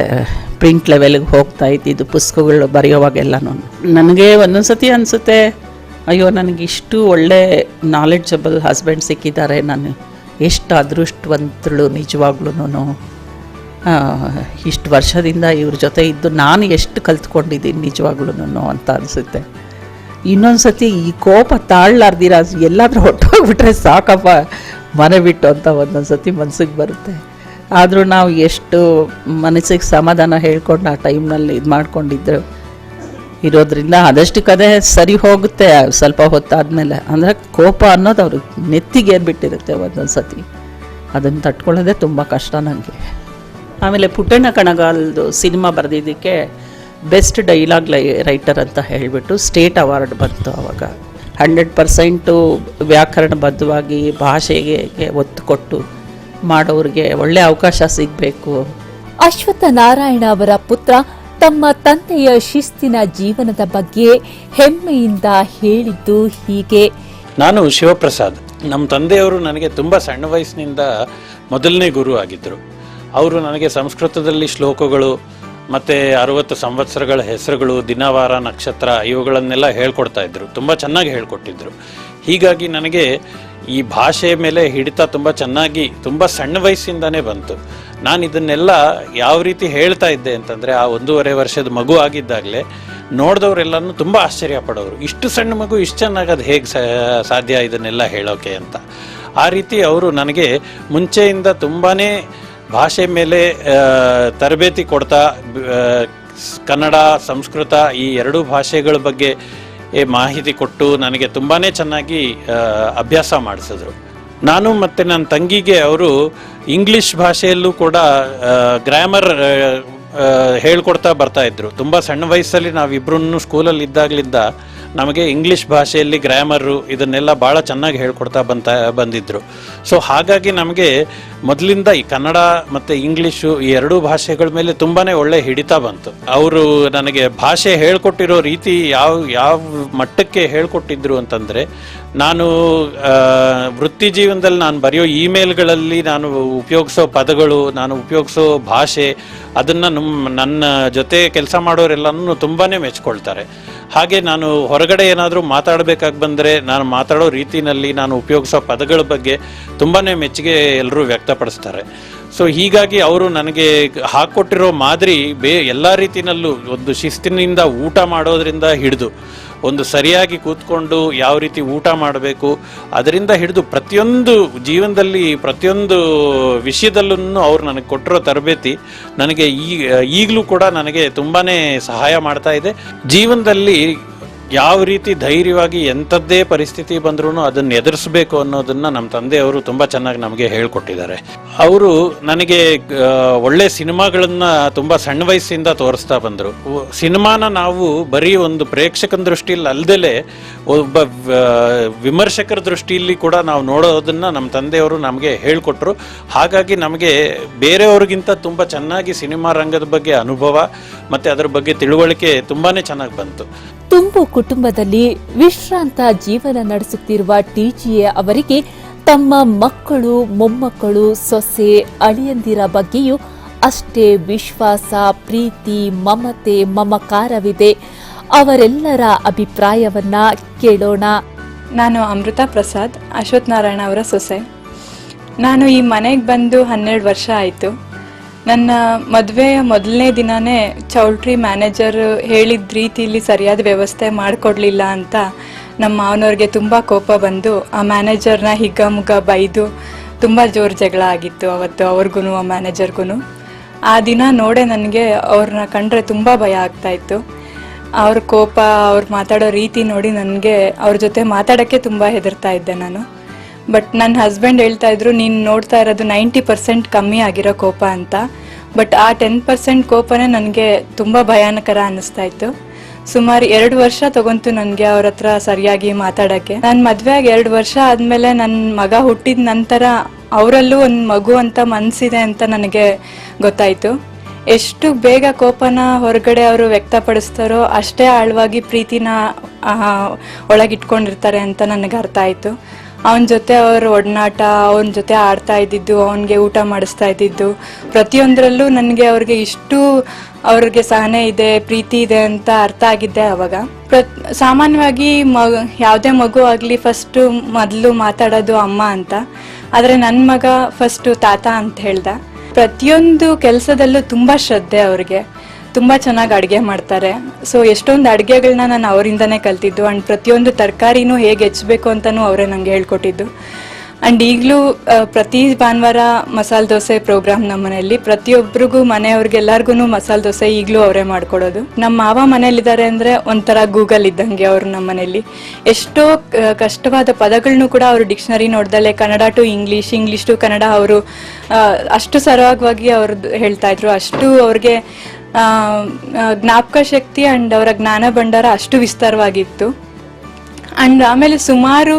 ಪ್ರಿಂಟ್ ಲೆವೆಲ್ಗೆ ಹೋಗ್ತಾ ಇದ್ದಿದ್ದು ಪುಸ್ತಕಗಳು ಬರೆಯೋವಾಗೆಲ್ಲನೂ. ನನಗೆ ಒಂದೊಂದು ಸತಿ ಅನಿಸುತ್ತೆ, ಅಯ್ಯೋ ನನಗಿಷ್ಟು ಒಳ್ಳೆ ನಾಲೆಡ್ಜಬಲ್ ಹಸ್ಬೆಂಡ್ ಸಿಕ್ಕಿದ್ದಾರೆ, ನಾನು ಎಷ್ಟು ಅದೃಷ್ಟವಂತಳು ನಿಜವಾಗ್ಲೂ. ಇಷ್ಟು ವರ್ಷದಿಂದ ಇವ್ರ ಜೊತೆ ಇದ್ದು ನಾನು ಎಷ್ಟು ಕಲ್ತ್ಕೊಂಡಿದ್ದೀನಿ ನಿಜವಾಗ್ಲೂ ಅಂತ ಅನಿಸುತ್ತೆ. ಇನ್ನೊಂದು ಸತಿ ಈ ಕೋಪ ತಾಳಲಾರ್ದಿರ ಎಲ್ಲಾದರೂ ಹೊಟ್ಟೋಗ್ಬಿಟ್ರೆ ಸಾಕಪ್ಪ ಮನೆ ಬಿಟ್ಟು ಅಂತ ಒಂದೊಂದು ಸತಿ ಮನಸ್ಸಿಗೆ ಬರುತ್ತೆ. ಆದರೂ ನಾವು ಎಷ್ಟು ಮನಸ್ಸಿಗೆ ಸಮಾಧಾನ ಹೇಳ್ಕೊಂಡು ಆ ಟೈಮ್ನಲ್ಲಿ ಇದು ಮಾಡ್ಕೊಂಡಿದ್ರು. ಇರೋದ್ರಿಂದ ಅದಷ್ಟಕ್ಕದೇ ಸರಿ ಹೋಗುತ್ತೆ ಸ್ವಲ್ಪ ಹೊತ್ತಾದಮೇಲೆ. ಅಂದರೆ ಕೋಪ ಅನ್ನೋದು ಅವ್ರಿಗೆ ನೆತ್ತಿಗೆ ಏರ್ಬಿಟ್ಟಿರುತ್ತೆ ಒಂದೊಂದು ಸತಿ, ಅದನ್ನು ತಟ್ಕೊಳ್ಳೋದೇ ತುಂಬ ಕಷ್ಟ ನನಗೆ. ಆಮೇಲೆ ಪುಟ್ಟಣ್ಣ ಕಣಗಾಲ್ದು ಸಿನಿಮಾ ಬರೆದಿದ್ದಕ್ಕೆ ಬೆಸ್ಟ್ ಡೈಲಾಗ್ ರೈಟರ್ ಅಂತ ಹೇಳಿಬಿಟ್ಟು ಸ್ಟೇಟ್ ಅವಾರ್ಡ್ ಬಂತು ಆವಾಗ. 100% ವ್ಯಾಕರಣಬದ್ಧವಾಗಿ ಭಾಷೆಗೆ ಒತ್ತು ಕೊಟ್ಟು ಮಾಡೋರಿಗೆ ಒಳ್ಳೆಯ ಅವಕಾಶ ಸಿಗಬೇಕು. ಅಶ್ವತ್ಥ ನಾರಾಯಣ ಅವರ ಪುತ್ರ ತಮ್ಮ ತಂದೆಯ ಶಿಸ್ತಿನ ಜೀವನದ ಬಗ್ಗೆ ಹೆಮ್ಮೆಯಿಂದ ಹೇಳಿದ್ದು ಹೀಗೆ. ನಾನು ಶಿವಪ್ರಸಾದ್. ನಮ್ಮ ತಂದೆಯವರು ನನಗೆ ತುಂಬ ಸಣ್ಣ ವಯಸ್ಸಿನಿಂದ ಮೊದಲನೇ ಗುರು ಆಗಿದ್ದರು. ಅವರು ನನಗೆ ಸಂಸ್ಕೃತದಲ್ಲಿ ಶ್ಲೋಕಗಳು ಮತ್ತು 60 ಸಂವತ್ಸರಗಳ ಹೆಸರುಗಳು, ದಿನವಾರ, ನಕ್ಷತ್ರ ಇವುಗಳನ್ನೆಲ್ಲ ಹೇಳ್ಕೊಡ್ತಾ ಇದ್ದರು. ತುಂಬ ಚೆನ್ನಾಗಿ ಹೇಳ್ಕೊಟ್ಟಿದ್ರು. ಹೀಗಾಗಿ ನನಗೆ ಈ ಭಾಷೆ ಮೇಲೆ ಹಿಡಿತ ತುಂಬ ಚೆನ್ನಾಗಿ ತುಂಬ ಸಣ್ಣ ವಯಸ್ಸಿಂದನೇ ಬಂತು. ನಾನು ಇದನ್ನೆಲ್ಲ ಯಾವ ರೀತಿ ಹೇಳ್ತಾ ಇದ್ದೆ ಅಂತಂದರೆ, ಆ 1.5 ವರ್ಷದ ಮಗು ಆಗಿದ್ದಾಗಲೇ ನೋಡಿದವರೆಲ್ಲನೂ ತುಂಬ ಆಶ್ಚರ್ಯ ಪಡೋರು. ಇಷ್ಟು ಸಣ್ಣ ಮಗು ಇಷ್ಟು ಚೆನ್ನಾಗಿ ಅದು ಹೇಗೆ ಸಾಧ್ಯ ಇದನ್ನೆಲ್ಲ ಹೇಳೋಕೆ ಅಂತ. ಆ ರೀತಿ ಅವರು ನನಗೆ ಮುಂಚೆಯಿಂದ ತುಂಬಾ ಭಾಷೆ ಮೇಲೆ ತರಬೇತಿ ಕೊಡ್ತಾ, ಕನ್ನಡ, ಸಂಸ್ಕೃತ ಈ ಎರಡೂ ಭಾಷೆಗಳ ಬಗ್ಗೆ ಮಾಹಿತಿ ಕೊಟ್ಟು ನನಗೆ ತುಂಬಾ ಚೆನ್ನಾಗಿ ಅಭ್ಯಾಸ ಮಾಡಿಸಿದ್ರು. ನಾನು ಮತ್ತು ನನ್ನ ತಂಗಿಗೆ ಅವರು ಇಂಗ್ಲೀಷ್ ಭಾಷೆಯಲ್ಲೂ ಕೂಡ ಗ್ರಾಮರ್ ಹೇಳ್ಕೊಡ್ತಾ ಬರ್ತಾಯಿದ್ರು. ತುಂಬ ಸಣ್ಣ ವಯಸ್ಸಲ್ಲಿ ನಾವಿಬ್ಬರೂ ಸ್ಕೂಲಲ್ಲಿ ಇದ್ದಾಗಲಿಂದ ನಮಗೆ ಇಂಗ್ಲೀಷ್ ಭಾಷೆಯಲ್ಲಿ ಗ್ರಾಮರು ಇದನ್ನೆಲ್ಲ ಭಾಳ ಚೆನ್ನಾಗಿ ಹೇಳ್ಕೊಡ್ತಾ ಬಂದಿದ್ದರು. ಸೊ ಹಾಗಾಗಿ ನಮಗೆ ಮೊದಲಿಂದ ಈ ಕನ್ನಡ ಮತ್ತು ಇಂಗ್ಲೀಷು ಈ ಎರಡೂ ಭಾಷೆಗಳ ಮೇಲೆ ತುಂಬಾ ಒಳ್ಳೆ ಹಿಡಿತಾ ಬಂತು. ಅವರು ನನಗೆ ಭಾಷೆ ಹೇಳ್ಕೊಟ್ಟಿರೋ ರೀತಿ ಯಾವ ಮಟ್ಟಕ್ಕೆ ಹೇಳ್ಕೊಟ್ಟಿದ್ರು ಅಂತಂದರೆ, ನಾನು ವೃತ್ತಿ ಜೀವನದಲ್ಲಿ ನಾನು ಬರೆಯೋ ಇಮೇಲ್ಗಳಲ್ಲಿ ನಾನು ಉಪಯೋಗಿಸೋ ಪದಗಳು, ನಾನು ಉಪಯೋಗಿಸೋ ಭಾಷೆ, ಅದನ್ನು ನನ್ನ ಜೊತೆ ಕೆಲಸ ಮಾಡೋರೆಲ್ಲನೂ ತುಂಬಾ ಮೆಚ್ಕೊಳ್ತಾರೆ. ಹಾಗೆ ನಾನು ಹೊರಗಡೆ ಏನಾದರೂ ಮಾತಾಡಬೇಕಾಗಿ ಬಂದರೆ ನಾನು ಮಾತಾಡೋ ರೀತಿಯಲ್ಲಿ ನಾನು ಉಪಯೋಗಿಸೋ ಪದಗಳ ಬಗ್ಗೆ ತುಂಬಾ ಮೆಚ್ಚುಗೆ ಎಲ್ಲರೂ ವ್ಯಕ್ತಪಡಿಸ್ತಾರೆ. ಸೊ ಹೀಗಾಗಿ ಅವರು ನನಗೆ ಹಾಕ್ಕೊಟ್ಟಿರೋ ಮಾದರಿ ಎಲ್ಲ ರೀತಿಯಲ್ಲೂ ಒಂದು ಶಿಸ್ತಿನಿಂದ ಊಟ ಮಾಡೋದ್ರಿಂದ ಹಿಡಿದು ಒಂದು ಸರಿಯಾಗಿ ಕೂತ್ಕೊಂಡು ಯಾವ ರೀತಿ ಊಟ ಮಾಡಬೇಕು ಅದರಿಂದ ಹಿಡಿದು ಪ್ರತಿಯೊಂದು ಜೀವನದಲ್ಲಿ ಪ್ರತಿಯೊಂದು ವಿಷಯದಲ್ಲೂ ಅವ್ರು ನನಗೆ ಕೊಟ್ಟಿರೋ ತರಬೇತಿ ನನಗೆ ಈಗಲೂ ಕೂಡ ನನಗೆ ತುಂಬಾ ಸಹಾಯ ಮಾಡ್ತಾ ಇದೆ. ಜೀವನದಲ್ಲಿ ಯಾವ ರೀತಿ ಧೈರ್ಯವಾಗಿ ಎಂಥದ್ದೇ ಪರಿಸ್ಥಿತಿ ಬಂದ್ರೂ ಅದನ್ನು ಎದುರಿಸಬೇಕು ಅನ್ನೋದನ್ನು ನಮ್ಮ ತಂದೆಯವರು ತುಂಬ ಚೆನ್ನಾಗಿ ನಮಗೆ ಹೇಳ್ಕೊಟ್ಟಿದ್ದಾರೆ. ಅವರು ನನಗೆ ಒಳ್ಳೆ ಸಿನಿಮಾಗಳನ್ನು ತುಂಬ ಸಣ್ಣ ವಯಸ್ಸಿಂದ ತೋರಿಸ್ತಾ ಬಂದರು. ಸಿನಿಮಾನ ನಾವು ಬರೀ ಒಂದು ಪ್ರೇಕ್ಷಕನ ದೃಷ್ಟಿಯಲ್ಲಿ ಅಲ್ಲದೆ ಒಬ್ಬ ವಿಮರ್ಶಕರ ದೃಷ್ಟಿಯಲ್ಲಿ ಕೂಡ ನಾವು ನೋಡೋದನ್ನು ನಮ್ಮ ತಂದೆಯವರು ನಮಗೆ ಹೇಳಿಕೊಟ್ರು. ಹಾಗಾಗಿ ನಮಗೆ ಬೇರೆಯವ್ರಿಗಿಂತ ತುಂಬ ಚೆನ್ನಾಗಿ ಸಿನಿಮಾ ರಂಗದ ಬಗ್ಗೆ ಅನುಭವ ಮತ್ತು ಅದರ ಬಗ್ಗೆ ತಿಳುವಳಿಕೆ ತುಂಬಾ ಚೆನ್ನಾಗಿ ಬಂತು. ತುಂಬು ಕುಟುಂಬದಲ್ಲಿ ವಿಶ್ರಾಂತ ಜೀವನ ನಡೆಸುತ್ತಿರುವ ಟಿಜಿಎ ಅವರಿಗೆ ತಮ್ಮ ಮಕ್ಕಳು, ಮೊಮ್ಮಕ್ಕಳು, ಸೊಸೆ, ಅಳಿಯಂದಿರ ಬಗ್ಗೆಯೂ ಅಷ್ಟೇ ವಿಶ್ವಾಸ, ಪ್ರೀತಿ, ಮಮತೆ, ಮಮಕಾರವಿದೆ. ಅವರೆಲ್ಲರ ಅಭಿಪ್ರಾಯವನ್ನ ಕೇಳೋಣ. ನಾನು ಅಮೃತ ಪ್ರಸಾದ್, ಅಶ್ವಥ್ ನಾರಾಯಣ ಅವರ ಸೊಸೆ. ನಾನು ಈ ಮನೆಗೆ ಬಂದು 12 ವರ್ಷ ಆಯಿತು. ನನ್ನ ಮದುವೆಯ ಮೊದಲನೇ ದಿನವೇ ಚೌಲ್ಟ್ರಿ ಮ್ಯಾನೇಜರ್ ಹೇಳಿದ ರೀತಿಯಲ್ಲಿ ಸರಿಯಾದ ವ್ಯವಸ್ಥೆ ಮಾಡಿಕೊಡ್ಲಿಲ್ಲ ಅಂತ ನಮ್ಮ ಮಾವನವ್ರಿಗೆ ತುಂಬ ಕೋಪ ಬಂದು ಆ ಮ್ಯಾನೇಜರ್ನ ಹಿಗ್ಗಮುಗ್ಗ ಬೈದು ತುಂಬ ಜೋರು ಜಗಳ ಆಗಿತ್ತು ಅವತ್ತು ಅವ್ರಿಗೂ ಆ ಮ್ಯಾನೇಜರ್ಗೂ. ಆ ದಿನ ನೋಡೇ ನನಗೆ ಅವ್ರನ್ನ ಕಂಡ್ರೆ ತುಂಬ ಭಯ ಆಗ್ತಾಯಿತ್ತು. ಅವ್ರ ಕೋಪ, ಅವ್ರು ಮಾತಾಡೋ ರೀತಿ ನೋಡಿ ನನಗೆ ಅವ್ರ ಜೊತೆ ಮಾತಾಡೋಕ್ಕೆ ತುಂಬ ಹೆದರ್ತಾ ಇದ್ದೆ ನಾನು. ಬಟ್ ನನ್ನ ಹಸ್ಬೆಂಡ್ ಹೇಳ್ತಾ ಇದ್ರು, ನೀನು ನೋಡ್ತಾ ಇರೋದು 90% ಕಮ್ಮಿ ಆಗಿರೋ ಕೋಪ ಅಂತ. ಬಟ್ ಆ 10% ಕೋಪನೇ ನನಗೆ ತುಂಬ ಭಯಾನಕರ ಅನ್ನಿಸ್ತಾ ಇತ್ತು. ಸುಮಾರು 2 ವರ್ಷ ತಗೊಂತು ನನಗೆ ಅವ್ರ ಹತ್ರ ಸರಿಯಾಗಿ ಮಾತಾಡೋಕ್ಕೆ. ನನ್ನ ಮದುವೆ ಆಗಿ 2 ವರ್ಷ ಆದಮೇಲೆ ನನ್ನ ಮಗ ಹುಟ್ಟಿದ ನಂತರ ಅವರಲ್ಲೂ ಒಂದು ಮಗು ಅಂತ ಮನಸ್ಸಿದೆ ಅಂತ ನನಗೆ ಗೊತ್ತಾಯಿತು. ಎಷ್ಟು ಬೇಗ ಕೋಪನ ಹೊರಗಡೆ ಅವರು ವ್ಯಕ್ತಪಡಿಸ್ತಾರೋ ಅಷ್ಟೇ ಆಳವಾಗಿ ಪ್ರೀತಿನ ಒಳಗಿಟ್ಕೊಂಡಿರ್ತಾರೆ ಅಂತ ನನಗೆ ಅರ್ಥ ಆಯಿತು. ಅವನ ಜೊತೆ ಅವ್ರ ಒಡನಾಟ, ಅವನ ಜೊತೆ ಆಡ್ತಾ ಇದ್ದಿದ್ದು, ಅವನಿಗೆ ಊಟ ಮಾಡಿಸ್ತಾ ಇದ್ದಿದ್ದು, ಪ್ರತಿಯೊಂದರಲ್ಲೂ ನನಗೆ ಅವ್ರಿಗೆ ಇಷ್ಟು ಅವ್ರಿಗೆ ಸಹನೆ ಇದೆ, ಪ್ರೀತಿ ಇದೆ ಅಂತ ಅರ್ಥ ಆಗಿದ್ದೆ ಆವಾಗ. ಸಾಮಾನ್ಯವಾಗಿ ಯಾವುದೇ ಮಗು ಆಗಲಿ ಮೊದಲು ಮಾತಾಡೋದು ಅಮ್ಮ ಅಂತ, ಆದರೆ ನನ್ನ ಮಗ ಫಸ್ಟು ತಾತ ಅಂತ ಹೇಳ್ದ. ಪ್ರತಿಯೊಂದು ಕೆಲಸದಲ್ಲೂ ತುಂಬ ಶ್ರದ್ಧೆ ಅವ್ರಿಗೆ. ತುಂಬ ಚೆನ್ನಾಗಿ ಅಡುಗೆ ಮಾಡ್ತಾರೆ. ಸೊ ಎಷ್ಟೊಂದು ಅಡುಗೆಗಳನ್ನ ನಾನು ಅವರಿಂದನೇ ಕಲ್ತಿದ್ದು. ಆ್ಯಂಡ್ ಪ್ರತಿಯೊಂದು ತರಕಾರಿನೂ ಹೇಗೆ ಹೆಚ್ಚಬೇಕು ಅಂತಲೂ ಅವರೇ ನನಗೆ ಹೇಳ್ಕೊಟ್ಟಿದ್ದು. ಆ್ಯಂಡ್ ಈಗಲೂ ಪ್ರತಿ ಭಾನುವಾರ ಮಸಾಲೆ ದೋಸೆ ಪ್ರೋಗ್ರಾಮ್ ನಮ್ಮ ಮನೆಯಲ್ಲಿ. ಪ್ರತಿಯೊಬ್ಬರಿಗೂ ಮನೆಯವ್ರಿಗೆಲ್ಲರಿಗೂ ಮಸಾಲೆ ದೋಸೆ ಈಗಲೂ ಅವರೇ ಮಾಡಿಕೊಡೋದು. ನಮ್ಮ ಮಾವ ಮನೇಲಿದ್ದಾರೆ ಅಂದರೆ ಒಂಥರ ಗೂಗಲ್ ಇದ್ದಂಗೆ ಅವರು ನಮ್ಮ ಮನೇಲಿ. ಎಷ್ಟೋ ಕಷ್ಟವಾದ ಪದಗಳನ್ನೂ ಕೂಡ ಅವರು ಡಿಕ್ಷನರಿ ನೋಡ್ದಲ್ಲೇ Kannada to English, English to Kannada ಅವರು ಅಷ್ಟು ಸರಾಗವಾಗಿ ಅವ್ರದ್ದು ಹೇಳ್ತಾ ಇದ್ರು. ಅಷ್ಟು ಅವ್ರಿಗೆ ಜ್ಞಾಪಕ ಶಕ್ತಿ ಆ್ಯಂಡ್ ಅವರ ಜ್ಞಾನ ಭಂಡಾರ ಅಷ್ಟು ವಿಸ್ತಾರವಾಗಿತ್ತು. ಆ್ಯಂಡ್ ಆಮೇಲೆ ಸುಮಾರು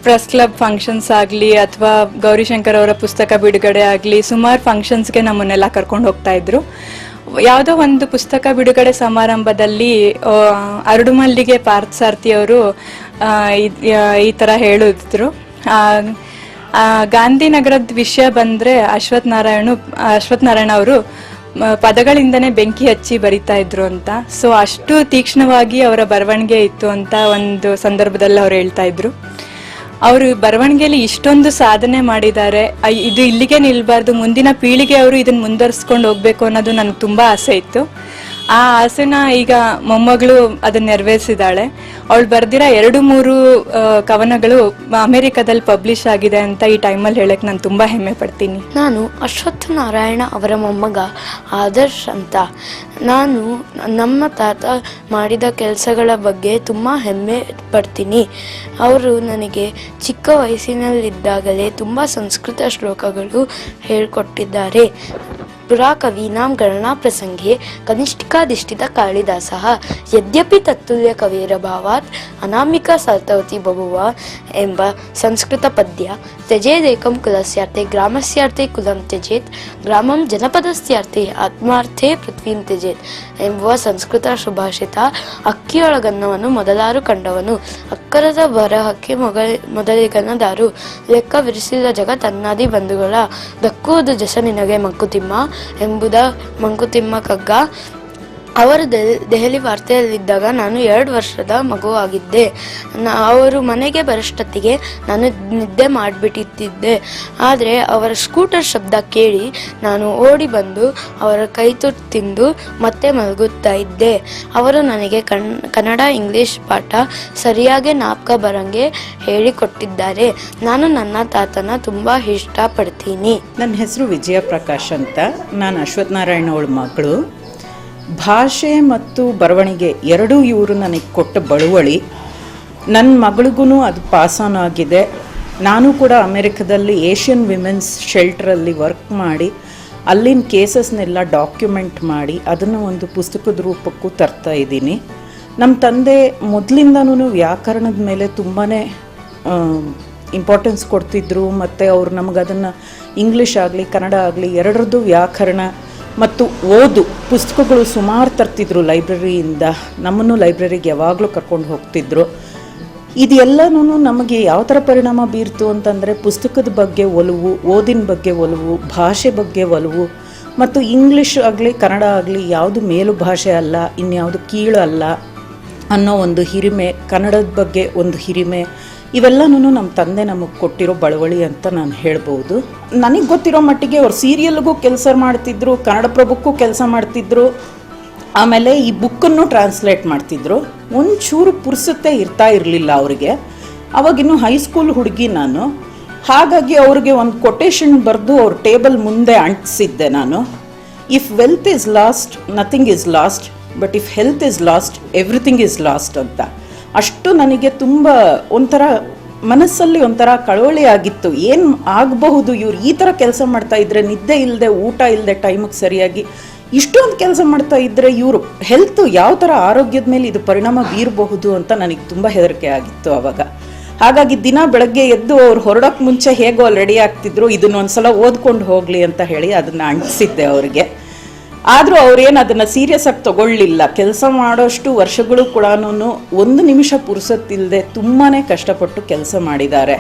ಪ್ರೆಸ್ ಕ್ಲಬ್ ಫಂಕ್ಷನ್ಸ್ ಆಗಲಿ ಅಥವಾ ಗೌರಿಶಂಕರ್ ಅವರ ಪುಸ್ತಕ ಬಿಡುಗಡೆ ಆಗಲಿ ಸುಮಾರು ಫಂಕ್ಷನ್ಸ್ಗೆ ನಮ್ಮನ್ನೆಲ್ಲ ಕರ್ಕೊಂಡು ಹೋಗ್ತಾ ಇದ್ರು. ಯಾವುದೋ ಒಂದು ಪುಸ್ತಕ ಬಿಡುಗಡೆ ಸಮಾರಂಭದಲ್ಲಿ ಅರಡುಮಲ್ಲಿಗೆ ಪಾರ್ಥಸಾರಥಿ ಅವರು ಈ ಥರ ಹೇಳಿದ್ರು, ಗಾಂಧಿನಗರದ ವಿಷಯ ಬಂದರೆ ಅಶ್ವಥ್ ನಾರಾಯಣ ಅವರು ಪದಗಳಿಂದನೇ ಬೆಂಕಿ ಹಚ್ಚಿ ಬರಿತಾ ಇದ್ರು ಅಂತ. ಸೊ ಅಷ್ಟು ತೀಕ್ಷ್ಣವಾಗಿ ಅವರ ಬರವಣಿಗೆ ಇತ್ತು ಅಂತ ಒಂದು ಸಂದರ್ಭದಲ್ಲಿ ಅವ್ರು ಹೇಳ್ತಾ ಇದ್ರು. ಅವರು ಬರವಣಿಗೆಯಲ್ಲಿ ಇಷ್ಟೊಂದು ಸಾಧನೆ ಮಾಡಿದ್ದಾರೆ, ಇದು ಇಲ್ಲಿಗೆ ನಿಲ್ಬಾರ್ದು, ಮುಂದಿನ ಪೀಳಿಗೆ ಅವರು ಇದನ್ನ ಮುಂದುವರಿಸ್ಕೊಂಡು ಹೋಗ್ಬೇಕು ಅನ್ನೋದು ನನಗೆ ತುಂಬಾ ಆಸೆ ಇತ್ತು. ಆ ಆಸೆನ ಈಗ ಮೊಮ್ಮಗಳು ಅದನ್ನ ನೆರವೇರಿಸಿದಾಳೆ. ಅವಳು ಬರ್ದಿರೋ 2-3 ಕವನಗಳು ಅಮೆರಿಕದಲ್ಲಿ ಪಬ್ಲಿಷ್ ಆಗಿದೆ ಅಂತ ಈ ಟೈಮಲ್ಲಿ ಹೇಳಕ್ ನಾನು ತುಂಬಾ ಹೆಮ್ಮೆ ಪಡ್ತೀನಿ. ನಾನು ಅಶ್ವತ್ಥ ನಾರಾಯಣ ಅವರ ಮೊಮ್ಮಗ ಆದರ್ಶ್ ಅಂತ. ನಾನು ನಮ್ಮ ತಾತ ಮಾಡಿದ ಕೆಲಸಗಳ ಬಗ್ಗೆ ತುಂಬ ಹೆಮ್ಮೆ ಪಡ್ತೀನಿ. ಅವರು ನನಗೆ ಚಿಕ್ಕ ವಯಸ್ಸಿನಲ್ಲಿದ್ದಾಗಲೇ ತುಂಬ ಸಂಸ್ಕೃತ ಶ್ಲೋಕಗಳು ಹೇಳಿಕೊಟ್ಟಿದ್ದಾರೆ. ಪುರಾಕವೀನಾಂ ಗಣನಾ ಪ್ರಸಂಗೆ ಕನಿಷ್ಠಿಕಾಧಿಷ್ಠಿತ ಕಾಳಿದಾಸಃ ಯದ್ಯಪಿ ತತ್ತುಲ್ಯ ಕವಿರಭಾವಾತ್ ಅನಾಮಿಕಾ ಸಾಲ್ತವತಿ ಬಭುವ ಎಂಬ ಸಂಸ್ಕೃತ ಪದ್ಯ, ತ್ಯಜೇದೇಕಂ ಕುಲಸ್ಯಾರ್ಥೆ ಗ್ರಾಮಸ್ಯಾರ್ಥೆ ಕುಲಂ ತ್ಯಜೇತ್, ಗ್ರಾಮಂ ಜನಪದಸ್ಯಾರ್ಥೆ ಆತ್ಮಾರ್ಥೆ ಪೃಥ್ವೀಂ ತ್ಯಜೇತ್ ಎಂಬುವ ಸಂಸ್ಕೃತ ಸುಭಾಷಿತ, ಅಕ್ಕಿಯೊಳಗನ್ನವನ್ನು ಮೊದಲಾರು ಕಂಡವನು, ಅಕ್ಕರದ ಬರಹಕ್ಕೆ ಮೊದಲಿಗನದಾರು, ಲೆಕ್ಕವಿರಿಸಿದ ಜಗತ್ತನ್ನಾದಿ ಬಂಧುಗಳ, ದಕ್ಕುವುದು ಜಸ ನಿನಗೆ ಮಂಕುತಿಮ್ಮ ಎಂಬುದ ಮಂಕುತಿಮ್ಮ ಕಗ್ಗ. ಅವರು ದೆಹಲಿ ವಾರ್ತೆಯಲ್ಲಿದ್ದಾಗ ನಾನು 2 ವರ್ಷದ ಮಗುವಾಗಿದ್ದೆ. ಅವರು ಮನೆಗೆ ಬರೋಷ್ಟೊತ್ತಿಗೆ ನಾನು ನಿದ್ದೆ ಮಾಡಿಬಿಟ್ಟಿದ್ದೆ. ಆದರೆ ಅವರ ಸ್ಕೂಟರ್ ಶಬ್ದ ಕೇಳಿ ನಾನು ಓಡಿ ಬಂದು ಅವರ ಕೈ ತುತ್ತು ತಿಂದು ಮತ್ತೆ ಮಲಗುತ್ತಾ ಇದ್ದೆ. ಅವರು ನನಗೆ ಕನ್ನಡ ಇಂಗ್ಲೀಷ್ ಪಾಠ ಸರಿಯಾಗಿ ಜ್ಞಾಪಕ ಬರಂಗೆ ಹೇಳಿಕೊಟ್ಟಿದ್ದಾರೆ. ನಾನು ನನ್ನ ತಾತನ ತುಂಬ ಇಷ್ಟಪಡ್ತೀನಿ. ನನ್ನ ಹೆಸರು ವಿಜಯ ಪ್ರಕಾಶ್ ಅಂತ. ನಾನು ಅಶ್ವಥ್ ನಾರಾಯಣ ಅವಳ ಮಗಳು. ಭಾಷೆ ಮತ್ತು ಬರವಣಿಗೆ ಎರಡೂ ಇವರು ನನಗೆ ಕೊಟ್ಟ ಬಳುವಳಿ. ನನ್ನ ಮಗಳಿಗೂ ಅದು ಪಾಸ್ ಆನ್ ಆಗಿದೆ. ನಾನು ಕೂಡ ಅಮೆರಿಕದಲ್ಲಿ ಏಷ್ಯನ್ ವಿಮೆನ್ಸ್ ಶೆಲ್ಟ್ರಲ್ಲಿ ವರ್ಕ್ ಮಾಡಿ ಅಲ್ಲಿನ ಕೇಸಸ್ನೆಲ್ಲ ಡಾಕ್ಯುಮೆಂಟ್ ಮಾಡಿ ಅದನ್ನು ಒಂದು ಪುಸ್ತಕದ ರೂಪಕ್ಕೂ ತರ್ತಾ ಇದ್ದೀನಿ. ನಮ್ಮ ತಂದೆ ಮೊದಲಿಂದನೂ ವ್ಯಾಕರಣದ ಮೇಲೆ ತುಂಬಾ ಇಂಪಾರ್ಟೆನ್ಸ್ ಕೊಡ್ತಿದ್ರು. ಮತ್ತು ಅವ್ರು ನಮಗೆ ಅದನ್ನು ಇಂಗ್ಲೀಷ್ ಆಗಲಿ ಕನ್ನಡ ಆಗಲಿ ಎರಡರದ್ದು ವ್ಯಾಕರಣ ಮತ್ತು ಓದು ಪುಸ್ತಕಗಳು ಸುಮಾರು ತರ್ತಿದ್ರು ಲೈಬ್ರರಿಯಿಂದ. ನಮ್ಮನ್ನು ಲೈಬ್ರರಿಗೆ ಯಾವಾಗಲೂ ಕರ್ಕೊಂಡು ಹೋಗ್ತಿದ್ರು. ಇದೆಲ್ಲನೂ ನಮಗೆ ಯಾವ ಥರ ಪರಿಣಾಮ ಬೀರ್ತು ಅಂತಂದರೆ ಪುಸ್ತಕದ ಬಗ್ಗೆ ಒಲವು, ಓದಿನ ಬಗ್ಗೆ ಒಲವು, ಭಾಷೆ ಬಗ್ಗೆ ಒಲವು, ಮತ್ತು ಇಂಗ್ಲೀಷ್ ಆಗಲಿ ಕನ್ನಡ ಆಗಲಿ ಯಾವುದು ಮೇಲು ಭಾಷೆ ಅಲ್ಲ, ಇನ್ಯಾವುದು ಕೀಳು ಅಲ್ಲ ಅನ್ನೋ ಒಂದು ಹಿರಿಮೆ, ಕನ್ನಡದ ಬಗ್ಗೆ ಒಂದು ಹಿರಿಮೆ, ಇವೆಲ್ಲನೂ ನಮ್ಮ ತಂದೆ ನಮಗೆ ಕೊಟ್ಟಿರೋ ಬಳುವಳಿ ಅಂತ ನಾನು ಹೇಳ್ಬೋದು. ನನಗೆ ಗೊತ್ತಿರೋ ಮಟ್ಟಿಗೆ ಅವ್ರು ಸೀರಿಯಲ್ಗೂ ಕೆಲಸ ಮಾಡ್ತಿದ್ರು, ಕನ್ನಡಪ್ರಭಕ್ಕೂ ಕೆಲಸ ಮಾಡ್ತಿದ್ರು, ಆಮೇಲೆ ಈ ಬುಕ್ಕನ್ನು ಟ್ರಾನ್ಸ್ಲೇಟ್ ಮಾಡ್ತಿದ್ರು. ಒಂಚೂರು ಪುರ್ಸತ್ತೆ ಇರ್ತಾ ಇರಲಿಲ್ಲ ಅವರಿಗೆ. ಅವಾಗಿನ್ನೂ ಹೈಸ್ಕೂಲ್ ಹುಡುಗಿ ನಾನು. ಹಾಗಾಗಿ ಅವ್ರಿಗೆ ಒಂದು ಕೊಟೇಶನ್ ಬರೆದು ಅವ್ರ ಟೇಬಲ್ ಮುಂದೆ ಅಂಟಿಸಿದ್ದೆ ನಾನು. If wealth is last nothing is last, but if health is last everything is last ಅಂತ. ಅಷ್ಟು ನನಗೆ ತುಂಬ ಒಂಥರ ಮನಸ್ಸಲ್ಲಿ ಒಂಥರ ಕಳವಳಿ ಆಗಿತ್ತು. ಏನು ಆಗಬಹುದು, ಇವ್ರು ಈ ಥರ ಕೆಲಸ ಮಾಡ್ತಾ ಇದ್ರೆ, ನಿದ್ದೆ ಇಲ್ಲದೆ ಊಟ ಇಲ್ಲದೆ ಟೈಮಿಗೆ ಸರಿಯಾಗಿ ಇಷ್ಟೊಂದು ಕೆಲಸ ಮಾಡ್ತಾ ಇದ್ದರೆ ಇವರು ಹೆಲ್ತ್ ಯಾವ ಥರ ಆರೋಗ್ಯದ ಮೇಲೆ ಇದು ಪರಿಣಾಮ ಬೀರಬಹುದು ಅಂತ ನನಗೆ ತುಂಬ ಹೆದರಿಕೆ ಆಗಿತ್ತು ಆವಾಗ. ಹಾಗಾಗಿ ದಿನ ಬೆಳಗ್ಗೆ ಎದ್ದು ಅವ್ರು ಹೊರಡೋಕ್ಕೆ ಮುಂಚೆ ಹೇಗೋ ಅಲ್ಲಿ ರೆಡಿ ಆಗ್ತಿದ್ರು, ಇದನ್ನೊಂದ್ಸಲ ಓದ್ಕೊಂಡು ಹೋಗಲಿ ಅಂತ ಹೇಳಿ ಅದನ್ನು ಅಂಟಿಸಿದ್ದೆ ಅವರಿಗೆ. ಆದರೂ ಅವ್ರೇನು ಅದನ್ನು ಸೀರಿಯಸ್ ಆಗಿ ತಗೊಳ್ಳಿಲ್ಲ. ಕೆಲಸ ಮಾಡೋಷ್ಟು ವರ್ಷಗಳು ಕೂಡ 1 ನಿಮಿಷ ಪುರ್ಸತ್ತಿಲ್ಲದೆ ತುಂಬಾ ಕಷ್ಟಪಟ್ಟು ಕೆಲಸ ಮಾಡಿದ್ದಾರೆ.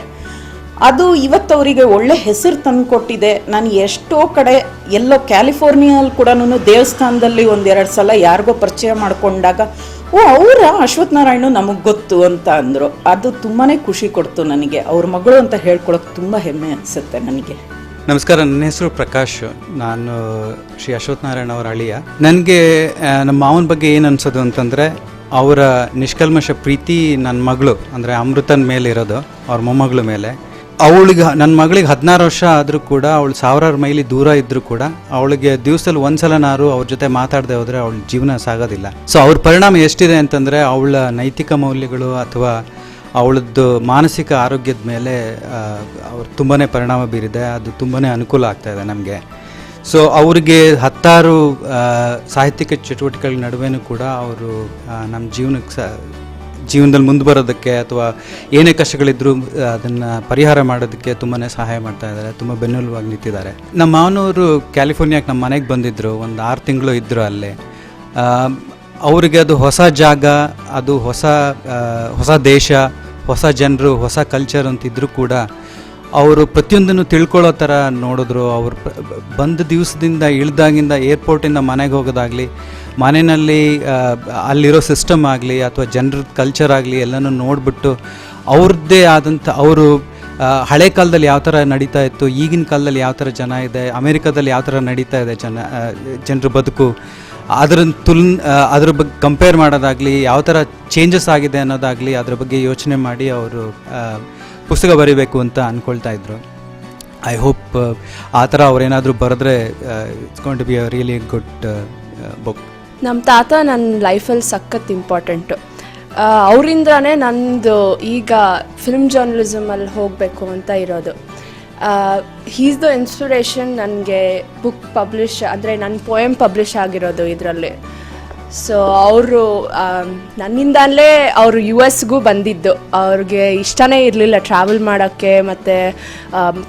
ಅದು ಇವತ್ತವರಿಗೆ ಒಳ್ಳೆ ಹೆಸರು ತಂದುಕೊಟ್ಟಿದೆ. ನಾನು ಎಷ್ಟೋ ಕಡೆ ಎಲ್ಲೋ ಕ್ಯಾಲಿಫೋರ್ನಿಯಲ್ಲಿ ಕೂಡ ದೇವಸ್ಥಾನದಲ್ಲಿ 1-2 ಸಲ ಯಾರಿಗೋ ಪರಿಚಯ ಮಾಡಿಕೊಂಡಾಗ ಅವರ ಅಶ್ವಥ್ ನಾರಾಯಣ ನಮಗೆ ಗೊತ್ತು ಅಂತ ಅಂದರು. ಅದು ತುಂಬಾ ಖುಷಿ ಕೊಡ್ತು ನನಗೆ. ಅವ್ರ ಮಗಳು ಅಂತ ಹೇಳ್ಕೊಳಕ್ಕೆ ತುಂಬ ಹೆಮ್ಮೆ ಅನಿಸುತ್ತೆ ನನಗೆ. ನಮಸ್ಕಾರ, ನನ್ನ ಹೆಸರು ಪ್ರಕಾಶ್. ನಾನು ಶ್ರೀ ಅಶ್ವಥ್ ನಾರಾಯಣ ಅವರ ಅಳಿಯ. ನನಗೆ ನಮ್ಮ ಮಾವನ ಬಗ್ಗೆ ಏನು ಅನ್ಸೋದು ಅಂತಂದರೆ ಅವರ ನಿಷ್ಕಲ್ಮಶ ಪ್ರೀತಿ ನನ್ನ ಮಗಳು ಅಂದರೆ ಅಮೃತನ ಮೇಲಿರೋದು. ಅವ್ರ ಮೊಮ್ಮಗಳ ಮೇಲೆ. ಅವಳಿಗೆ ನನ್ನ ಮಗಳಿಗೆ 16 ವರ್ಷ ಆದರೂ ಕೂಡ ಅವಳು 1000 ಮೈಲಿ ದೂರ ಇದ್ದರೂ ಕೂಡ ಅವಳಿಗೆ ದಿವಸದಲ್ಲಿ ಒಂದ್ಸಲನಾರು ಅವ್ರ ಜೊತೆ ಮಾತಾಡದೆ ಹೋದರೆ ಅವಳ ಜೀವನ ಸಾಗೋದಿಲ್ಲ. ಸೊ ಅವ್ರ ಪರಿಣಾಮ ಎಷ್ಟಿದೆ ಅಂತಂದರೆ ಅವಳ ನೈತಿಕ ಮೌಲ್ಯಗಳು ಅಥವಾ ಅವಳದ್ದು ಮಾನಸಿಕ ಆರೋಗ್ಯದ ಮೇಲೆ ಅವ್ರು ತುಂಬಾ ಪರಿಣಾಮ ಬೀರಿದೆ. ಅದು ತುಂಬಾ ಅನುಕೂಲ ಆಗ್ತಾಯಿದೆ ನಮಗೆ. ಸೊ ಅವ್ರಿಗೆ 10 ಸಾಹಿತ್ಯಿಕ ಚಟುವಟಿಕೆಗಳ ನಡುವೆನೂ ಕೂಡ ಅವರು ನಮ್ಮ ಜೀವನದಲ್ಲಿ ಮುಂದೆ ಬರೋದಕ್ಕೆ ಅಥವಾ ಏನೇ ಕಷ್ಟಗಳಿದ್ರೂ ಅದನ್ನು ಪರಿಹಾರ ಮಾಡೋದಕ್ಕೆ ತುಂಬಾ ಸಹಾಯ ಮಾಡ್ತಾ ಇದ್ದಾರೆ, ತುಂಬ ಬೆನ್ನೆಲುಬಾಗಿ ನಿಂತಿದ್ದಾರೆ. ನಮ್ಮ ಮಾವನವರು ಕ್ಯಾಲಿಫೋರ್ನಿಯಾಕ್ಕೆ ನಮ್ಮ ಮನೆಗೆ ಬಂದಿದ್ದರು, ಒಂದು 6 ತಿಂಗಳು ಇದ್ದರು ಅಲ್ಲೇ. ಅವರಿಗೆ ಅದು ಹೊಸ ಜಾಗ, ಅದು ಹೊಸ ದೇಶ, ಹೊಸ ಜನರು, ಹೊಸ ಕಲ್ಚರ್ ಅಂತಿದ್ರೂ ಕೂಡ ಅವರು ಪ್ರತಿಯೊಂದನ್ನು ತಿಳ್ಕೊಳ್ಳೋ ಥರ ನೋಡಿದ್ರು. ಅವರು ಬಂದ ದಿವಸದಿಂದ ಇಳ್ದಾಗಿಂದ ಏರ್ಪೋರ್ಟಿಂದ ಮನೆಗೆ ಹೋಗೋದಾಗಲಿ, ಮನೆಯಲ್ಲಿ ಅಲ್ಲಿರೋ ಸಿಸ್ಟಮ್ ಆಗಲಿ ಅಥವಾ ಜನರ ಕಲ್ಚರ್ ಆಗಲಿ ಎಲ್ಲನೂ ನೋಡಿಬಿಟ್ಟು ಅವ್ರದ್ದೇ ಆದಂಥ ಅವರು ಹಳೆ ಕಾಲದಲ್ಲಿ ಯಾವ ಥರ ನಡೀತಾ ಇತ್ತು, ಈಗಿನ ಕಾಲದಲ್ಲಿ ಯಾವ ಥರ ಜನ ಇದೆ, ಅಮೇರಿಕಾದಲ್ಲಿ ಯಾವ ಥರ ನಡೀತಾ ಇದೆ ಜನರ ಬದುಕು, ಅದ್ರ ಬಗ್ಗೆ ಕಂಪೇರ್ ಮಾಡೋದಾಗಲಿ, ಯಾವ ಥರ ಚೇಂಜಸ್ ಆಗಿದೆ ಅನ್ನೋದಾಗಲಿ ಅದ್ರ ಬಗ್ಗೆ ಯೋಚನೆ ಮಾಡಿ ಅವರು ಪುಸ್ತಕ ಬರೀಬೇಕು ಅಂತ ಅಂದ್ಕೊಳ್ತಾ ಇದ್ರು. ಐ ಹೋಪ್ ಆ ಥರ ಅವ್ರೇನಾದರೂ ಬರೆದ್ರೆ it's going to be a really good book. ನಮ್ಮ ತಾತ ನನ್ನ ಲೈಫಲ್ಲಿ ಸಖತ್ ಇಂಪಾರ್ಟೆಂಟು. ಅವರಿಂದನೇ ನಂದು ಈಗ ಫಿಲ್ಮ್ ಜರ್ನಲಿಸಮಲ್ಲಿ ಹೋಗಬೇಕು ಅಂತ ಇರೋದು. ಹೀಸ್ ದ ಇನ್ಸ್ಪಿರೇಷನ್ ನನಗೆ ಬುಕ್ ಪಬ್ಲಿಷ್ ಅಂದರೆ ನನ್ನ ಪೋಯಮ್ ಪಬ್ಲಿಷ್ ಆಗಿರೋದು ಇದರಲ್ಲಿ. ಸೊ ಅವರು ನನ್ನಿಂದಲೇ ಅವರು US ಬಂದಿದ್ದು. ಅವ್ರಿಗೆ ಇಷ್ಟನೇ ಇರಲಿಲ್ಲ ಟ್ರಾವೆಲ್ ಮಾಡೋಕ್ಕೆ ಮತ್ತು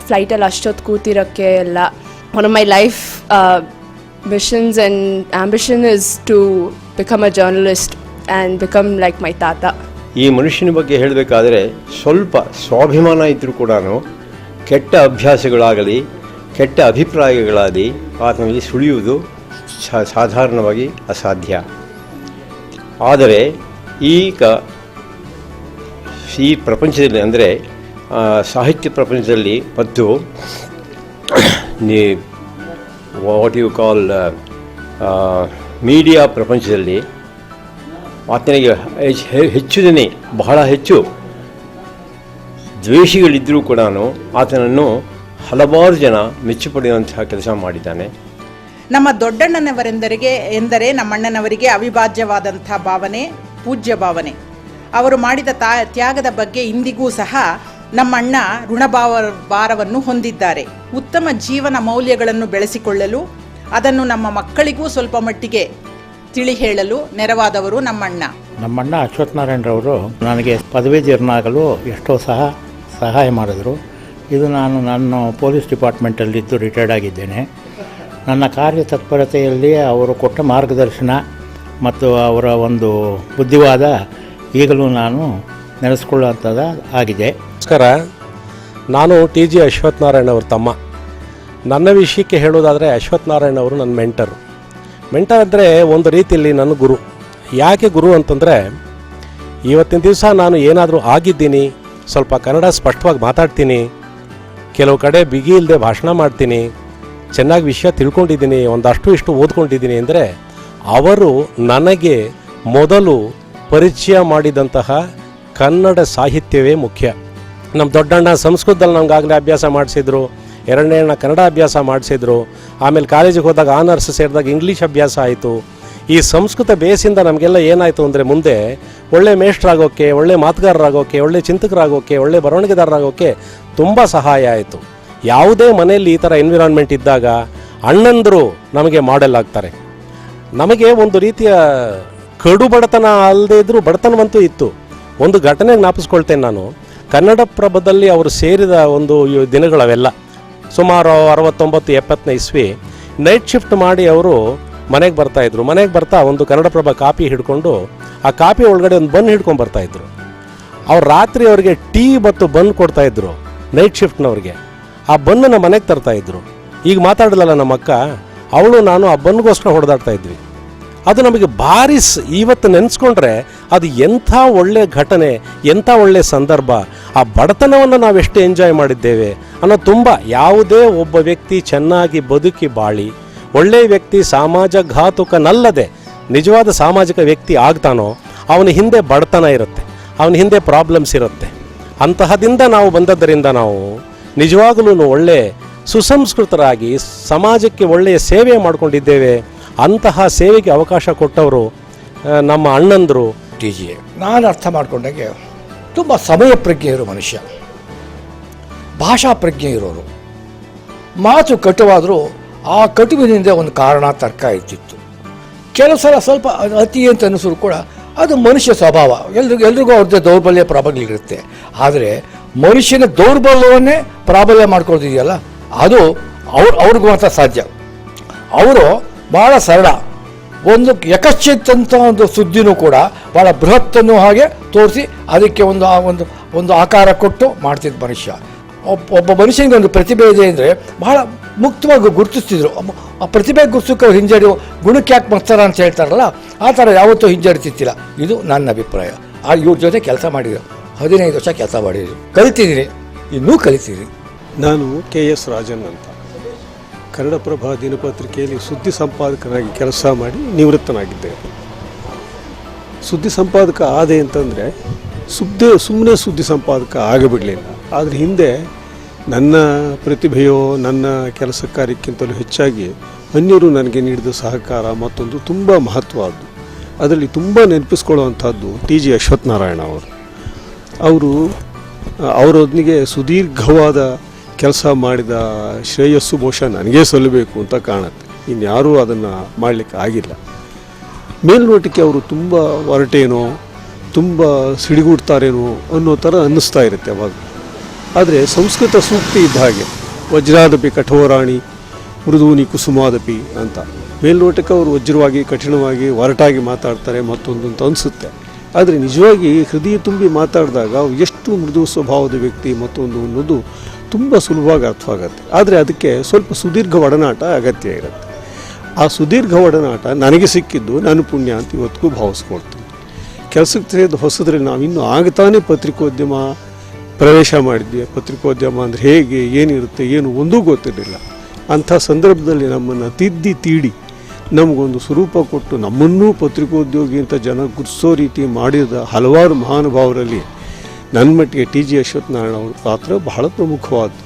ಫ್ಲೈಟಲ್ಲಿ ಅಷ್ಟೊತ್ತು ಕೂತಿರೋಕ್ಕೆ ಎಲ್ಲ. One of my life missions and ambition is to become a journalist and become like my tata. ಈ ಮನುಷ್ಯನ ಬಗ್ಗೆ ಹೇಳಬೇಕಾದ್ರೆ ಸ್ವಲ್ಪ ಸ್ವಾಭಿಮಾನ ಇದ್ದರೂ ಕೂಡ ಕೆಟ್ಟ ಅಭ್ಯಾಸಗಳಾಗಲಿ ಕೆಟ್ಟ ಅಭಿಪ್ರಾಯಗಳಾಗಲಿ ಆತನಲ್ಲಿ ಸುಳಿಯುವುದು ಸಾಧಾರಣವಾಗಿ ಅಸಾಧ್ಯ. ಆದರೆ ಈಗ ಈ ಪ್ರಪಂಚದಲ್ಲಿ ಅಂದರೆ ಸಾಹಿತ್ಯ ಪ್ರಪಂಚದಲ್ಲಿ ಮತ್ತು ವಾಟ್ ಯು ಕಾಲ್ ಮೀಡಿಯಾ ಪ್ರಪಂಚದಲ್ಲಿ ಆತನಿಗೆ ಬಹಳ ಹೆಚ್ಚು ದ್ವೇಷಿಗಳಿದ್ದರೂ ಕೂಡ ಆತನನ್ನು ಹಲವಾರು ಜನ ಮೆಚ್ಚುಪಡೆಯುವಂತಹ ಕೆಲಸ ಮಾಡಿದ್ದಾನೆ. ನಮ್ಮ ಎಂದರೆ ನಮ್ಮಣ್ಣನವರಿಗೆ ಅವಿಭಾಜ್ಯವಾದಂಥ ಭಾವನೆ, ಪೂಜ್ಯ ಭಾವನೆ. ಅವರು ಮಾಡಿದ ತ್ಯಾಗದ ಬಗ್ಗೆ ಇಂದಿಗೂ ಸಹ ನಮ್ಮಣ್ಣ ಭಾರವನ್ನು ಹೊಂದಿದ್ದಾರೆ. ಉತ್ತಮ ಜೀವನ ಮೌಲ್ಯಗಳನ್ನು ಬೆಳೆಸಿಕೊಳ್ಳಲು ಅದನ್ನು ನಮ್ಮ ಮಕ್ಕಳಿಗೂ ಸ್ವಲ್ಪ ಮಟ್ಟಿಗೆ ತಿಳಿ ಹೇಳಲು ನೆರವಾದವರು ನಮ್ಮಣ್ಣ. ಅಶ್ವತ್ಥನಾರಾಯಣರವರು ನನಗೆ ಪದವೀಧರನಾಗಲು ಎಷ್ಟೋ ಸಹಾಯ ಮಾಡಿದ್ರು. ಇದು ನನ್ನ ಪೊಲೀಸ್ ಡಿಪಾರ್ಟ್ಮೆಂಟಲ್ಲಿದ್ದು ರಿಟೈರ್ಡ್ ಆಗಿದ್ದೇನೆ. ನನ್ನ ಕಾರ್ಯತತ್ಪರತೆಯಲ್ಲಿ ಅವರು ಕೊಟ್ಟ ಮಾರ್ಗದರ್ಶನ ಮತ್ತು ಅವರ ಒಂದು ಬುದ್ಧಿವಾದ ಈಗಲೂ ನಾನು ನೆನೆಸ್ಕೊಳ್ಳುವಂಥದ್ದು ಆಗಿದೆ. ನಮಸ್ಕಾರ, ನಾನು TG ಅಶ್ವತ್ಥನಾರಾಯಣ ಅವ್ರ ತಮ್ಮ. ನನ್ನ ವಿಷಯಕ್ಕೆ ಹೇಳೋದಾದರೆ ಅಶ್ವತ್ಥನಾರಾಯಣ ಅವರು ನನ್ನ ಮೆಂಟರ್ ಅಂದರೆ ಒಂದು ರೀತಿಯಲ್ಲಿ ನನ್ನ ಗುರು. ಯಾಕೆ ಗುರು ಅಂತಂದರೆ ಇವತ್ತಿನ ದಿವಸ ನಾನು ಏನಾದರೂ ಆಗಿದ್ದೀನಿ, ಸ್ವಲ್ಪ ಕನ್ನಡ ಸ್ಪಷ್ಟವಾಗಿ ಮಾತಾಡ್ತೀನಿ, ಕೆಲವು ಕಡೆ ಬಿಗಿ ಇಲ್ಲದೆ ಭಾಷಣ ಮಾಡ್ತೀನಿ, ಚೆನ್ನಾಗಿ ವಿಷಯ ತಿಳ್ಕೊಂಡಿದ್ದೀನಿ, ಒಂದಷ್ಟು ಇಷ್ಟು ಓದ್ಕೊಂಡಿದ್ದೀನಿ ಅಂದರೆ ಅವರು ನನಗೆ ಮೊದಲು ಪರಿಚಯ ಮಾಡಿದಂತಹ ಕನ್ನಡ ಸಾಹಿತ್ಯವೇ ಮುಖ್ಯ. ನಮ್ಮ ದೊಡ್ಡಣ್ಣ ಸಂಸ್ಕೃತದಲ್ಲಿ ನಮಗಾಗಲೇ ಅಭ್ಯಾಸ ಮಾಡಿಸಿದ್ರು, ಎರಡನೇ ಅಣ್ಣ ಕನ್ನಡ ಅಭ್ಯಾಸ ಮಾಡಿಸಿದ್ರು, ಆಮೇಲೆ ಕಾಲೇಜಿಗೆ ಹೋದಾಗ ಆನರ್ಸ್ ಸೇರಿದಾಗ ಇಂಗ್ಲೀಷ್ ಅಭ್ಯಾಸ ಆಯಿತು. ಈ ಸಂಸ್ಕೃತ ಬೇಸಿಂದ ನಮಗೆಲ್ಲ ಏನಾಯಿತು ಅಂದರೆ ಮುಂದೆ ಒಳ್ಳೆ ಮೇಷ್ಟ್ರಾಗೋಕ್ಕೆ, ಒಳ್ಳೆ ಮಾತುಗಾರರಾಗೋಕ್ಕೆ, ಒಳ್ಳೆ ಚಿಂತಕರಾಗೋಕ್ಕೆ, ಒಳ್ಳೆ ಬರವಣಿಗೆದಾರರಾಗೋಕ್ಕೆ ತುಂಬ ಸಹಾಯ ಆಯಿತು. ಯಾವುದೇ ಮನೆಯಲ್ಲಿ ಈ ಥರ ಎನ್ವಿರಾನ್ಮೆಂಟ್ ಇದ್ದಾಗ ಅಣ್ಣಂದರು ನಮಗೆ ಮಾಡೆಲ್ ಆಗ್ತಾರೆ. ನಮಗೆ ಒಂದು ರೀತಿಯ ಕಡು ಬಡತನ ಅಲ್ಲದೇ ಇದ್ದರೂ ಬಡತನವಂತೂ ಇತ್ತು. ಒಂದು ಘಟನೆ ಜ್ಞಾಪಿಸ್ಕೊಳ್ತೇನೆ ನಾನು. ಕನ್ನಡಪ್ರಭದಲ್ಲಿ ಅವರು ಸೇರಿದ ಒಂದು ದಿನಗಳವೆಲ್ಲ ಸುಮಾರು 69-70 ಇಸ್ವಿ. ನೈಟ್ ಶಿಫ್ಟ್ ಮಾಡಿ ಅವರು ಮನೆಗೆ ಬರ್ತಾಯಿದ್ರು. ಮನೆಗೆ ಬರ್ತಾ ಒಂದು ಕನ್ನಡಪ್ರಭ ಕಾಪಿ ಹಿಡ್ಕೊಂಡು ಆ ಕಾಪಿ ಒಳಗಡೆ ಒಂದು ಬನ್ ಹಿಡ್ಕೊಂಡು ಬರ್ತಾಯಿದ್ರು. ಅವ್ರು ರಾತ್ರಿ ಅವ್ರಿಗೆ ಟೀ ಮತ್ತು ಬನ್ ಕೊಡ್ತಾಯಿದ್ರು ನೈಟ್ ಶಿಫ್ಟ್ನವ್ರಿಗೆ. ಆ ಬನ್ನನ್ನು ಮನೆಗೆ ತರ್ತಾಯಿದ್ರು. ಈಗ ಮಾತಾಡಲಲ್ಲ ನಮ್ಮ ಅಕ್ಕ, ಅವಳು ನಾನು ಆ ಬನ್ಗೋಸ್ಕರ ಹೊಡೆದಾಡ್ತಾ ಇದ್ವಿ. ಅದು ನಮಗೆ ಭಾರಿ ಇವತ್ತು ನೆನೆಸ್ಕೊಂಡ್ರೆ ಅದು ಎಂಥ ಒಳ್ಳೆ ಘಟನೆ, ಎಂಥ ಒಳ್ಳೆ ಸಂದರ್ಭ. ಆ ಬಡತನವನ್ನು ನಾವೆಷ್ಟು ಎಂಜಾಯ್ ಮಾಡಿದ್ದೇವೆ ಅನ್ನೋ ತುಂಬ. ಯಾವುದೇ ಒಬ್ಬ ವ್ಯಕ್ತಿ ಚೆನ್ನಾಗಿ ಬದುಕಿ ಬಾಳಿ ಒಳ್ಳೆಯ ವ್ಯಕ್ತಿ ಸಮಾಜಘಾತುಕನಲ್ಲದೆ ನಿಜವಾದ ಸಾಮಾಜಿಕ ವ್ಯಕ್ತಿ ಆಗ್ತಾನೋ ಅವನ ಹಿಂದೆ ಬಡತನ ಇರುತ್ತೆ, ಅವನ ಹಿಂದೆ ಪ್ರಾಬ್ಲಮ್ಸ್ ಇರುತ್ತೆ. ಅಂತಹದಿಂದ ನಾವು ಬಂದದ್ದರಿಂದ ನಾವು ನಿಜವಾಗಲೂ ಒಳ್ಳೆ ಸುಸಂಸ್ಕೃತರಾಗಿ ಸಮಾಜಕ್ಕೆ ಒಳ್ಳೆಯ ಸೇವೆ ಮಾಡಿಕೊಂಡಿದ್ದೇವೆ. ಅಂತಹ ಸೇವೆಗೆ ಅವಕಾಶ ಕೊಟ್ಟವರು ನಮ್ಮ ಅಣ್ಣಂದರು ಟಿ ಜಿ. ನಾನು ಅರ್ಥ ಮಾಡಿಕೊಂಡಾಗೆ ತುಂಬ ಸಮಯ ಪ್ರಜ್ಞೆ ಇರೋ ಮನುಷ್ಯ, ಭಾಷಾ ಪ್ರಜ್ಞೆ ಇರೋರು. ಮಾತು ಕಟುವಾದರೂ ಆ ಕಟುವಿನಿಂದ ಒಂದು ಕಾರಣ ತರ್ಕ ಇರ್ತಿತ್ತು. ಕೆಲವು ಸಲ ಸ್ವಲ್ಪ ಅತಿ ಅಂತ ಅನ್ನಿಸಿದ್ರು ಕೂಡ ಅದು ಮನುಷ್ಯ ಸ್ವಭಾವ. ಎಲ್ರಿಗೂ ಅವ್ರದ್ದೇ ದೌರ್ಬಲ್ಯ ಪ್ರಾಬಲ್ಯ ಇರುತ್ತೆ. ಆದರೆ ಮನುಷ್ಯನ ದೌರ್ಬಲ್ಯವನ್ನೇ ಪ್ರಾಬಲ್ಯ ಮಾಡ್ಕೊಳ್ತಿದೆಯಲ್ಲ, ಅದು ಅವ್ರಿಗೂ ಮಾತ್ರ ಸಾಧ್ಯ. ಅವರು ಭಾಳ ಸರಳ. ಒಂದು ಯಕಶ್ಚಿತ್ ಅಂತ ಒಂದು ಸುದ್ದಿನೂ ಕೂಡ ಭಾಳ ಬೃಹತ್ತನ್ನು ಹಾಗೆ ತೋರಿಸಿ ಅದಕ್ಕೆ ಒಂದು ಆಕಾರ ಕೊಟ್ಟು ಮಾಡ್ತಿದ್ದ ಮನುಷ್ಯ. ಒಬ್ಬ ಮನುಷ್ಯನಿಗೆ ಒಂದು ಪ್ರತಿಭೆ ಇದೆ ಅಂದರೆ ಬಹಳ ಮುಕ್ತವಾಗಿ ಗುರುತಿಸ್ತಿದ್ರು. ಆ ಪ್ರತಿಭೆ ಗುರುತಿಸೋಕೆ ಹಿಂಜರಿಯೋ ಗುಣಕ್ಕೆ ಯಾಕೆ ಮತ್ಸರ ಅಂತ ಹೇಳ್ತಾರಲ್ಲ, ಆ ಥರ ಯಾವತ್ತೂ ಹಿಂಜರಿತಿತ್ತಿಲ್ಲ. ಇದು ನನ್ನ ಅಭಿಪ್ರಾಯ. ಇವ್ರ ಜೊತೆ ಕೆಲಸ ಮಾಡಿದ್ರು, 15 ವರ್ಷ ಕೆಲಸ ಮಾಡಿದ್ರು, ಕಲಿತಿದ್ದೀನಿ, ಇನ್ನೂ ಕಲಿತಿದ್ದೀನಿ. ನಾನು KS ರಾಜನ್ ಅಂತ ಕನ್ನಡಪ್ರಭ ದಿನಪತ್ರಿಕೆಯಲ್ಲಿ ಸುದ್ದಿ ಸಂಪಾದಕನಾಗಿ ಕೆಲಸ ಮಾಡಿ ನಿವೃತ್ತನಾಗಿದ್ದೆ. ಸುದ್ದಿ ಸಂಪಾದಕ ಆದೆ ಅಂತಂದರೆ ಸುಮ್ಮನೆ ಸುದ್ದಿ ಸಂಪಾದಕ ಆಗಿಬಿಡಲಿಲ್ಲ. ಆದರೆ ಹಿಂದೆ ನನ್ನ ಪ್ರತಿಭೆಯೋ ನನ್ನ ಕೆಲಸ ಕಾರ್ಯಕ್ಕಿಂತಲೂ ಹೆಚ್ಚಾಗಿ ಅನ್ಯರು ನನಗೆ ನೀಡಿದ ಸಹಕಾರ ಮತ್ತೊಂದು ತುಂಬ ಮಹತ್ವದ್ದು. ಅದರಲ್ಲಿ ತುಂಬ ನೆನಪಿಸ್ಕೊಳ್ಳುವಂಥದ್ದು TG ಅಶ್ವತ್ಥನಾರಾಯಣ ಅವರು ಅವರೊಂದಿಗೆ ಸುದೀರ್ಘವಾದ ಕೆಲಸ ಮಾಡಿದ ಶ್ರೇಯಸ್ಸು ಬಹುಶಃ ನನಗೇ ಸಲ್ಲಬೇಕು ಅಂತ ಕಾಣುತ್ತೆ. ಇನ್ಯಾರೂ ಅದನ್ನು ಮಾಡಲಿಕ್ಕೆ ಆಗಿಲ್ಲ. ಮೇಲ್ನೋಟಕ್ಕೆ ಅವರು ತುಂಬ ಹೊರಟೇನೋ, ತುಂಬ ಸಿಡಿಗುಡ್ತಾರೇನೋ ಅನ್ನೋ ಥರ ಅನ್ನಿಸ್ತಾ ಇರುತ್ತೆ ಅವಾಗ. ಆದರೆ ಸಂಸ್ಕೃತ ಸೂಕ್ತಿ ಇದ್ದ ಹಾಗೆ ವಜ್ರಾದಪಿ ಕಠೋರಾಣಿ ಮೃದೂನಿ ಕುಸುಮಾದಪಿ ಅಂತ. ಮೇಲ್ನೋಟಕ್ಕೆ ಅವರು ವಜ್ರವಾಗಿ ಕಠಿಣವಾಗಿ ಹೊರಟಾಗಿ ಮಾತಾಡ್ತಾರೆ ಮತ್ತೊಂದು ಅಂತ ಅನಿಸುತ್ತೆ. ಆದರೆ ನಿಜವಾಗಿ ಹೃದಯ ತುಂಬಿ ಮಾತಾಡಿದಾಗ ಎಷ್ಟು ಮೃದು ಸ್ವಭಾವದ ವ್ಯಕ್ತಿ ಮತ್ತೊಂದು ಅನ್ನೋದು ತುಂಬ ಸುಲಭವಾಗಿ ಅರ್ಥವಾಗುತ್ತೆ. ಆದರೆ ಅದಕ್ಕೆ ಸ್ವಲ್ಪ ಸುದೀರ್ಘ ಒಡನಾಟ ಅಗತ್ಯ ಇರುತ್ತೆ. ಆ ಸುದೀರ್ಘ ಒಡನಾಟ ನನಗೆ ಸಿಕ್ಕಿದ್ದು ನಾನು ಪುಣ್ಯ ಅಂತ ಇವತ್ತಿಗೂ ಭಾವಿಸ್ಕೊಳ್ತೀನಿ. ಕೆಲಸಕ್ಕೆ ಸೇರಿದ ಹೊಸದ್ರಲ್ಲಿ ನಾವಿನ್ನೂ ಆಗತಾನೆ ಪತ್ರಿಕೋದ್ಯಮ ಪ್ರವೇಶ ಮಾಡಿದ್ವಿ. ಪತ್ರಿಕೋದ್ಯಮ ಅಂದರೆ ಹೇಗೆ, ಏನಿರುತ್ತೆ, ಏನು ಒಂದೂ ಗೊತ್ತಿರಲಿಲ್ಲ. ಅಂಥ ಸಂದರ್ಭದಲ್ಲಿ ನಮ್ಮನ್ನು ತೀಡಿ ನಮಗೊಂದು ಸ್ವರೂಪ ಕೊಟ್ಟು ನಮ್ಮನ್ನೂ ಪತ್ರಿಕೋದ್ಯೋಗಿ ಅಂತ ಜನ ಗುರುತಿಸೋ ರೀತಿ ಮಾಡಿದ ಹಲವಾರು ಮಹಾನುಭಾವರಲ್ಲಿ ನನ್ನ ಮಟ್ಟಿಗೆ TG ಅಶ್ವತ್ಥನಾರಾಯಣ ಅವ್ರ ಪಾತ್ರ ಬಹಳ ಪ್ರಮುಖವಾದ್ದು.